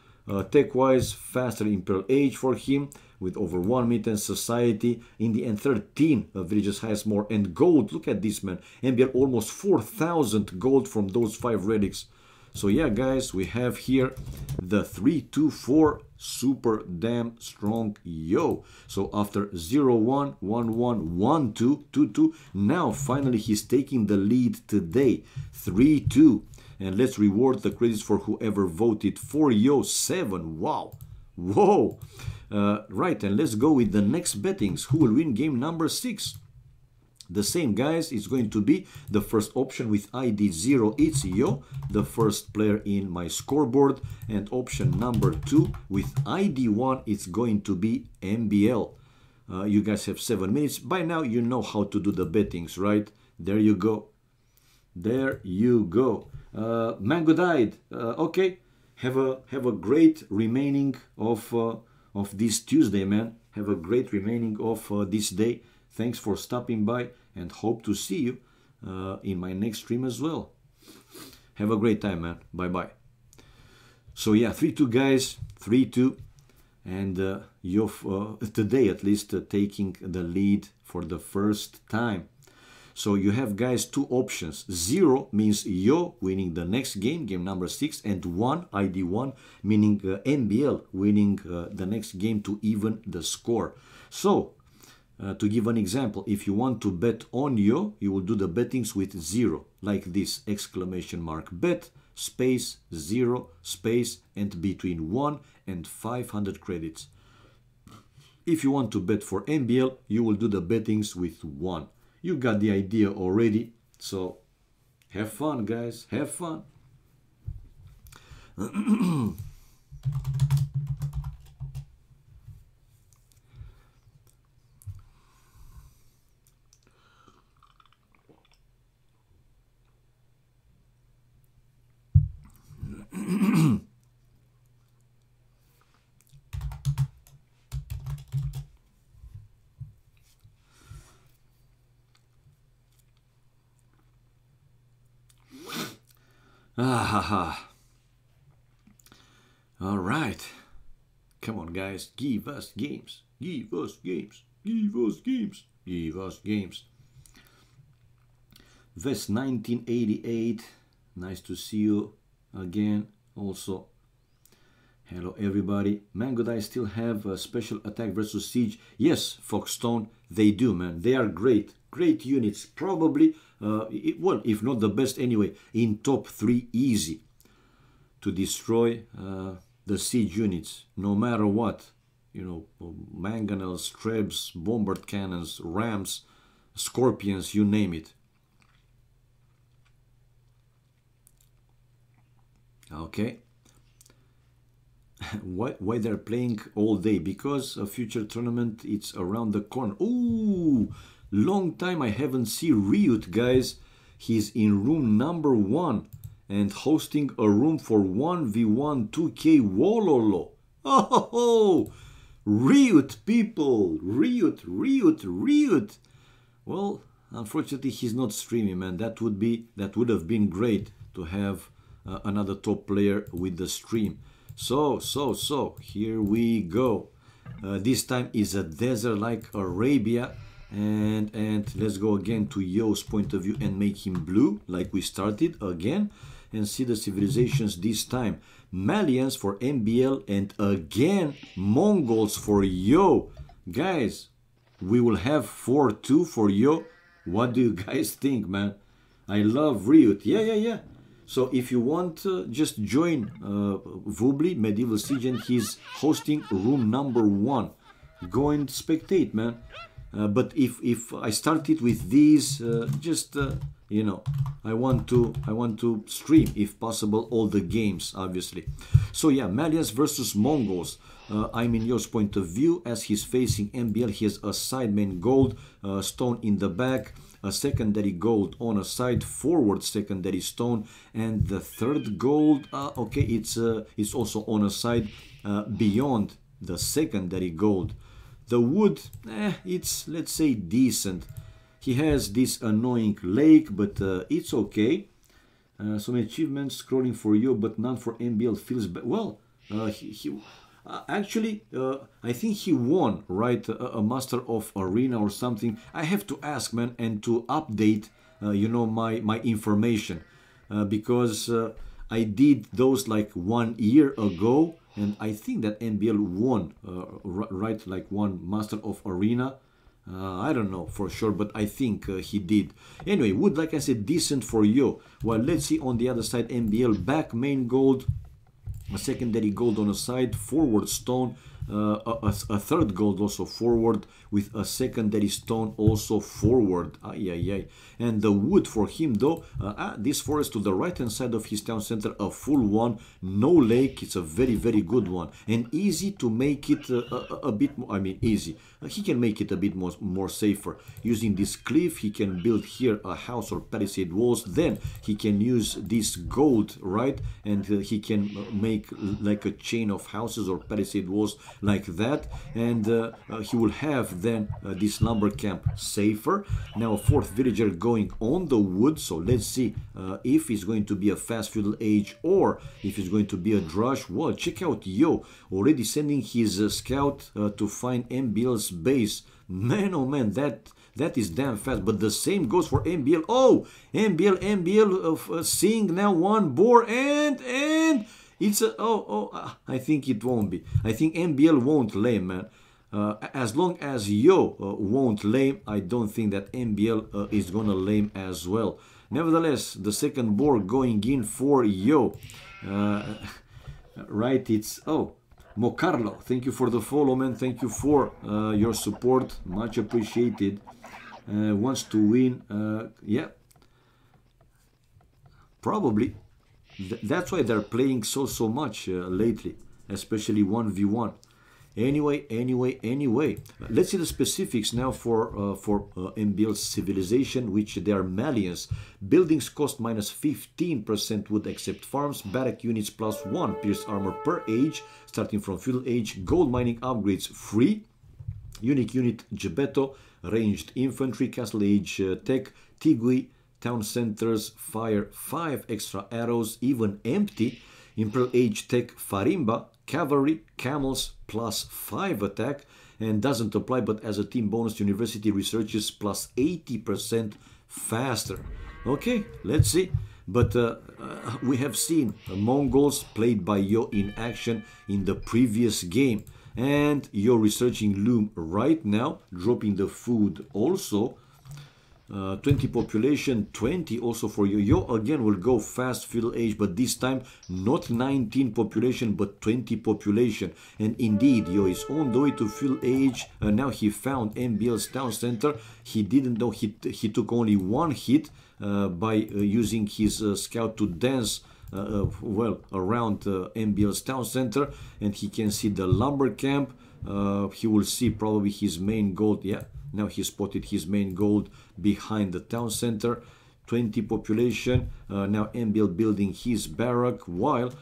Tech wise, faster Imperial Age for him, with over 1 million society. In the end, 13 villages has more, and gold, look at this, man. MBL almost 4,000 gold from those 5 relics. So yeah, guys, we have here the 3-2-4 super damn strong Yo. So after 0-1, 1-1, 1-2, 2-2, now finally he's taking the lead today, 3-2. And let's reward the credits for whoever voted for Yo. 7. Wow. Whoa. Right, and let's go with the next bettings. Who will win game number 6? The same, guys. It's going to be the first option with ID 0. It's Yo, the first player in my scoreboard. And option number 2 with ID 1, it's going to be MBL. You guys have 7 minutes. By now, you know how to do the bettings, right? There you go. There you go. Mango died. Okay. Have a great remaining of this Tuesday, man. Have a great remaining of this day. Thanks for stopping by, and hope to see you in my next stream as well. Have a great time, man. Bye-bye. So yeah, 3-2, guys. 3-2. And Yo, today at least, taking the lead for the first time. So you have, guys, 2 options. 0 means Yo winning the next game, game number 6, and 1, ID 1, meaning MBL winning the next game to even the score. So To give an example, if you want to bet on Yo, you will do the bettings with 0, like this, exclamation mark bet, space, 0, space, and between 1 and 500 credits. If you want to bet for MBL, you will do the bettings with 1. You got the idea already, so have fun, guys, have fun. All right. Come on, guys. Give us games. Give us games. Give us games. Give us games. Vest 1988. Nice to see you again. Also, hello everybody. Mango Dye still have a special attack versus siege. Yes, Foxstone, they do, man. They are great. Great units. Probably, well, if not the best anyway, in top 3 easy to destroy the siege units, no matter what. You know, mangonels, trebs, bombard cannons, rams, scorpions, you name it. Okay. Why they're playing all day? Because a future tournament, it's around the corner. Ooh, long time I haven't seen Ryut, guys. He's in room number 1 and hosting a room for 1v1 2K Wololo. Oh, Ryut, people. Ryut. Well, unfortunately, he's not streaming, man. That would have been great to have another top player with the stream. So here we go. This time is a desert like Arabia, and let's go again to Yo's point of view and make him blue like we started again, and see the civilizations this time. Malians for MBL, and again Mongols for Yo. Guys, we will have 4-2 for Yo. What do you guys think, man? I love Ryut. Yeah. So if you want, just join Vubli, Medieval Siege, and he's hosting room number 1. Go and spectate, man. But if I started with these, you know, I want to stream, if possible, all the games, obviously. So yeah, Malians versus Mongols. I'm in Yo's point of view. As he's facing MBL, he has a side main gold stone in the back, a secondary gold on a side, forward secondary stone, and the third gold, okay, it's also on a side beyond the secondary gold. The wood, it's, let's say, decent. He has this annoying lake, but it's okay. Some achievements scrolling for you, but none for MBL. Feels well. Actually, I think he won, right? A Master of Arena or something. I have to ask, man, and to update, you know, my information, because I did those like 1 year ago, and I think that MBL won, right? Like one Master of Arena. I don't know for sure, but I think he did. Anyway, wood, like I said, decent for Yo. Well, let's see on the other side. MBL back main gold, a secondary gold on a side, forward stone, a third gold also forward, with a secondary stone also forward. And the wood for him though, this forest to the right hand side of his town center, a full one, no lake. It's a very good one, and easy to make it a bit more, I mean easy. He can make it a bit more safer. Using this cliff, he can build here a house or palisade walls. Then he can use this gold, right? And he can make like a chain of houses or palisade walls like that. And he will have then this lumber camp safer. Now a fourth villager going on the wood. So let's see if he's going to be a fast feudal age or if it's going to be a drush. Well, check out Yo already sending his scout to find MBL's base. Man, oh man, that is damn fast. But the same goes for MBL. Oh, MBL seeing now one boar, and it's a I think it won't be. I think MBL won't lay, man. As long as Yo won't lame, I don't think that MBL is gonna lame as well. Nevertheless, the second board going in for Yo. Right, it's... Oh, Mocarlo, thank you for the follow, man. Thank you for your support. Much appreciated. Wants to win. Yeah. Probably. That's why they're playing so much lately. Especially 1v1. Anyway. Let's see the specifics now for MBL Civilization, which they are Malians. Buildings cost minus 15% would accept farms. Barrack units plus 1 pierce armor per age, starting from feudal age. Gold mining upgrades free. Unique unit Gebetto. Ranged infantry, castle age tech. Tigui. Town centers fire 5 extra arrows, even empty. Imperial age tech Farimba. Cavalry, camels, plus 5 attack, and doesn't apply, but as a team bonus, university researches plus 80% faster. Okay, let's see. But we have seen Mongols played by Yo in action in the previous game. And Yo researching loom right now, dropping the food also. 20 population, 20 also for Yo. Yo again will go fast feudal age, but this time not 19 population but 20 population. And indeed Yo is on the way to feudal age. Now he found MBL's town center. He didn't know he took only 1 hit by using his scout to dance well around MBL's town center, and he can see the lumber camp. He will see probably his main gold. Yeah, now he spotted his main gold behind the town center. 20 population. Now MBL building his barrack while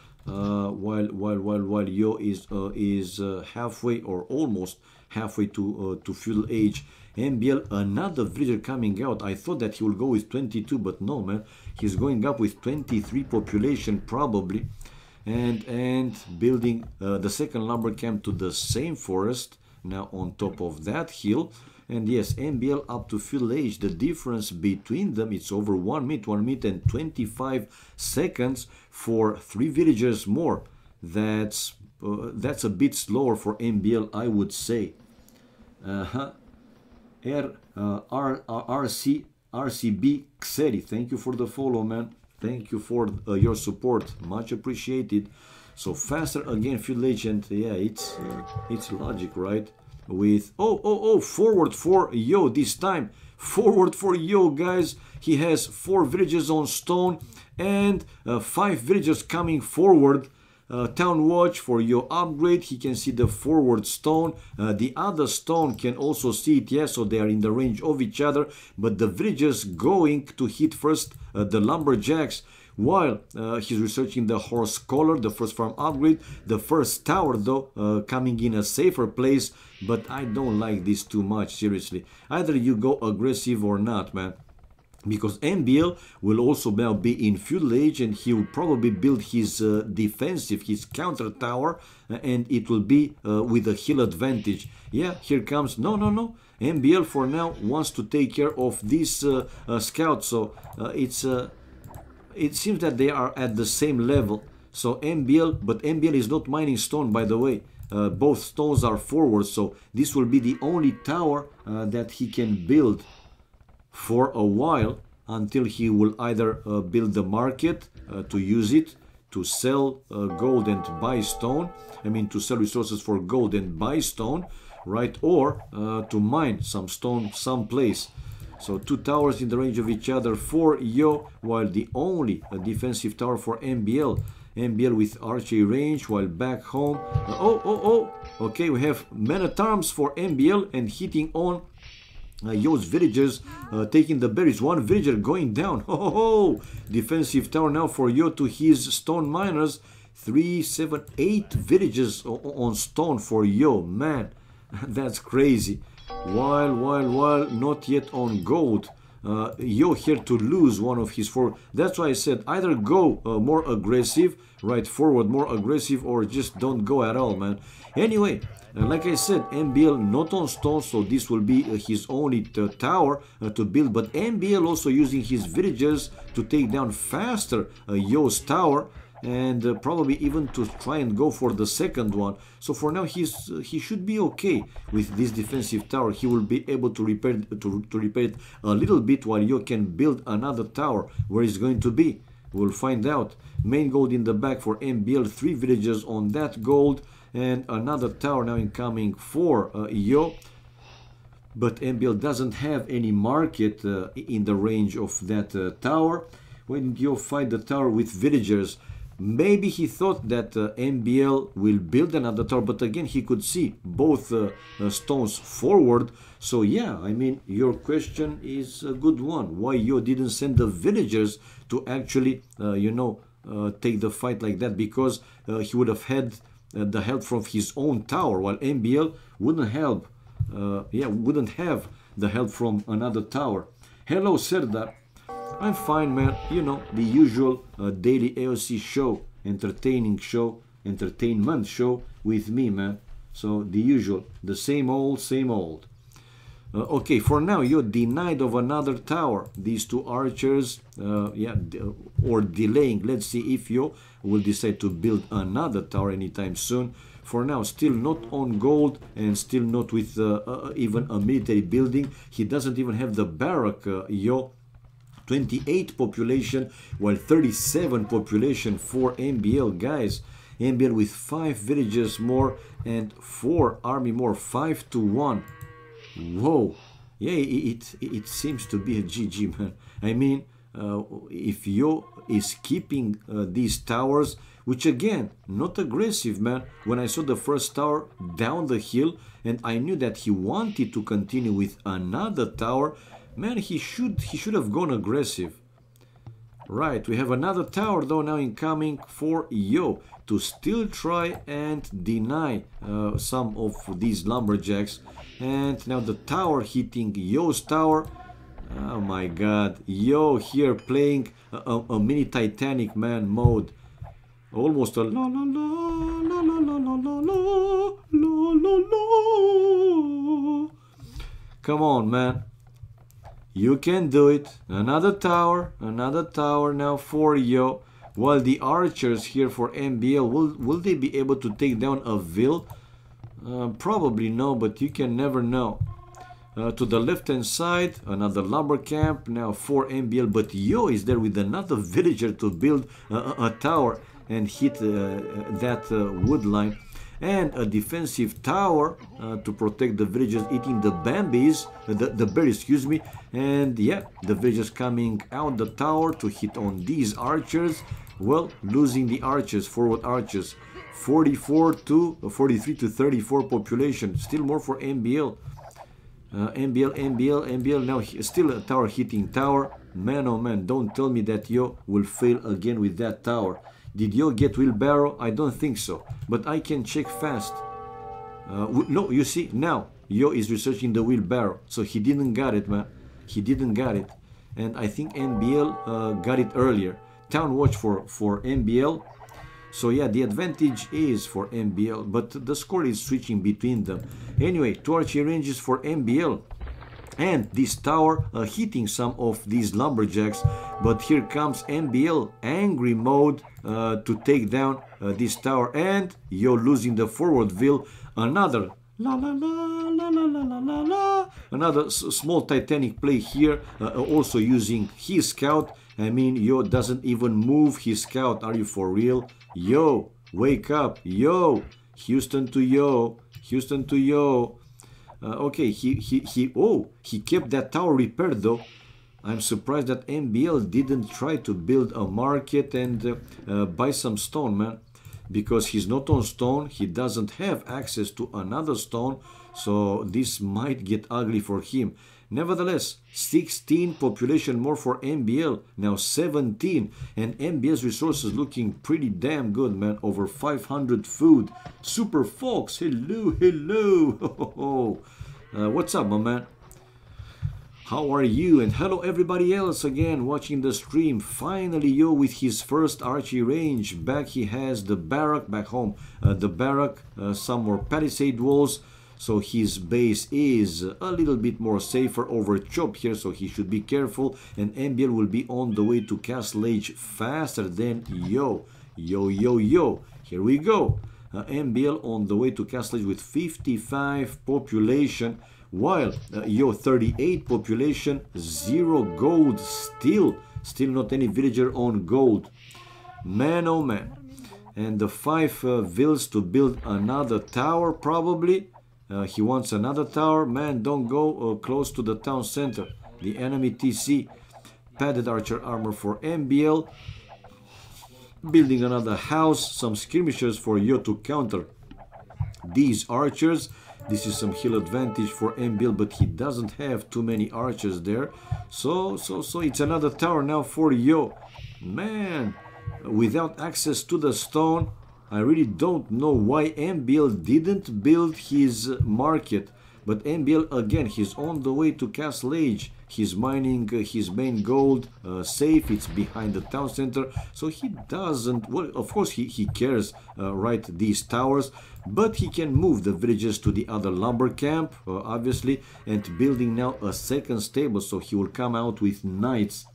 Yo is halfway or almost halfway to feudal age. MBL, another villager coming out. I thought that he will go with 22, but no, man, he's going up with 23 population probably. And building the second lumber camp to the same forest, now on top of that hill. And yes, MBL up to feudal age. The difference between them, it's over 1 minute and 25 seconds for 3 villagers more. That's a bit slower for MBL, I would say. RCB Xeri, thank you for the follow, man. Thank you for your support, much appreciated. So faster again, feudal age, and yeah, it's logic, right? With forward for Yo this time. Forward for Yo, guys. He has 4 villages on stone and 5 villagers coming forward. Town watch for Yo upgrade. He can see the forward stone. The other stone can also see it. Yeah, so they are in the range of each other. But the villagers going to hit first the lumberjacks. While he's researching the horse collar, the first farm upgrade. The first tower though coming in a safer place. But I don't like this too much, seriously. Either you go aggressive or not, man. Because MBL will also now be in feudal age, and he will probably build his defensive, his counter tower, and it will be with a hill advantage. Yeah, here comes, no. MBL for now wants to take care of this scout, so it seems that they are at the same level. So but MBL is not mining stone, by the way. Both stones are forward, so this will be the only tower that he can build for a while, until he will either build the market to use it to sell gold and buy stone. I mean, to sell resources for gold and buy stone, right? Or to mine some stone someplace. So 2 towers in the range of each other for Yo, while the only defensive tower for MBL. MBL with archery range, while back home. Okay, we have men-at-arms for MBL and hitting on Yo's villagers, taking the berries. 1 villager going down. Defensive tower now for Yo to his stone miners. 3, 7, 8 villages on stone for Yo. Man, that's crazy. While not yet on gold. Yo here to lose one of his 4. That's why I said either go more aggressive, right forward more aggressive, or just don't go at all, man. Anyway, like I said, MBL not on stone, so this will be his only tower to build. But MBL also using his villagers to take down faster Yo's tower. and probably even to try and go for the second one. So for now he should be okay with this defensive tower. He will be able to repair it a little bit, while you can build another tower. Where it's going to be, we'll find out. Main gold in the back for MBL, 3 villagers on that gold, and another tower now incoming for Yo. But MBL doesn't have any market in the range of that tower. When Yo fight the tower with villagers, maybe he thought that MBL will build another tower, but again he could see both stones forward. So yeah, I mean, your question is a good one. Why Yo didn't send the villagers to actually, take the fight like that? Because he would have had the help from his own tower, while MBL wouldn't help. Wouldn't have the help from another tower. Hello, Serdar. I'm fine, man. You know, the usual daily AoC show, entertainment show with me, man. So the usual, the same old, same old. Okay, for now, you're denied of another tower. These 2 archers, or delaying. Let's see if you will decide to build another tower anytime soon. For now, still not on gold, and still not with even a military building. He doesn't even have the barrack, 28 population, while 37 population for MBL, guys. MBL with 5 villages more and 4 army more, 5 to 1. Whoa. Yeah, it seems to be a GG, man. I mean, if Yo is keeping these towers, which again, not aggressive, man. When I saw the first tower down the hill, and I knew that he wanted to continue with another tower, man, he should have gone aggressive. Right, we have another tower though now incoming for Yo to still try and deny some of these lumberjacks. And now the tower hitting Yo's tower. Oh my god, Yo here playing a mini Titanic, man, mode. Almost a la la la la la la la la la la la. Come on, man. You can do it. Another tower now for Yo. While the archers here for MBL, will they be able to take down a Vil? Probably no, but you can never know. To the left hand side, another lumber camp now for MBL, but Yo is there with another villager to build a tower and hit that wood line. And a defensive tower to protect the villagers eating the berries, excuse me. And yeah, the villagers coming out the tower to hit on these archers. Well, losing the archers, forward archers, 43 to 34 population. Still more for MBL. MBL now still a tower hitting tower. Man, oh man, don't tell me that Yo will fail again with that tower. Did Yo get wheelbarrow? I don't think so, but I can check fast. No, you see, now Yo is researching the wheelbarrow, so he didn't got it, man. He didn't got it. And I think MBL got it earlier. Town watch for MBL. So yeah, the advantage is for MBL, but the score is switching between them. Anyway, 2 archery ranges for MBL. And this tower hitting some of these lumberjacks. But here comes MBL angry mode to take down this tower. And Yo losing the forward Vil. Another la la la la la la la la. Another small Titanic play here. Also using his scout. I mean, Yo doesn't even move his scout. Are you for real? Yo, wake up. Yo, Houston to Yo. Houston to Yo. Okay, he kept that tower repaired though. I'm surprised that MBL didn't try to build a market and buy some stone, man. Because he's not on stone, he doesn't have access to another stone, so this might get ugly for him. Nevertheless, 16 population more for MBL, now 17, and MBL's resources looking pretty damn good, man. Over 500 food. Super Fox, hello, hello. What's up, my man? How are you? And hello everybody else again watching the stream. Finally, Yo with his first archery range. Back he has the barrack, back home. The barrack, some more palisade walls. So his base is a little bit more safer over chop here, so he should be careful. And MBL will be on the way to Castle Age faster than Yo. Yo. Here we go. MBL on the way to Castle Age with 55 population, while Yo 38 population, 0 gold, still not any villager on gold. Man, oh man. And the 5 vills to build another tower, probably. He wants another tower. Man, don't go close to the town center. The enemy TC. Padded archer armor for MBL. Building another house. Some skirmishers for Yo to counter these archers. This is some hill advantage for MBL, but he doesn't have too many archers there. So it's another tower now for Yo. Man, without access to the stone, I really don't know why MBL didn't build his market. But MBL, again, he's on the way to Castle Age. He's mining his main gold safe. It's behind the town center. So he doesn't, well, of course he cares, right, these towers. But he can move the villages to the other lumber camp, obviously. And building now a second stable. So he will come out with knights.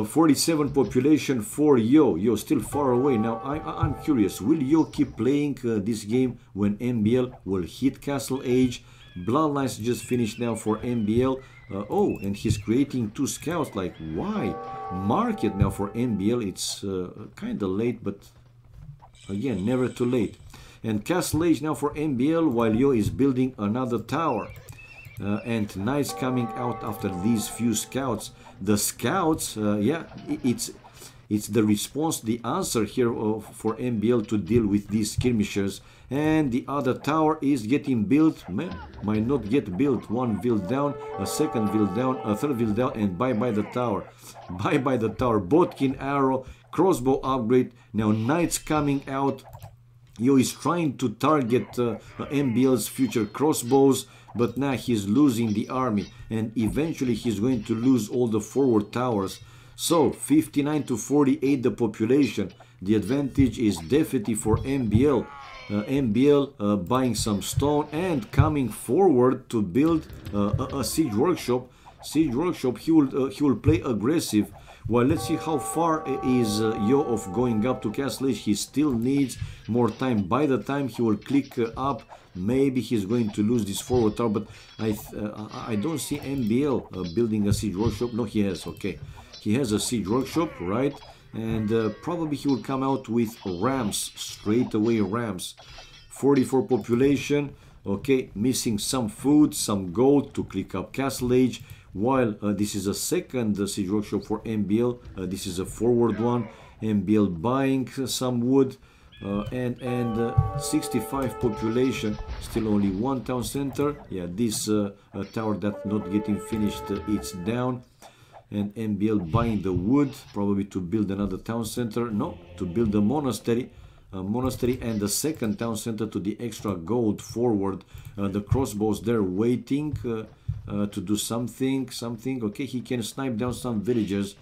47 population for Yo. Yo still far away. Now I'm curious, will Yo keep playing this game when MBL will hit Castle Age? Bloodlines just finished now for MBL. Oh, and he's creating 2 scouts. Like, why? Market now for MBL. It's kind of late, but again, never too late. And Castle Age now for MBL, while Yo is building another tower. And knights coming out after these few scouts. The scouts, yeah, it's the response, the answer here for MBL to deal with these skirmishers. And the other tower is getting built. Man, might not get built. 1 vill down, a 2nd vill down, a 3rd vill down, and bye the tower. Bye the tower. Bodkin arrow, crossbow upgrade. Now knights coming out. Yo is trying to target MBL's future crossbows, but now he's losing the army, and eventually he's going to lose all the forward towers. So 59 to 48 the population. The advantage is definitely for MBL. MBL buying some stone and coming forward to build a siege workshop. Siege workshop. He will play aggressive. Well, let's see how far is Yo of going up to Castle Age. He still needs more time. By the time he will click up, maybe he's going to lose this forward tower. But I don't see MBL building a siege workshop. No, he has. Okay, he has a siege workshop, right? And probably he will come out with rams, straight away rams. 44 population. Okay, missing some food, some gold to click up Castle Age. While this is a second siege workshop for MBL, this is a forward one. MBL buying some wood, and 65 population, still only 1 town center. Yeah, this tower that not getting finished, it's down. And MBL buying the wood, probably to build another town center. No, to build a monastery. And the 2nd town center to the extra gold forward. The crossbows there waiting to do something. Okay, he can snipe down some villagers.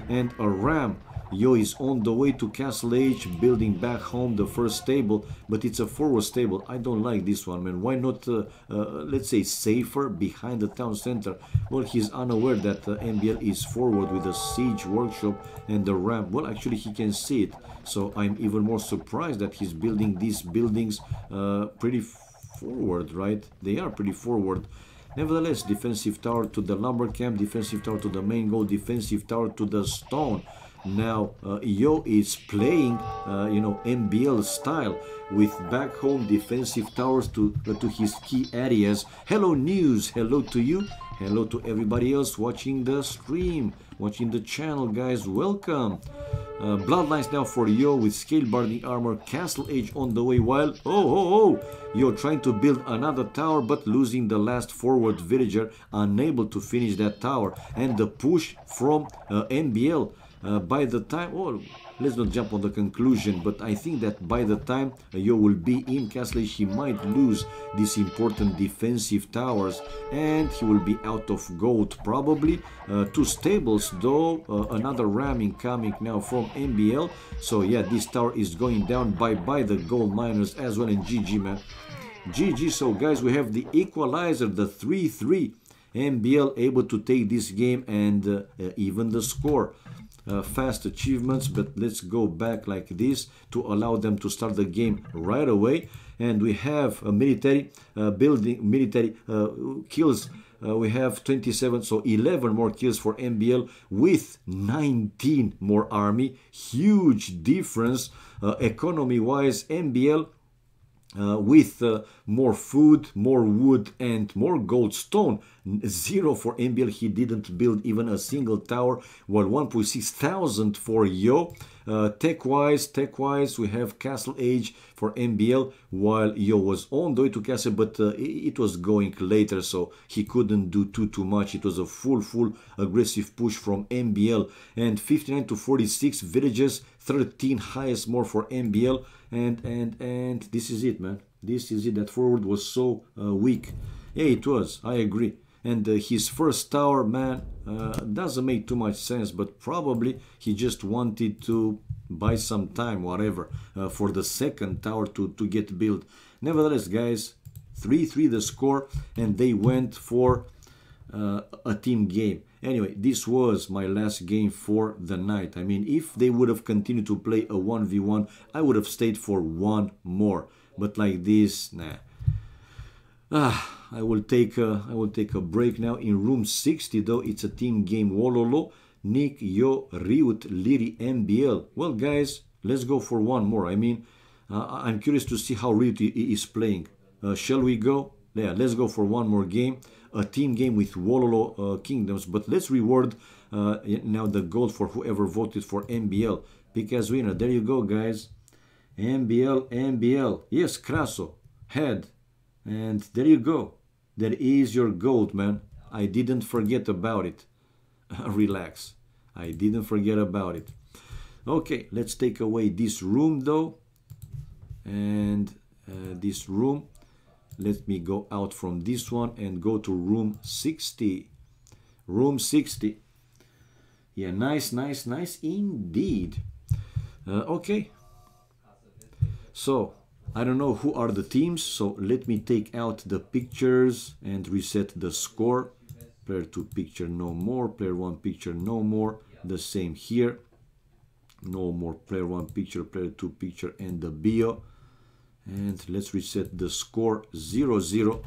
And a ram. Yo is on the way to Castle Age, building back home the first stable, but it's a forward stable. I don't like this one, man. Why not, let's say, safer behind the town center? Well, he's unaware that MBL is forward with the siege workshop and the ramp. Well, actually, he can see it. So I'm even more surprised that he's building these buildings pretty forward, right? They are pretty forward. Nevertheless, defensive tower to the lumber camp, defensive tower to the main goal, defensive tower to the stone. Now Yo is playing MBL style with back home defensive towers to his key areas. Hello news, hello to you, hello to everybody else watching the stream, watching the channel, guys. Welcome. Bloodlines now for Yo with scale barding armor, Castle Age on the way, while Yo trying to build another tower but losing the last forward villager, unable to finish that tower. And the push from MBL. By the time, let's not jump on the conclusion, but I think that by the time Yo will be in Castle Age, he might lose these important defensive towers and he will be out of gold probably. 2 stables though, another ramming coming now from MBL. So yeah, this tower is going down. Bye the gold miners as well, and GG, man. GG. So guys, we have the equalizer, the 3-3. MBL able to take this game and even the score. fast achievements, but let's go back like this to allow them to start the game right away. And we have a military kills. We have 27, so 11 more kills for MBL with 19 more army. Huge difference economy-wise. MBL with more food, more wood, and more gold stone. 0 for MBL. He didn't build even a single tower. Well, 1.6 thousand for Yo. Tech-wise, we have Castle Age for MBL, while Yo was on the way to Castle, but it was going later, so he couldn't do too much. It was a full aggressive push from MBL, and 59 to 46 villages, 13 highest more for MBL, and this is it, man. This is it. That forward was so weak. Yeah, it was. I agree. And his first tower, man, doesn't make too much sense, but probably he just wanted to buy some time, whatever, for the second tower to get built. Nevertheless, guys, 3-3 the score, and they went for a team game. Anyway, this was my last game for the night. I mean, if they would have continued to play a 1v1, I would have stayed for one more. But like this, nah. I will take a break now. In room 60 though, it's a team game. Wololo, Nick, Yo, Riut, Liri, MBL. Well, guys, let's go for one more. I mean, I'm curious to see how Riut is playing. Shall we go? Yeah, let's go for one more game. A team game with Wololo Kingdoms. But let's reward now the gold for whoever voted for MBL. Pick as winner. There you go, guys. MBL. Yes, Kraso. Head. And there you go. There is your gold, man. I didn't forget about it. Relax. I didn't forget about it. Okay, let's take away this room though. And this room. Let me go out from this one and go to room 60. Room 60. Yeah, nice indeed. Okay. So, I don't know who are the teams, so let me take out the pictures and reset the score. Player 2 picture no more, player 1 picture no more, the same here. No more player 1 picture, player 2 picture, and the bio. And let's reset the score 0-0.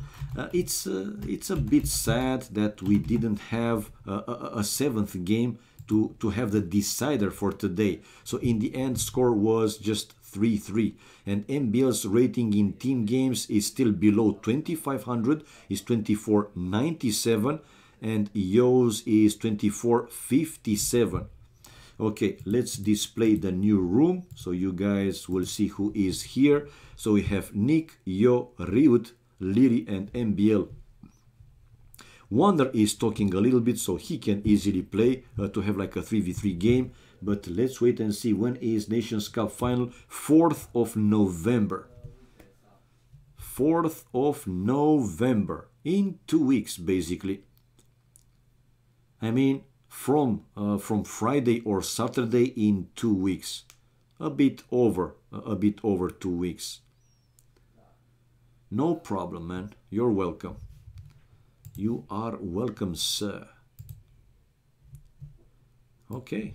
It's a bit sad that we didn't have a seventh game to have the decider for today. So in the end, score was just 3-3, and MBL's rating in team games is still below 2500, is 2497, and Yo's is 2457. Okay, let's display the new room so you guys will see who is here. So we have Nick, Yo, Riut, Liri, and MBL. Wonder is talking a little bit, so he can easily play to have like a 3v3 game. But let's wait and see. When is Nations Cup final? 4th of November. 4th of November. In 2 weeks, basically. I mean, from Friday or Saturday in 2 weeks. A bit over 2 weeks. No problem, man. You're welcome. You are welcome, sir. Okay.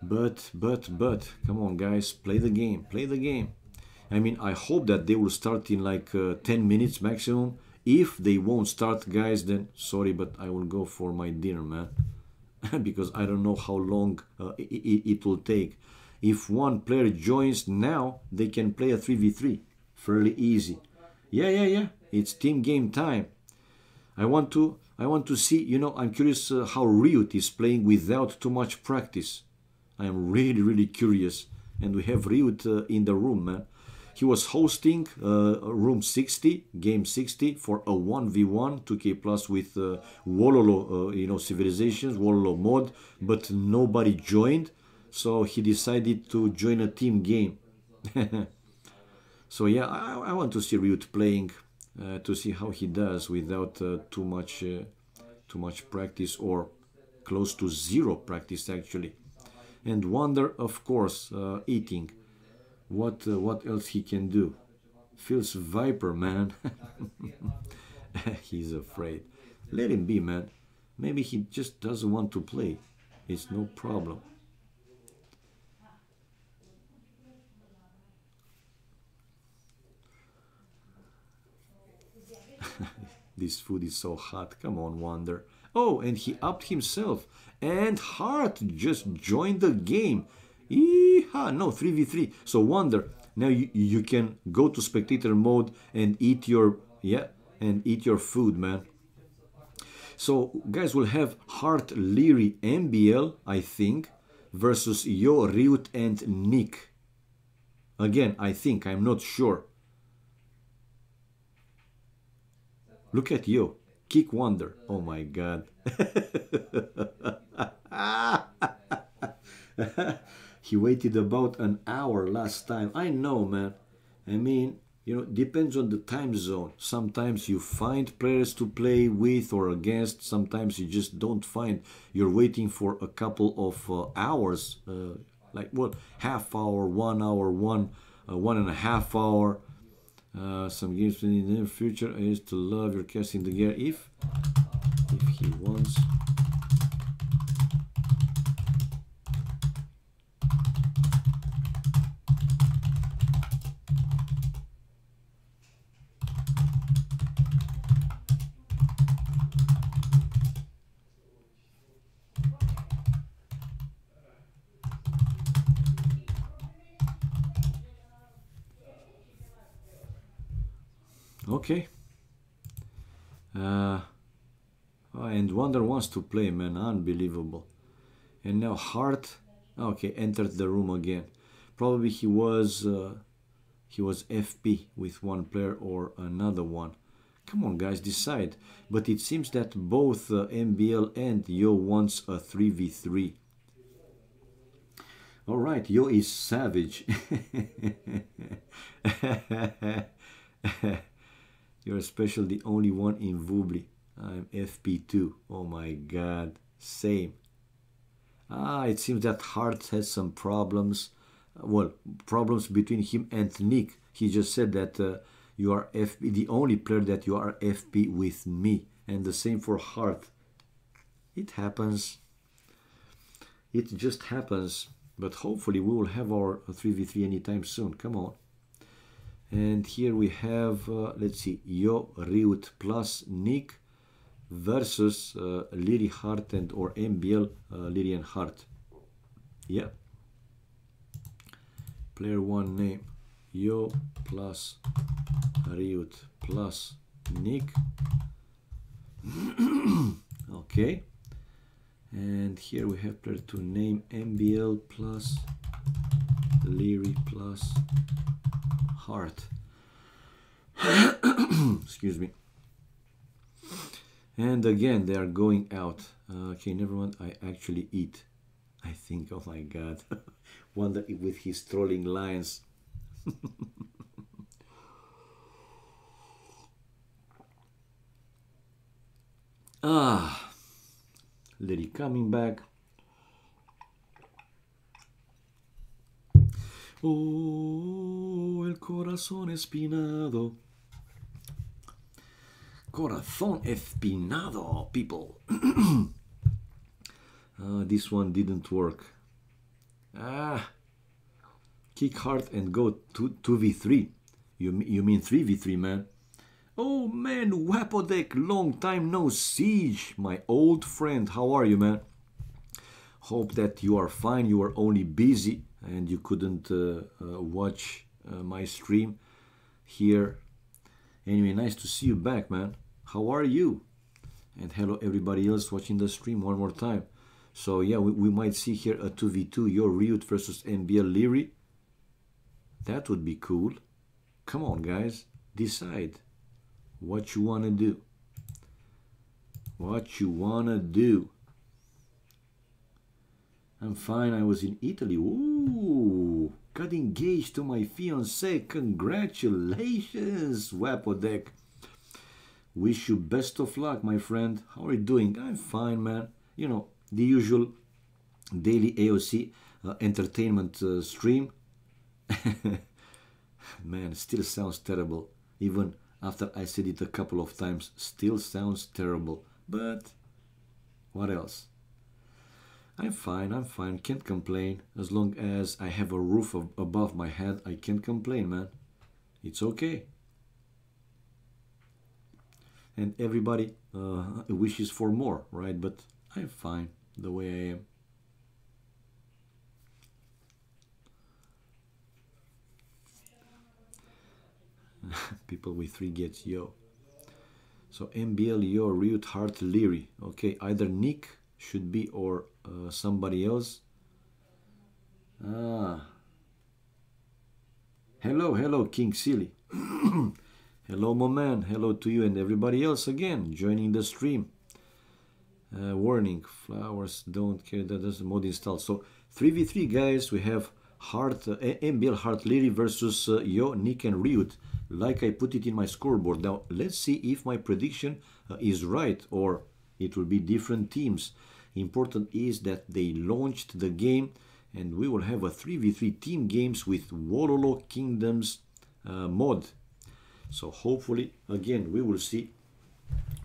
But, come on, guys, play the game, play the game. I mean, I hope that they will start in like 10 minutes maximum. If they won't start, guys, then sorry, but I will go for my dinner, man. Because I don't know how long it will take. If one player joins now, they can play a 3v3. Fairly easy. Yeah. It's team game time. I want to see, you know, I'm curious how Riut is playing without too much practice. I am really curious. And we have Riut in the room, man. He was hosting room 60, game 60 for a 1v1 2k plus with Wololo, you know, civilizations, Wololo mod, but nobody joined. So he decided to join a team game. So yeah, I want to see Riut playing to see how he does without too much practice, or close to zero practice actually. And Wonder, of course, eating. What else he can do? Feels Viper, man. He's afraid. Let him be, man. Maybe he just doesn't want to play. It's no problem. This food is so hot. Come on, Wonder. Oh, and he upped himself. And Hart just joined the game. Yeehaw! No, 3v3. So Wonder, now you can go to spectator mode and eat your food, man. So guys, we'll have Hart, Leary, MBL, I think, versus Yo, Ryut, and Nick. Again, I think, I'm not sure. Look at Yo. Kick Wonder. Oh my god. He waited about an hour last time. I know, man. I mean, you know, depends on the time zone. Sometimes you find players to play with or against. Sometimes you just don't find. You're waiting for a couple of hours. Like, what? Half hour, 1 hour, 1.5 hour. Some games in the near future is to love your casting the gear if he wants. Okay. And Wonder wants to play, man. Unbelievable. And now Hart, okay, entered the room again. Probably he was FP with one player or another one. Come on, guys, decide. But it seems that both MBL and Yo wants a 3v3. All right, Yo is savage. You're special, the only one in Vubli. I'm FP2. Oh my god. Same. It seems that Hart has some problems. Well, problems between him and Nick. He just said that you are FP, the only player that you are FP with me. And the same for Hart. It happens. It just happens. But hopefully we will have our 3v3 anytime soon. Come on. And here we have, let's see, Yo, Ryut plus Nick versus Leary, Hart, and or MBL, Leary and Hart. Yeah. Player 1 name, Yo plus Ryut plus Nick. Okay. And here we have player 2 name, MBL plus Leary plus Hart. Excuse me. And again they are going out. Okay, never mind. I actually eat. I think, oh my god. Wonder if with his trolling lines. Leary coming back. Oh, el corazón espinado. Corazón espinado, people. This one didn't work. Kick hard and go 2v3. You mean 3v3, man. Oh man, Wapodek, long time no siege. My old friend, how are you, man? Hope that you are fine. You are only busy and you couldn't watch my stream here. Anyway, nice to see you back, man. How are you? And hello everybody else watching the stream one more time. So yeah, we might see here a 2v2, Yo Ryut versus MBL Leary. That would be cool. Come on, guys, decide what you want to do. What you want to do. I'm fine. I was in Italy. Ooh, got engaged to my fiancée. Congratulations, Wapodek. Wish you best of luck, my friend. How are you doing? I'm fine, man. You know, the usual daily AoC entertainment stream. Man, still sounds terrible. Even after I said it a couple of times, still sounds terrible. But What else? I'm fine, can't complain. As long as I have a roof above my head, I can't complain, man. It's okay. And everybody wishes for more, right? But I'm fine the way I am. People with 3 gets yo. So MBL yo, Ryut, Hart, Leary. Okay, either Nick should be or somebody else. Ah. Hello, King Silly. Hello, my man. Hello to you and everybody else again joining the stream. Warning, flowers don't care that there's a mod installed. So 3v3 guys, we have MBL Hart Leary versus Yo, Nick and Ryut. Like I put it in my scoreboard. Now let's see if my prediction is right or it will be different teams. Important is that they launched the game and we will have a 3v3 team games with Wololo Kingdoms mod. So hopefully again we will see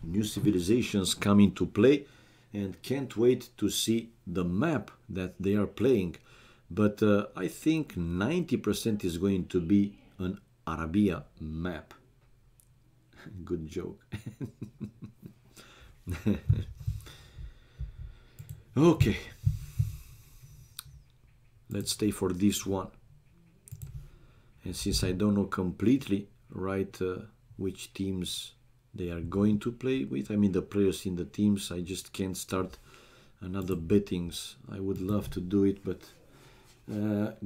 new civilizations come into play and can't wait to see the map that they are playing. But I think 90% is going to be an Arabia map. Good joke. Okay. Let's stay for this one. And since I don't know completely right which teams they are going to play with, I mean the players in the teams, I just can't start another bettings. I would love to do it, but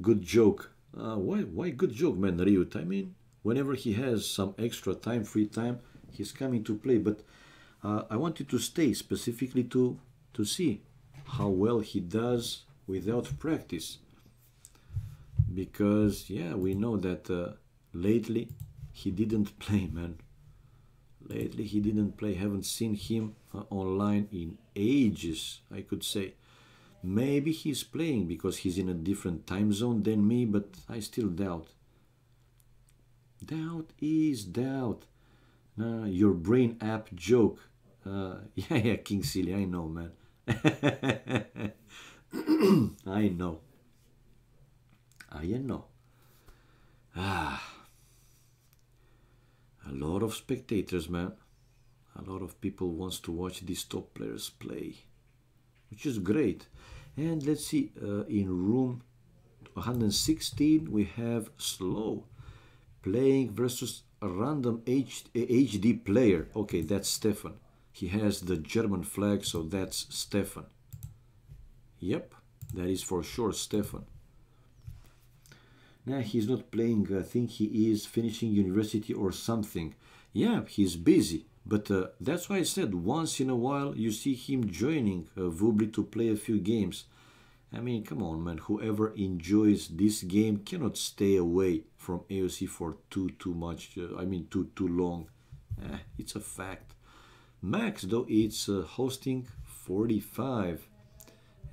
good joke. Why good joke, man, Ryut? I mean, whenever he has some extra time, free time, he's coming to play. But I wanted to stay specifically to see how well he does without practice. Because, yeah, we know that lately he didn't play, man. Lately he didn't play. Haven't seen him online in ages, I could say. Maybe he's playing because he's in a different time zone than me, but I still doubt. Doubt is doubt. Your brain app joke. Yeah, King Silly, I know, man. I know. I know. A lot of spectators, man. A lot of people wants to watch these top players play, which is great. And let's see, in room 116 we have Slow playing versus a random HD player. Okay, that's Stefan. He has the German flag, so that's Stefan. Yep, that is for sure Stefan. Nah, he's not playing. I think he is finishing university or something. Yeah, he's busy. But that's why I said once in a while you see him joining Vubli to play a few games. I mean, come on, man. Whoever enjoys this game cannot stay away from AoC for too long. It's a fact. Max, though, it's hosting 45.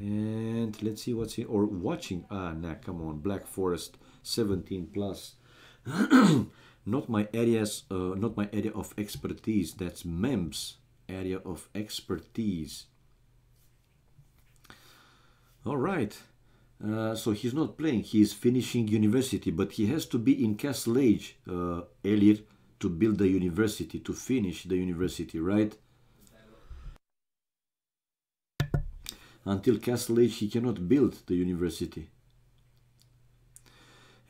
And let's see what's in, or watching. Nah, come on. Black Forest 17 plus. Not my areas, not my area of expertise. That's MEM's area of expertise. All right. So he's not playing. He's finishing university, but he has to be in Castle Age, Elir, to build the university, to finish the university, right? Until Castle Age, he cannot build the university.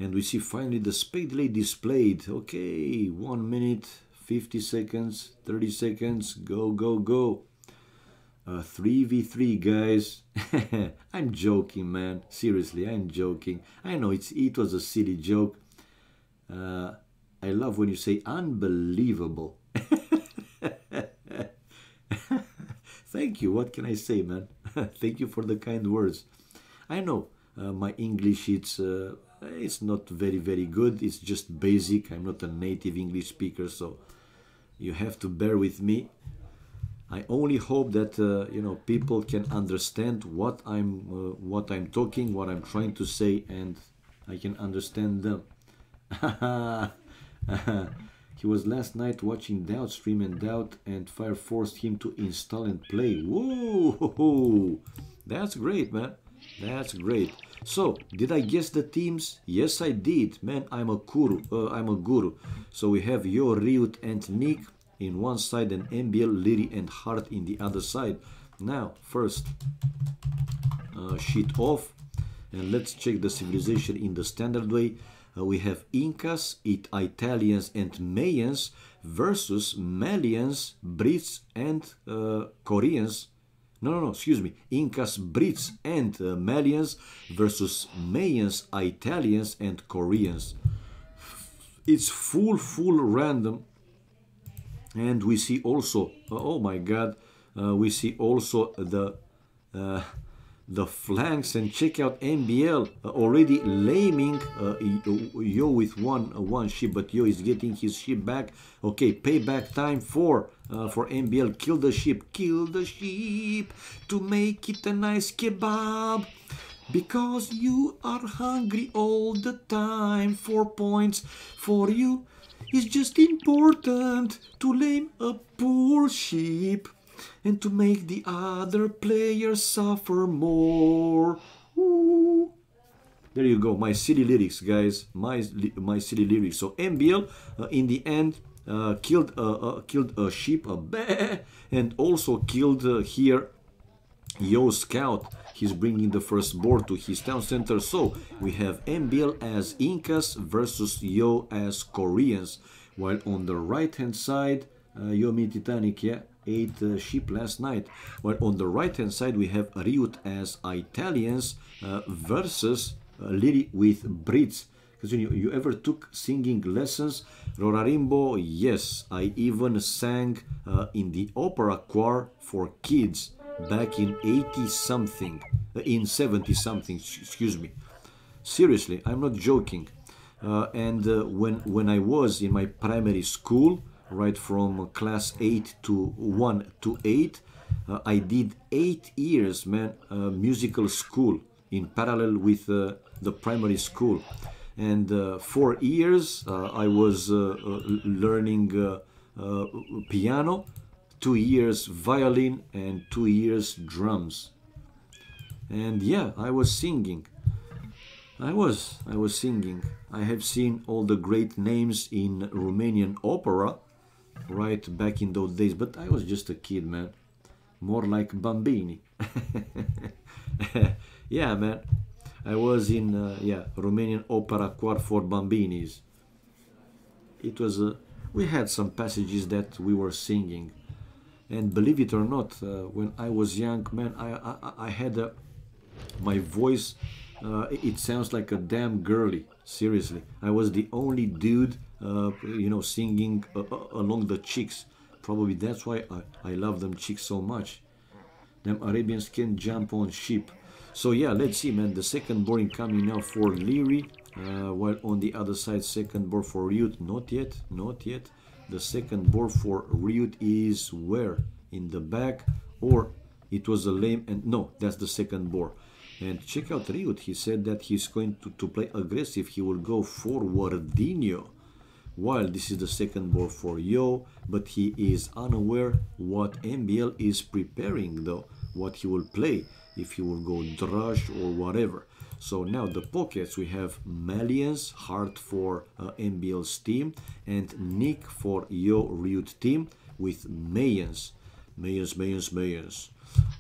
And we see finally the spade delay displayed. Okay, 1 minute, 50 seconds, 30 seconds. Go, go, go. 3v3, guys. I'm joking, man. Seriously, I'm joking. I know it was a silly joke. I love when you say unbelievable. Thank you. What can I say, man? Thank you for the kind words. I know my English, it's not very, very good. It's just basic. I'm not a native English speaker, so you have to bear with me. I only hope that you know, people can understand what I'm talking, what I'm trying to say, and I can understand them. He was last night watching Doubt stream and Doubt and Fire forced him to install and play. Whoa! That's great, man. That's great. So, did I guess the teams? Yes, I did. Man, I'm a guru. So we have Yo, Ryut, and Nick in one side and MBL, Liri, and Hart in the other side. Now, first, sheet off. And let's check the civilization in the standard way. We have Incas, Italians, and Mayans versus Malians, Brits, and Koreans. No, excuse me. Incas, Brits, and Malians versus Mayans, Italians, and Koreans. It's full random. And we see also, oh my god, we see also the flanks, and check out MBL already laming Yo with one ship, but Yo is getting his ship back. Okay, payback time for MBL. Kill the ship to make it a nice kebab, because you are hungry all the time. 4 points for you. It's just important to lame a poor ship and to make the other players suffer more. Ooh. There you go, my silly lyrics, guys. My silly lyrics. So MBL in the end killed a sheep, a bear, and also killed here Yo Scout. He's bringing the first board to his town center. So we have MBL as Incas versus Yo as Koreans. While on the right hand side, Yo Mi Titanic, yeah, ate sheep last night. While on the right hand side we have Ryut as Italians versus Liri with Brits. Because you ever took singing lessons? Rorarimbo, yes. I even sang in the opera choir for kids back in 80-something, in 70-something, excuse me. Seriously, I'm not joking. And when I was in my primary school, right from class 8 to 1 to 8, I did 8 years, man, musical school in parallel with the primary school. And 4 years I was learning piano, 2 years violin, and 2 years drums. And yeah, I was singing. I was singing. I have seen all the great names in Romanian opera right back in those days, but I was just a kid, man. More like Bambini. Yeah, man. I was in Romanian opera choir for Bambinis. It was we had some passages that we were singing, and believe it or not, when I was young, man, I had my voice. It sounds like a damn girly. Seriously, I was the only dude, singing along the chicks. Probably that's why I love them chicks so much. Them Arabians can jump on sheep. So yeah, let's see, man. The second board incoming now for Liri, while on the other side, second board for Ryut. Not yet. The second board for Ryut is where? In the back, or it was a lame, and no, that's the second board. And check out Ryut. He said that he's going to play aggressive. He will go forwardinho. While this is the second board for Yo, but he is unaware what MBL is preparing, though, what he will play, if he will go Drush or whatever. So now the pockets, we have Malians, Hart for MBL's team, and Nick for Yo Ryut team with Mayans.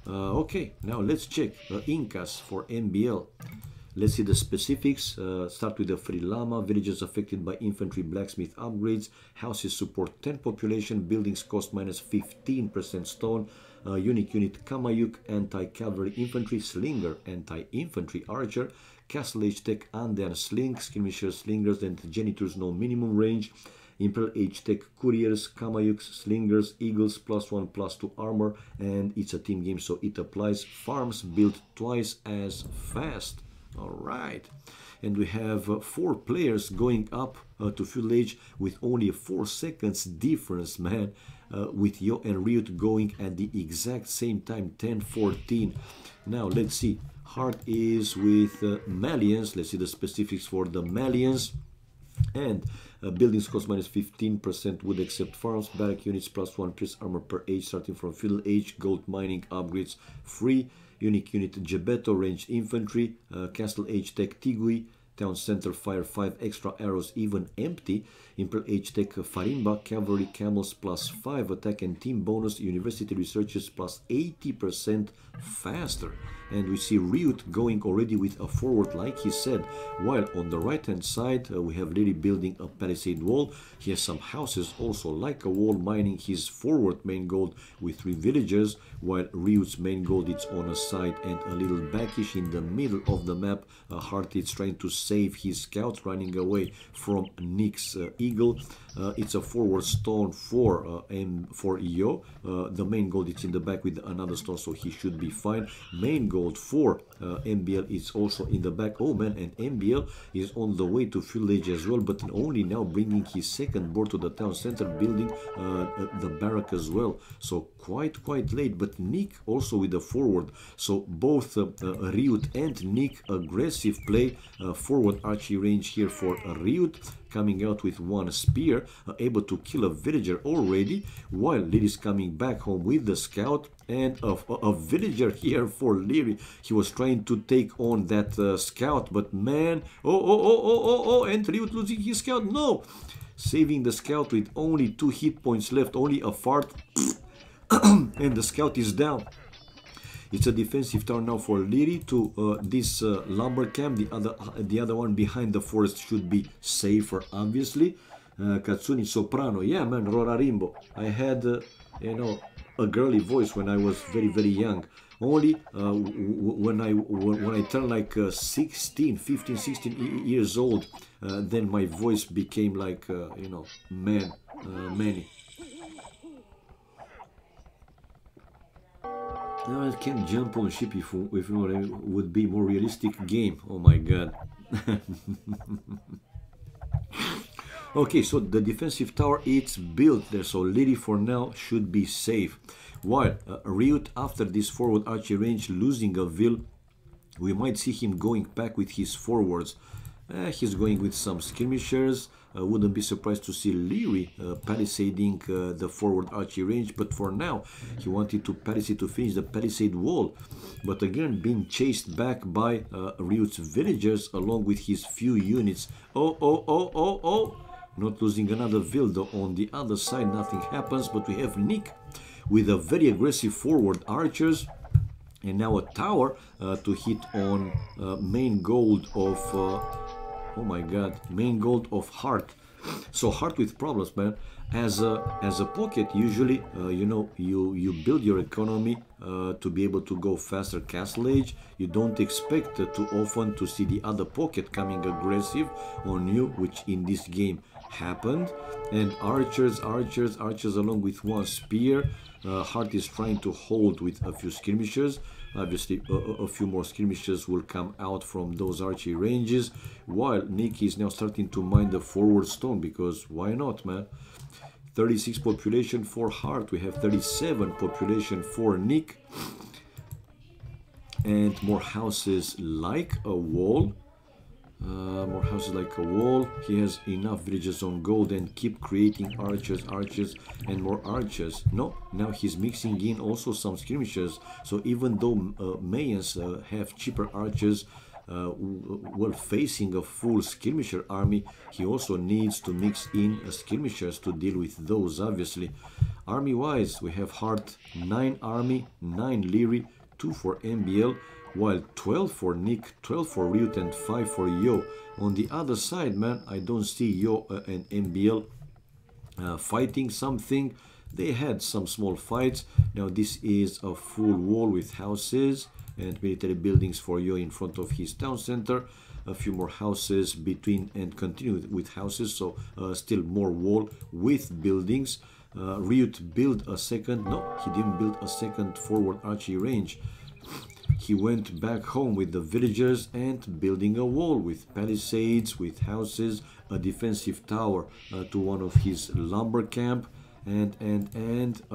Okay, now let's check Incas for MBL. Let's see the specifics. Start with the Free Llama. Villages affected by infantry blacksmith upgrades. Houses support 10 population. Buildings cost minus 15% stone. Unique unit Kamayuk, anti-cavalry infantry, Slinger, anti-infantry archer, Castle Age Tech Andean Sling, Skirmishers, Slingers, and Genitors no minimum range. Imperial Age Tech Couriers, Kamayuks, Slingers, Eagles, +1/+2 armor, and it's a team game, so it applies. Farms built twice as fast. Alright, and we have 4 players going up to Feudal Age with only a 4 seconds difference, man, with Yo and Ryut going at the exact same time, 10-14. Now let's see, Hart is with Malians. Let's see the specifics for the Malians. And buildings cost minus 15% would accept farms, barrack units plus 1 pierce armor per age starting from feudal age, gold mining upgrades free, unique unit Gebeto, ranged infantry, castle age tech Tigui, town center fire 5 extra arrows even empty, imperial age tech Farimba, cavalry camels plus 5 attack and team bonus, university researchers plus 80% faster. And we see Ryut going already with a forward like he said, while on the right hand side we have Lily building a palisade wall. He has some houses also like a wall, mining his forward main gold with 3 villagers, while Ryut's main gold is on a side and a little backish in the middle of the map. Hart is trying to save his scouts running away from Nick's eagle. It's a forward stone for EO. The main gold is in the back with another stone, so he should be fine. Main gold for MBL is also in the back. Oh man, and MBL is on the way to village as well, but only now bringing his second board to the town center, building the barrack as well. So quite late, but Nick also with the forward. So both Ryut and Nick aggressive play. Forward archery range here for Ryut, coming out with 1 spear, able to kill a villager already, while Lily's coming back home with the scout, and a villager here for Lily. He was trying to take on that scout, but man, and Ryut losing his scout, no! Saving the scout with only 2 hit points left, only a fart, and the scout is down. It's a defensive tower now for Liri to this lumber camp. The other one behind the forest should be safer, obviously. Katsuni soprano, yeah man, Rorarimbo. I had you know, a girly voice when I was very young. Only when I turned like 15, 16 years old, then my voice became like you know, manny. Now I can jump on ship if it would be more realistic game. Oh my god. Okay, so the defensive tower, it's built there, so Lily for now should be safe. While Ryut, after this forward archery range, losing a vill, we might see him going back with his forwards. He's going with some skirmishers. Wouldn't be surprised to see Leary palisading the forward archery range, but for now he wanted to palisade to finish the palisade wall, but again being chased back by Ryut's villagers along with his few units. Not losing another vill though. On the other side nothing happens, but we have Nick with a very aggressive forward archers, and now a tower to hit on main gold of oh my god, main gold of Heart. So Heart with problems, man. As a pocket, usually you know, you build your economy to be able to go faster castle age. You don't expect too often to see the other pocket coming aggressive on you, which in this game happened. And archers along with 1 spear. Heart is trying to hold with a few skirmishers. Obviously a few more skirmishers will come out from those archery ranges, while Nick is now starting to mine the forward stone, because why not, man? 36 population for Heart, we have 37 population for Nick, and more houses like a wall. More houses like a wall. He has enough villages on gold and keep creating archers and more archers. No, now he's mixing in also some skirmishers. So even though Mayans have cheaper archers while facing a full skirmisher army, he also needs to mix in skirmishers to deal with those, obviously. Army wise, we have Heart 9 army, 9 Leary, 2 for MBL, while 12 for Nick, 12 for Ryut, and 5 for Yo. On the other side, man, I don't see Yo and MBL fighting something. They had some small fights. Now this is a full wall with houses and military buildings for Yo in front of his town center. A few more houses between and continue with houses, so still more wall with buildings. Ryut built a second, no, he didn't build a second forward archery range. He went back home with the villagers and building a wall with palisades, with houses, a defensive tower to one of his lumber camp, and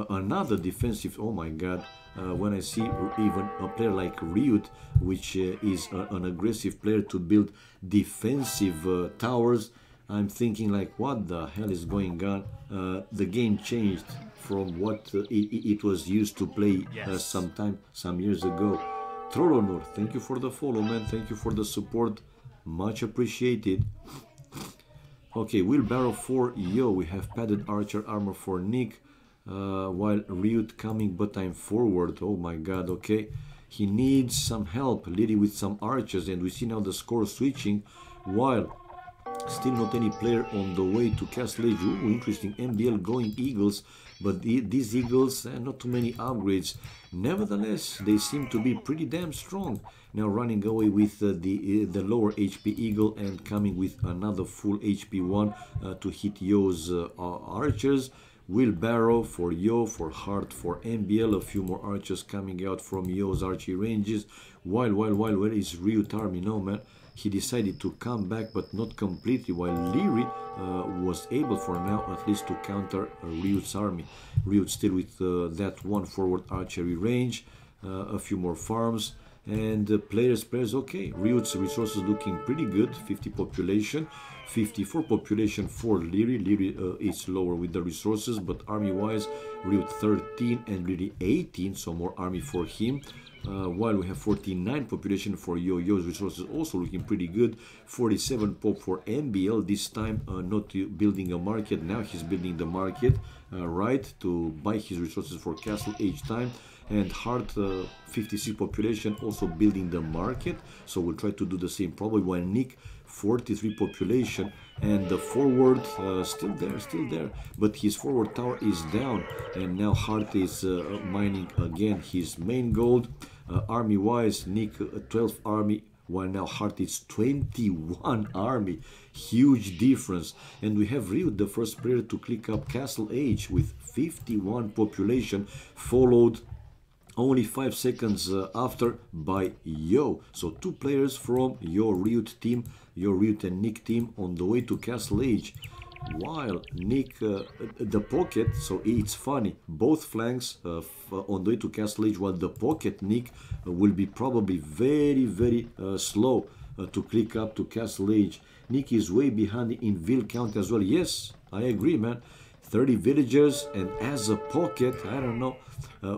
another defensive. Oh my god, when I see even a player like Ryut, which is an aggressive player, to build defensive towers, I'm thinking like, what the hell is going on? The game changed from what it was used to play Yes. some years ago. Trollonor, thank you for the follow, man. Thank you for the support. Much appreciated. Okay, wheelbarrow for Yo. We have padded archer armor for Nick. While Ryut coming, but I'm forward. Oh my god, okay. He needs some help, leading with some archers, and we see now the score switching. While still not any player on the way to Castle Age. Ooh, interesting. MBL going Eagles, but these Eagles, not too many upgrades. Nevertheless, they seem to be pretty damn strong. Now running away with the lower HP Eagle and coming with another full HP one to hit Yo's archers. Wheelbarrow for Yo, for Heart for MBL, a few more archers coming out from Yo's archery ranges. While, where is Ryut army? No, man. He decided to come back, but not completely, while Leary was able for now at least to counter Ryut's army. Ryut still with that one forward archery range, a few more farms, and players, okay. Ryut's resources looking pretty good, 50 population, 54 population for Leary. Leary is lower with the resources, but army-wise, Ryut 13 and Leary 18, so more army for him. While we have 49 population for Yo's resources also looking pretty good. 47 pop for MBL, this time not building a market. Now he's building the market, right, to buy his resources for Castle Age time. And Heart 56 population also building the market, so we'll try to do the same probably. While Nick 43 population and the forward still there, but his forward tower is down, and now Heart is mining again his main gold. Army wise, Nick 12 army, while now Heart is 21 army. Huge difference. And we have Ryut, the first player to click up Castle Age with 51 population, followed only 5 seconds after by Yo. So 2 players from your Ryut team, your Ryut and Nick team on the way to Castle Age. While Nick, the pocket, so it's funny, both flanks on the way to Castle Age, while the pocket Nick will be probably very slow to click up to Castle Age. Nick is way behind in Ville County as well. Yes, I agree, man. 30 villagers, and as a pocket, I don't know,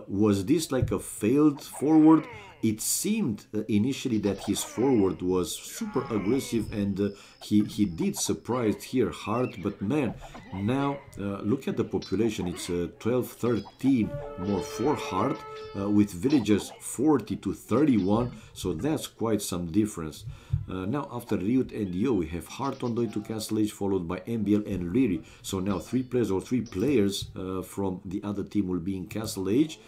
was this like a failed forward? It seemed initially that his forward was super aggressive, and he did surprise here hard, but man, now look at the population. It's 12, 13 more for Heart, with villagers 40 to 31, so that's quite some difference. Now after Ryut and Yo, we have Heart on the way to Castle Age, followed by MBL and Riri. So now 3 players from the other team will be in Castle Age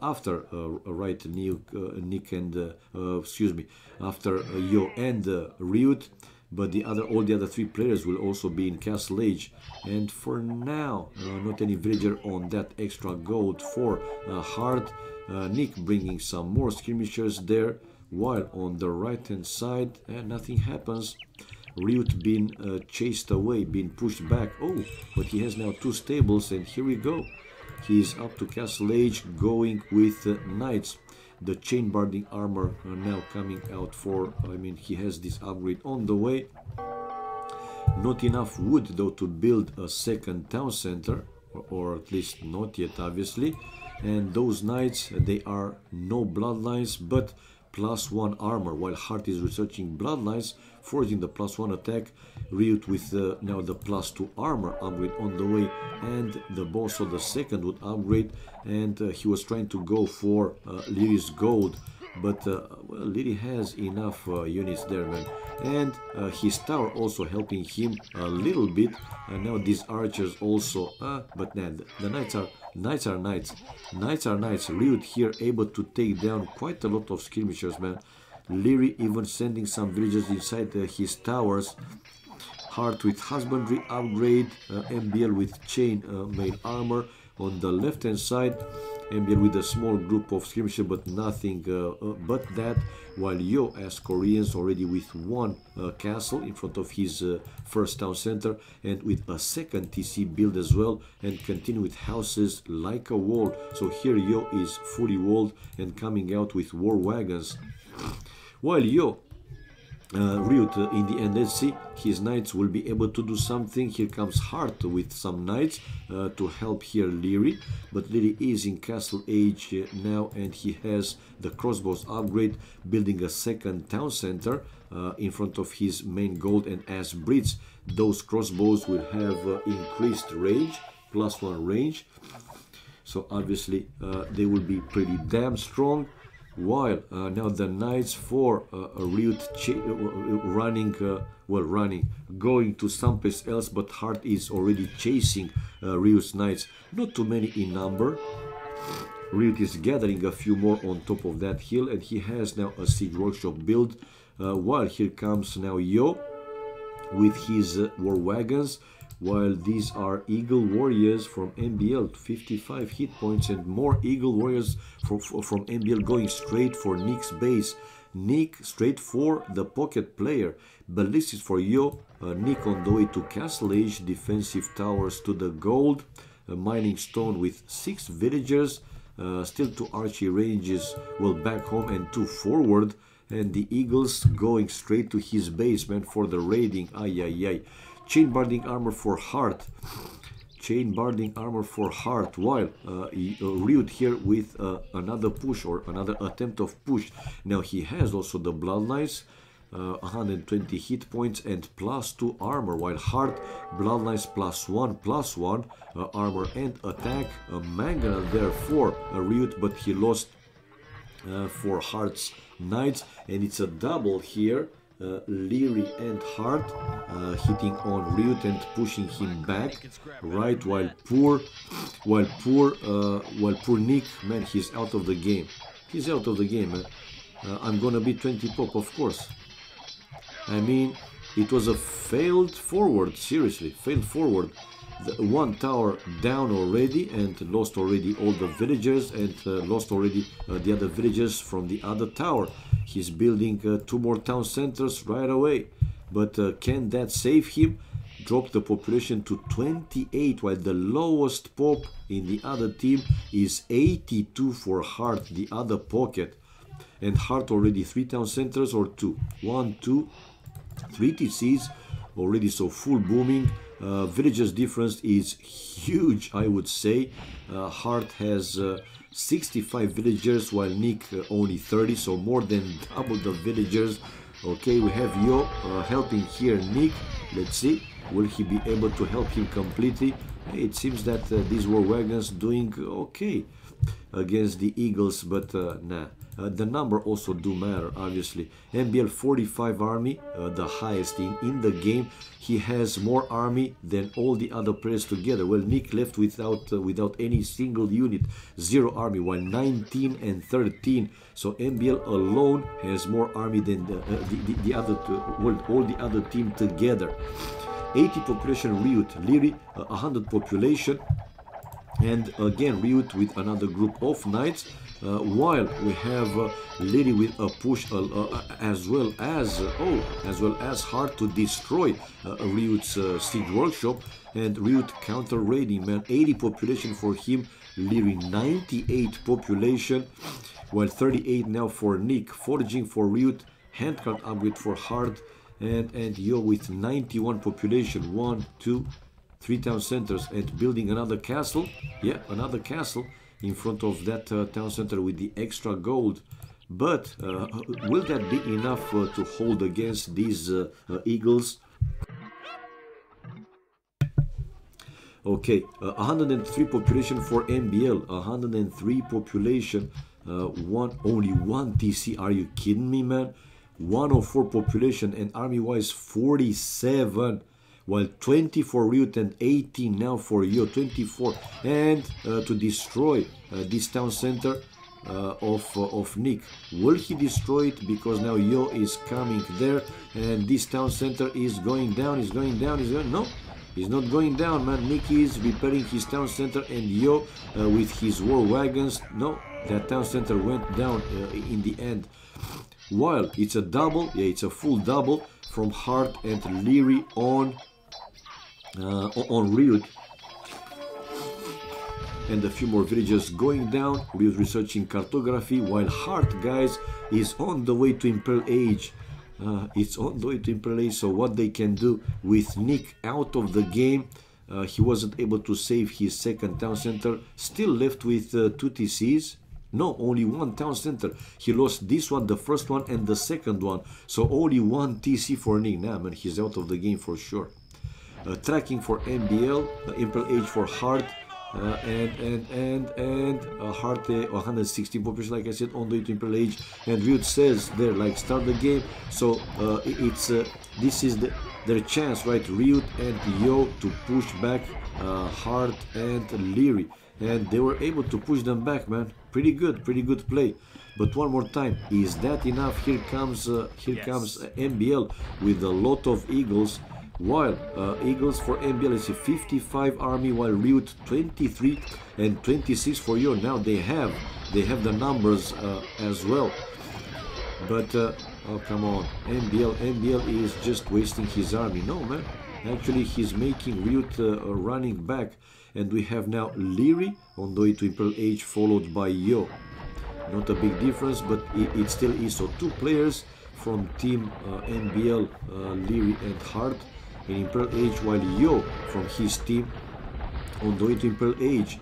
after right, Nick and excuse me, after Yo and Ryut. But all the other 3 players will also be in Castle Age. And for now, not any villager on that extra gold for Heart. Nick bringing some more skirmishers there, while on the right hand side nothing happens. Ryut being chased away, being pushed back. Oh, but he has now 2 stables, and here we go. He is up to Castle Age, going with knights. The chain barding armor now coming out for, I mean, he has this upgrade on the way. Not enough wood though to build a second town center, or at least not yet, obviously. And those knights, they are no bloodlines, but +1 armor, while Heart is researching bloodlines, forging the +1 attack. Ryut with now the +2 armor upgrade on the way, and the boss of the second would upgrade, and he was trying to go for Lyri's gold, but well, Lyri has enough units there, man. And his tower also helping him a little bit. And now these archers also, but then the knights are knights. Ryut here able to take down quite a lot of skirmishers, man. Lyri even sending some villagers inside his towers. Heart with husbandry upgrade, MBL with chain main armor. On the left hand side, MBL with a small group of skirmishers, but nothing but that. While Yo as Koreans already with 1 castle in front of his first town center, and with a second TC build as well, and continue with houses like a wall. So here Yo is fully walled and coming out with war wagons. While Yo Ryut in the end. Let's see, his knights will be able to do something. Here comes Hart with some knights to help here Leary, but Leary is in castle age now, and he has the crossbows upgrade, building a second town center in front of his main gold, and as Brits those crossbows will have increased range, +1 range, so obviously they will be pretty damn strong. While now the knights for Ryut going to someplace else, but Hart is already chasing Ryut's knights. Not too many in number. Ryut is gathering a few more on top of that hill, and he has now a siege workshop build. While here comes now Yo with his war wagons. While these are Eagle Warriors from MBL, 55 hit points, and more Eagle Warriors from MBL going straight for Nick's base. Nick straight for the pocket player. Ballistics for Yo. Nick on the way to Castle Age. Defensive towers to the gold. Mining stone with 6 villagers. Still 2 archery ranges. Well, back home and 2 forward. And the Eagles going straight to his base, man, for the raiding. Ay, ay, ay. Chain barding armor for Hart. Chain barding armor for Hart. While Ryut here with another push, or another attempt of push. Now he has also the blood knights, 120 hit points and +2 armor. While Hart, blood knights +1 armor and attack. Mangana there for Ryut, but he lost for Hart's knights, and it's a double here. Leary and Hart hitting on Ryut and pushing him back, right? While poor Nick, man, he's out of the game. He's out of the game, man. I'm gonna be 20 pop, of course. I mean, it was a failed forward. Seriously, failed forward. One tower down already, and lost already all the villagers, and lost already the other villagers from the other tower. He's building 2 more town centers right away, but can that save him? Drop the population to 28, while the lowest pop in the other team is 82 for Hart, the other pocket. And Hart already 3 town centers, or 2, 1, 2, 3 TCs already, so full booming. Villagers difference is huge, I would say. Hart has 65 villagers, while Nick only 30, so more than double the villagers. Okay, we have Yo helping here Nick. Let's see, will he be able to help him completely? It seems that these war wagons doing okay against the Eagles, but nah. The number also do matter, obviously. MBL 45 army, the highest in the game. He has more army than all the other players together. Well, Nick left without any single unit, 0 army, while 19 and 13. So MBL alone has more army than the other, well, all the other team together. 80 population Ryut, Leary 100 population, and again Ryut with another group of knights. While we have Leary with a push as well as Hart to destroy Ryut's siege workshop, and Ryut counter raiding, man. 80 population for him, Leary 98 population, while 38 now for Nick. Foraging for Ryut, handcart upgrade for Hart, and Yo with 91 population. 1, 2, 3 town centers, and building another castle. Yeah, another castle in front of that town center with the extra gold. But will that be enough to hold against these Eagles? Okay, 103 population for MBL, 103 population, only 1 TC. Are you kidding me, man? 104 population, and army-wise 47. While 20 for Ryut and 18 now for Yo, 24. And to destroy this town center of Nick. Will he destroy it? Because now Yo is coming there, and this town center is going down, no, he's not going down, man. Nick is repairing his town center, and Yo with his war wagons, no, that town center went down in the end. While it's a double, yeah, it's a full double from Hart and Leary on Ryut, and a few more villages going down. Ryut researching cartography, while Hart, guys, is on the way to Imperial Age. It's on the way to Imperial Age. So what they can do with Nick out of the game, he wasn't able to save his second town center, still left with 2 TCs. No, only 1 town center. He lost this one, the first one, and the second one. So only 1 TC for Nick. Nah, man, he's out of the game for sure. Tracking for MBL, Imperial Age for Heart, and Heart 116 population, like I said, on the way to Imperial Age. And Riot says there, like, start the game. So this is their chance, right? Riot and Yo to push back Heart and Leary. And they were able to push them back, man. Pretty good play. But one more time, is that enough? Here comes MBL with a lot of Eagles. While Eagles for MBL is a 55 army, while Riot 23 and 26 for Yo. Now they have the numbers as well. But oh, come on, MBL is just wasting his army. No, man. Actually, he's making Riot running back. And we have now Leary on the way to Imperial Age, followed by Yo. Not a big difference, but it still is. So 2 players from team MBL, Leary and Hart in Imperial Age, while Yo from his team on the way to Imperial Age.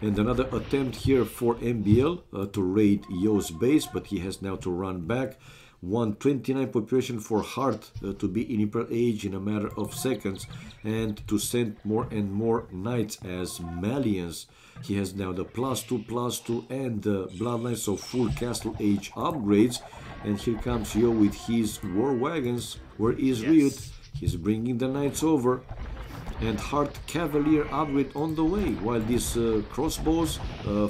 And another attempt here for MBL to raid Yo's base, but he has now to run back. 129 population for Hart to be in Imperial Age in a matter of seconds, and to send more and more knights as Malians. He has now the +2/+2 and the bloodline, so full castle age upgrades. And here comes Yo with his war wagons. Where is Riot? He's bringing the knights over. And Hart Cavalier upgrade on the way, while these crossbows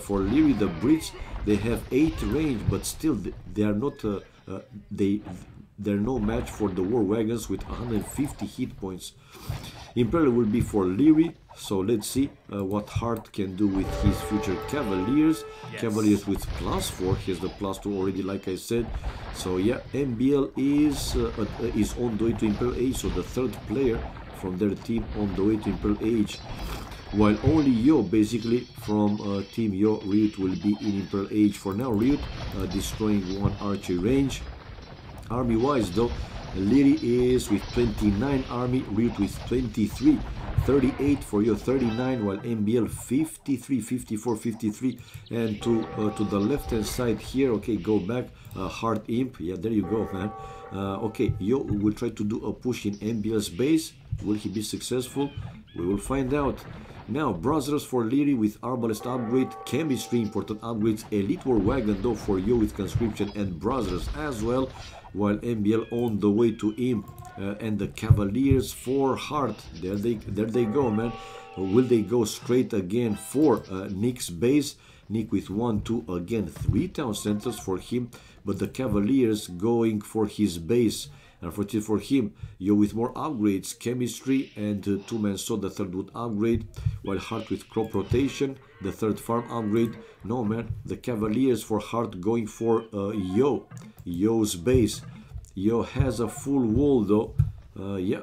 for Leary, the Brits, they have 8 range, but still they are not they're no match for the war wagons with 150 hit points. Imperial will be for Leary, so let's see what Hart can do with his future Cavaliers. Cavaliers with +4, he has the +2 already, like I said. So yeah, MBL is on the way to Imperial Age, so the 3rd player from their team on the way to Imperial Age. While only Yo, basically, from Team Yo, Riot will be in Imperial Age for now. Riot destroying 1 archery range. Army-wise, though, Leary is with 29 army, Riot with 23. 38 for Yo, 39, while MBL 53, 54, 53. And to the left-hand side here, okay, go back, Hard Imp, yeah, there you go, man. Okay, Yo will try to do a push in MBL's base. Will he be successful? We will find out. Now, Brothers for Leary with Arbalest upgrade, Chemistry important upgrades, Elite War Wagon though for Yo with Conscription and Brothers as well, while MBL on the way to Imp and the Cavaliers for Heart. There they go, man. Will they go straight again for Nick's base? Nick with 1, 2, again 3 town centers for him, but the Cavaliers going for his base. Unfortunately for him, Yo with more upgrades, Chemistry and 2-man sword, the 3rd would upgrade, while Hart with crop rotation, the 3rd farm upgrade. No, man, the Cavaliers for Hart going for Yo's base. Yo has a full wall though. Yeah,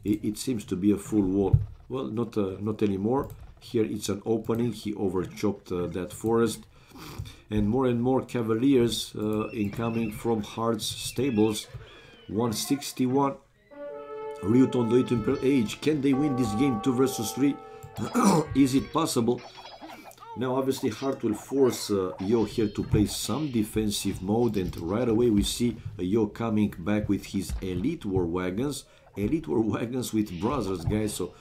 it seems to be a full wall. Well, not anymore. Here it's an opening. He overchopped that forest. And more Cavaliers incoming from Hart's stables. 161. Riot on the way to Imperial Age. Can they win this game 2 versus 3? Is it possible? Now obviously Hart will force Yo here to play some defensive mode, and right away we see Yo coming back with his Elite War Wagons. Elite War Wagons with Brothers, guys, so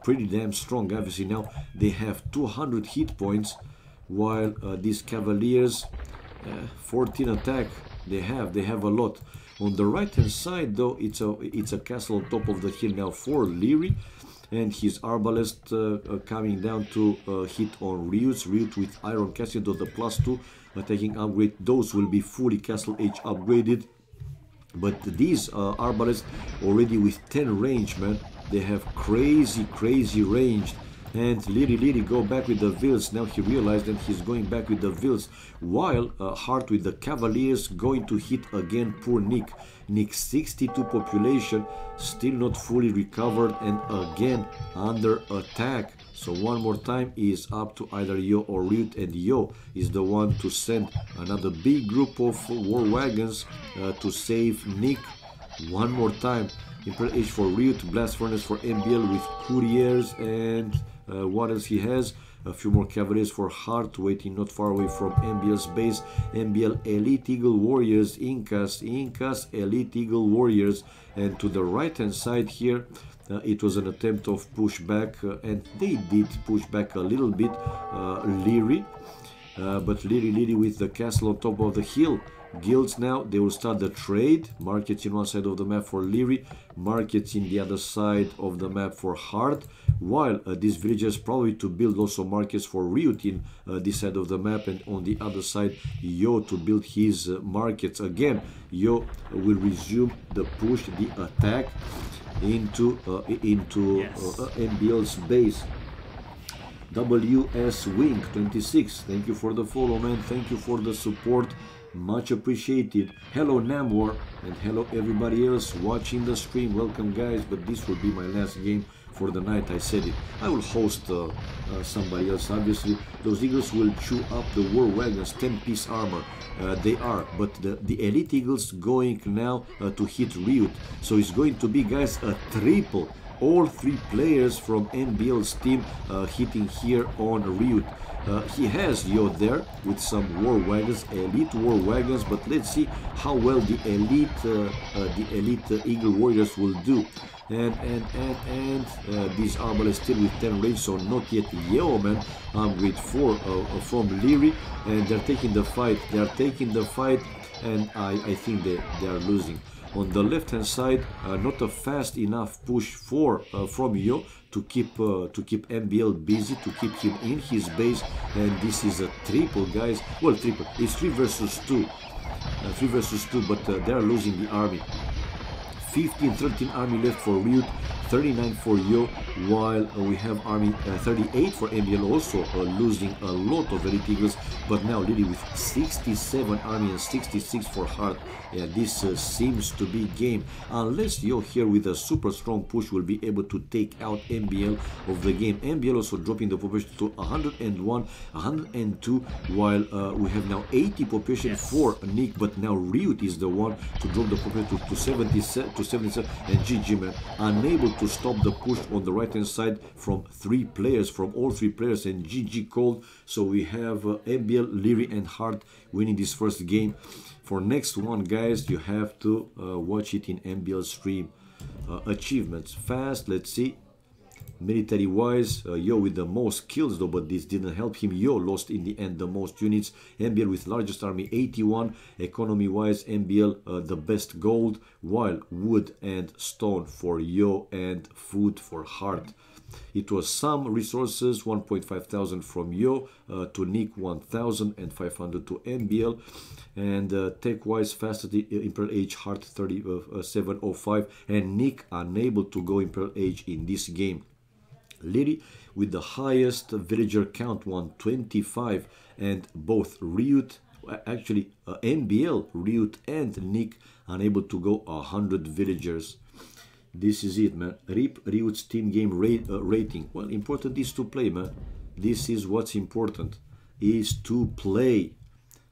pretty damn strong. Obviously now they have 200 hit points, while these Cavaliers 14 attack. They have a lot. On the right hand side though, it's a castle on top of the hill now for Leary, and his Arbalest coming down to hit on Riot with Iron Castle to the +2 attacking upgrade. Those will be fully castle age upgraded, but these Arbalest already with 10 range, man. They have crazy range. And Leary go back with the Vils. Now he realized that he's going back with the Vils, while Hart with the Cavaliers going to hit again poor Nick. Nick 62 population, still not fully recovered, and again under attack. So one more time is up to either Yo or Riot, and Yo is the one to send another big group of war wagons to save Nick. One more time. Imperial Age for Riot, Blast Furnace for MBL with Couriers, and what else he has? A few more Cavaliers for Heart, waiting not far away from MBL's base. MBL Elite Eagle Warriors, Incas, Elite Eagle Warriors. And to the right hand side here, it was an attempt of pushback, and they did push back a little bit, Leary. But Leary with the castle on top of the hill. Guilds now, they will start the trade. Markets in one side of the map for Leary, markets in the other side of the map for Heart, while these villagers probably to build also markets for Riot in this side of the map, and on the other side Yo to build his markets. Again, Yo will resume the push, the attack into MBL's base. WS Wing 26, thank you for the follow, man. Thank you for the support, much appreciated. Hello Namor, and hello everybody else watching the stream. Welcome guys, but this will be my last game for the night. I said it. I will host somebody else, obviously. Those Eagles will chew up the War Wagons, 10-piece armor. They are, but the Elite Eagles going now to hit Riot. So it's going to be, guys, a triple. All three players from NBL's team hitting here on Riot. He has Yo there with some War Wagons, Elite War Wagons, but let's see how well the Elite Eagle Warriors will do. And these Arbalists still with 10 range, so not yet Yo, man. With 4 from Leary, and they're taking the fight. And I think they are losing. On the left hand side, not a fast enough push from Yo to keep MBL busy, to keep him in his base, and this is a triple, guys. Well, triple. It's 3 versus 2, 3 versus 2, but they are losing the army. 13 army left for Riot, 39 for Yo, while we have army 38 for MBL, also losing a lot of Elite Eagles, but now Lily with 67 army and 66 for Heart. Yeah, this seems to be game, unless Yo here with a super strong push will be able to take out MBL of the game. MBL also dropping the population to 101, 102, while we have now 80 population for Nick, but now Riot is the one to drop the population to 77, and GG, man, unable to stop the push on the right hand side from all three players, and GG cold. So we have MBL, Leary and Heart winning this first game. For next one, guys, you have to watch it in MBL stream. Achievements fast, let's see. Military wise, Yo with the most kills though, but this didn't help him. Yo lost in the end the most units. MBL with largest army, 81. Economy wise, MBL the best gold, while wood and stone for Yo and food for Heart. It was some resources, 1,500 from Yo to Nick, 1,500 to MBL, and tech-wise, fastest Imperial Age Heart 3705, and Nick unable to go Imperial Age in this game. Leary with the highest villager count, 125, and both Riot, actually MBL, Riot and Nick unable to go 100 villagers. This is it, man. RIP Riot's team game rating. Well, important is to play, man. This is what's important, is to play.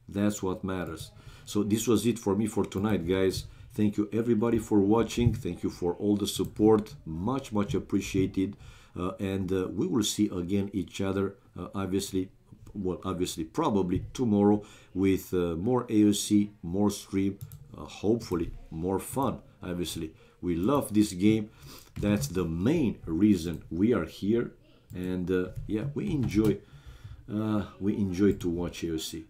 That's what matters. So this was it for me for tonight, guys. Thank you everybody for watching. Thank you for all the support. Much appreciated. And we will see again each other, obviously, probably tomorrow with more AoC, more stream, hopefully more fun. Obviously, we love this game. That's the main reason we are here, and yeah, we enjoy to watch AoC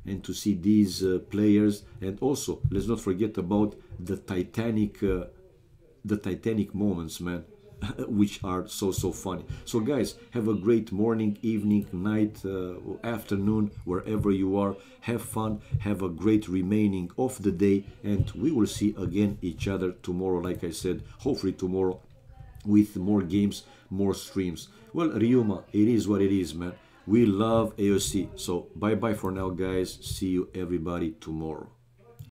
and to see these players. And also, let's not forget about the Titanic moments, man. Which are so funny. So guys, have a great morning, evening, night, afternoon, wherever you are. Have fun, have a great remaining of the day, and we will see again each other tomorrow, like I said, hopefully tomorrow with more games, more streams. Well, Ryuma, it is what it is, man. We love AoC. So bye bye for now, guys. See you everybody tomorrow.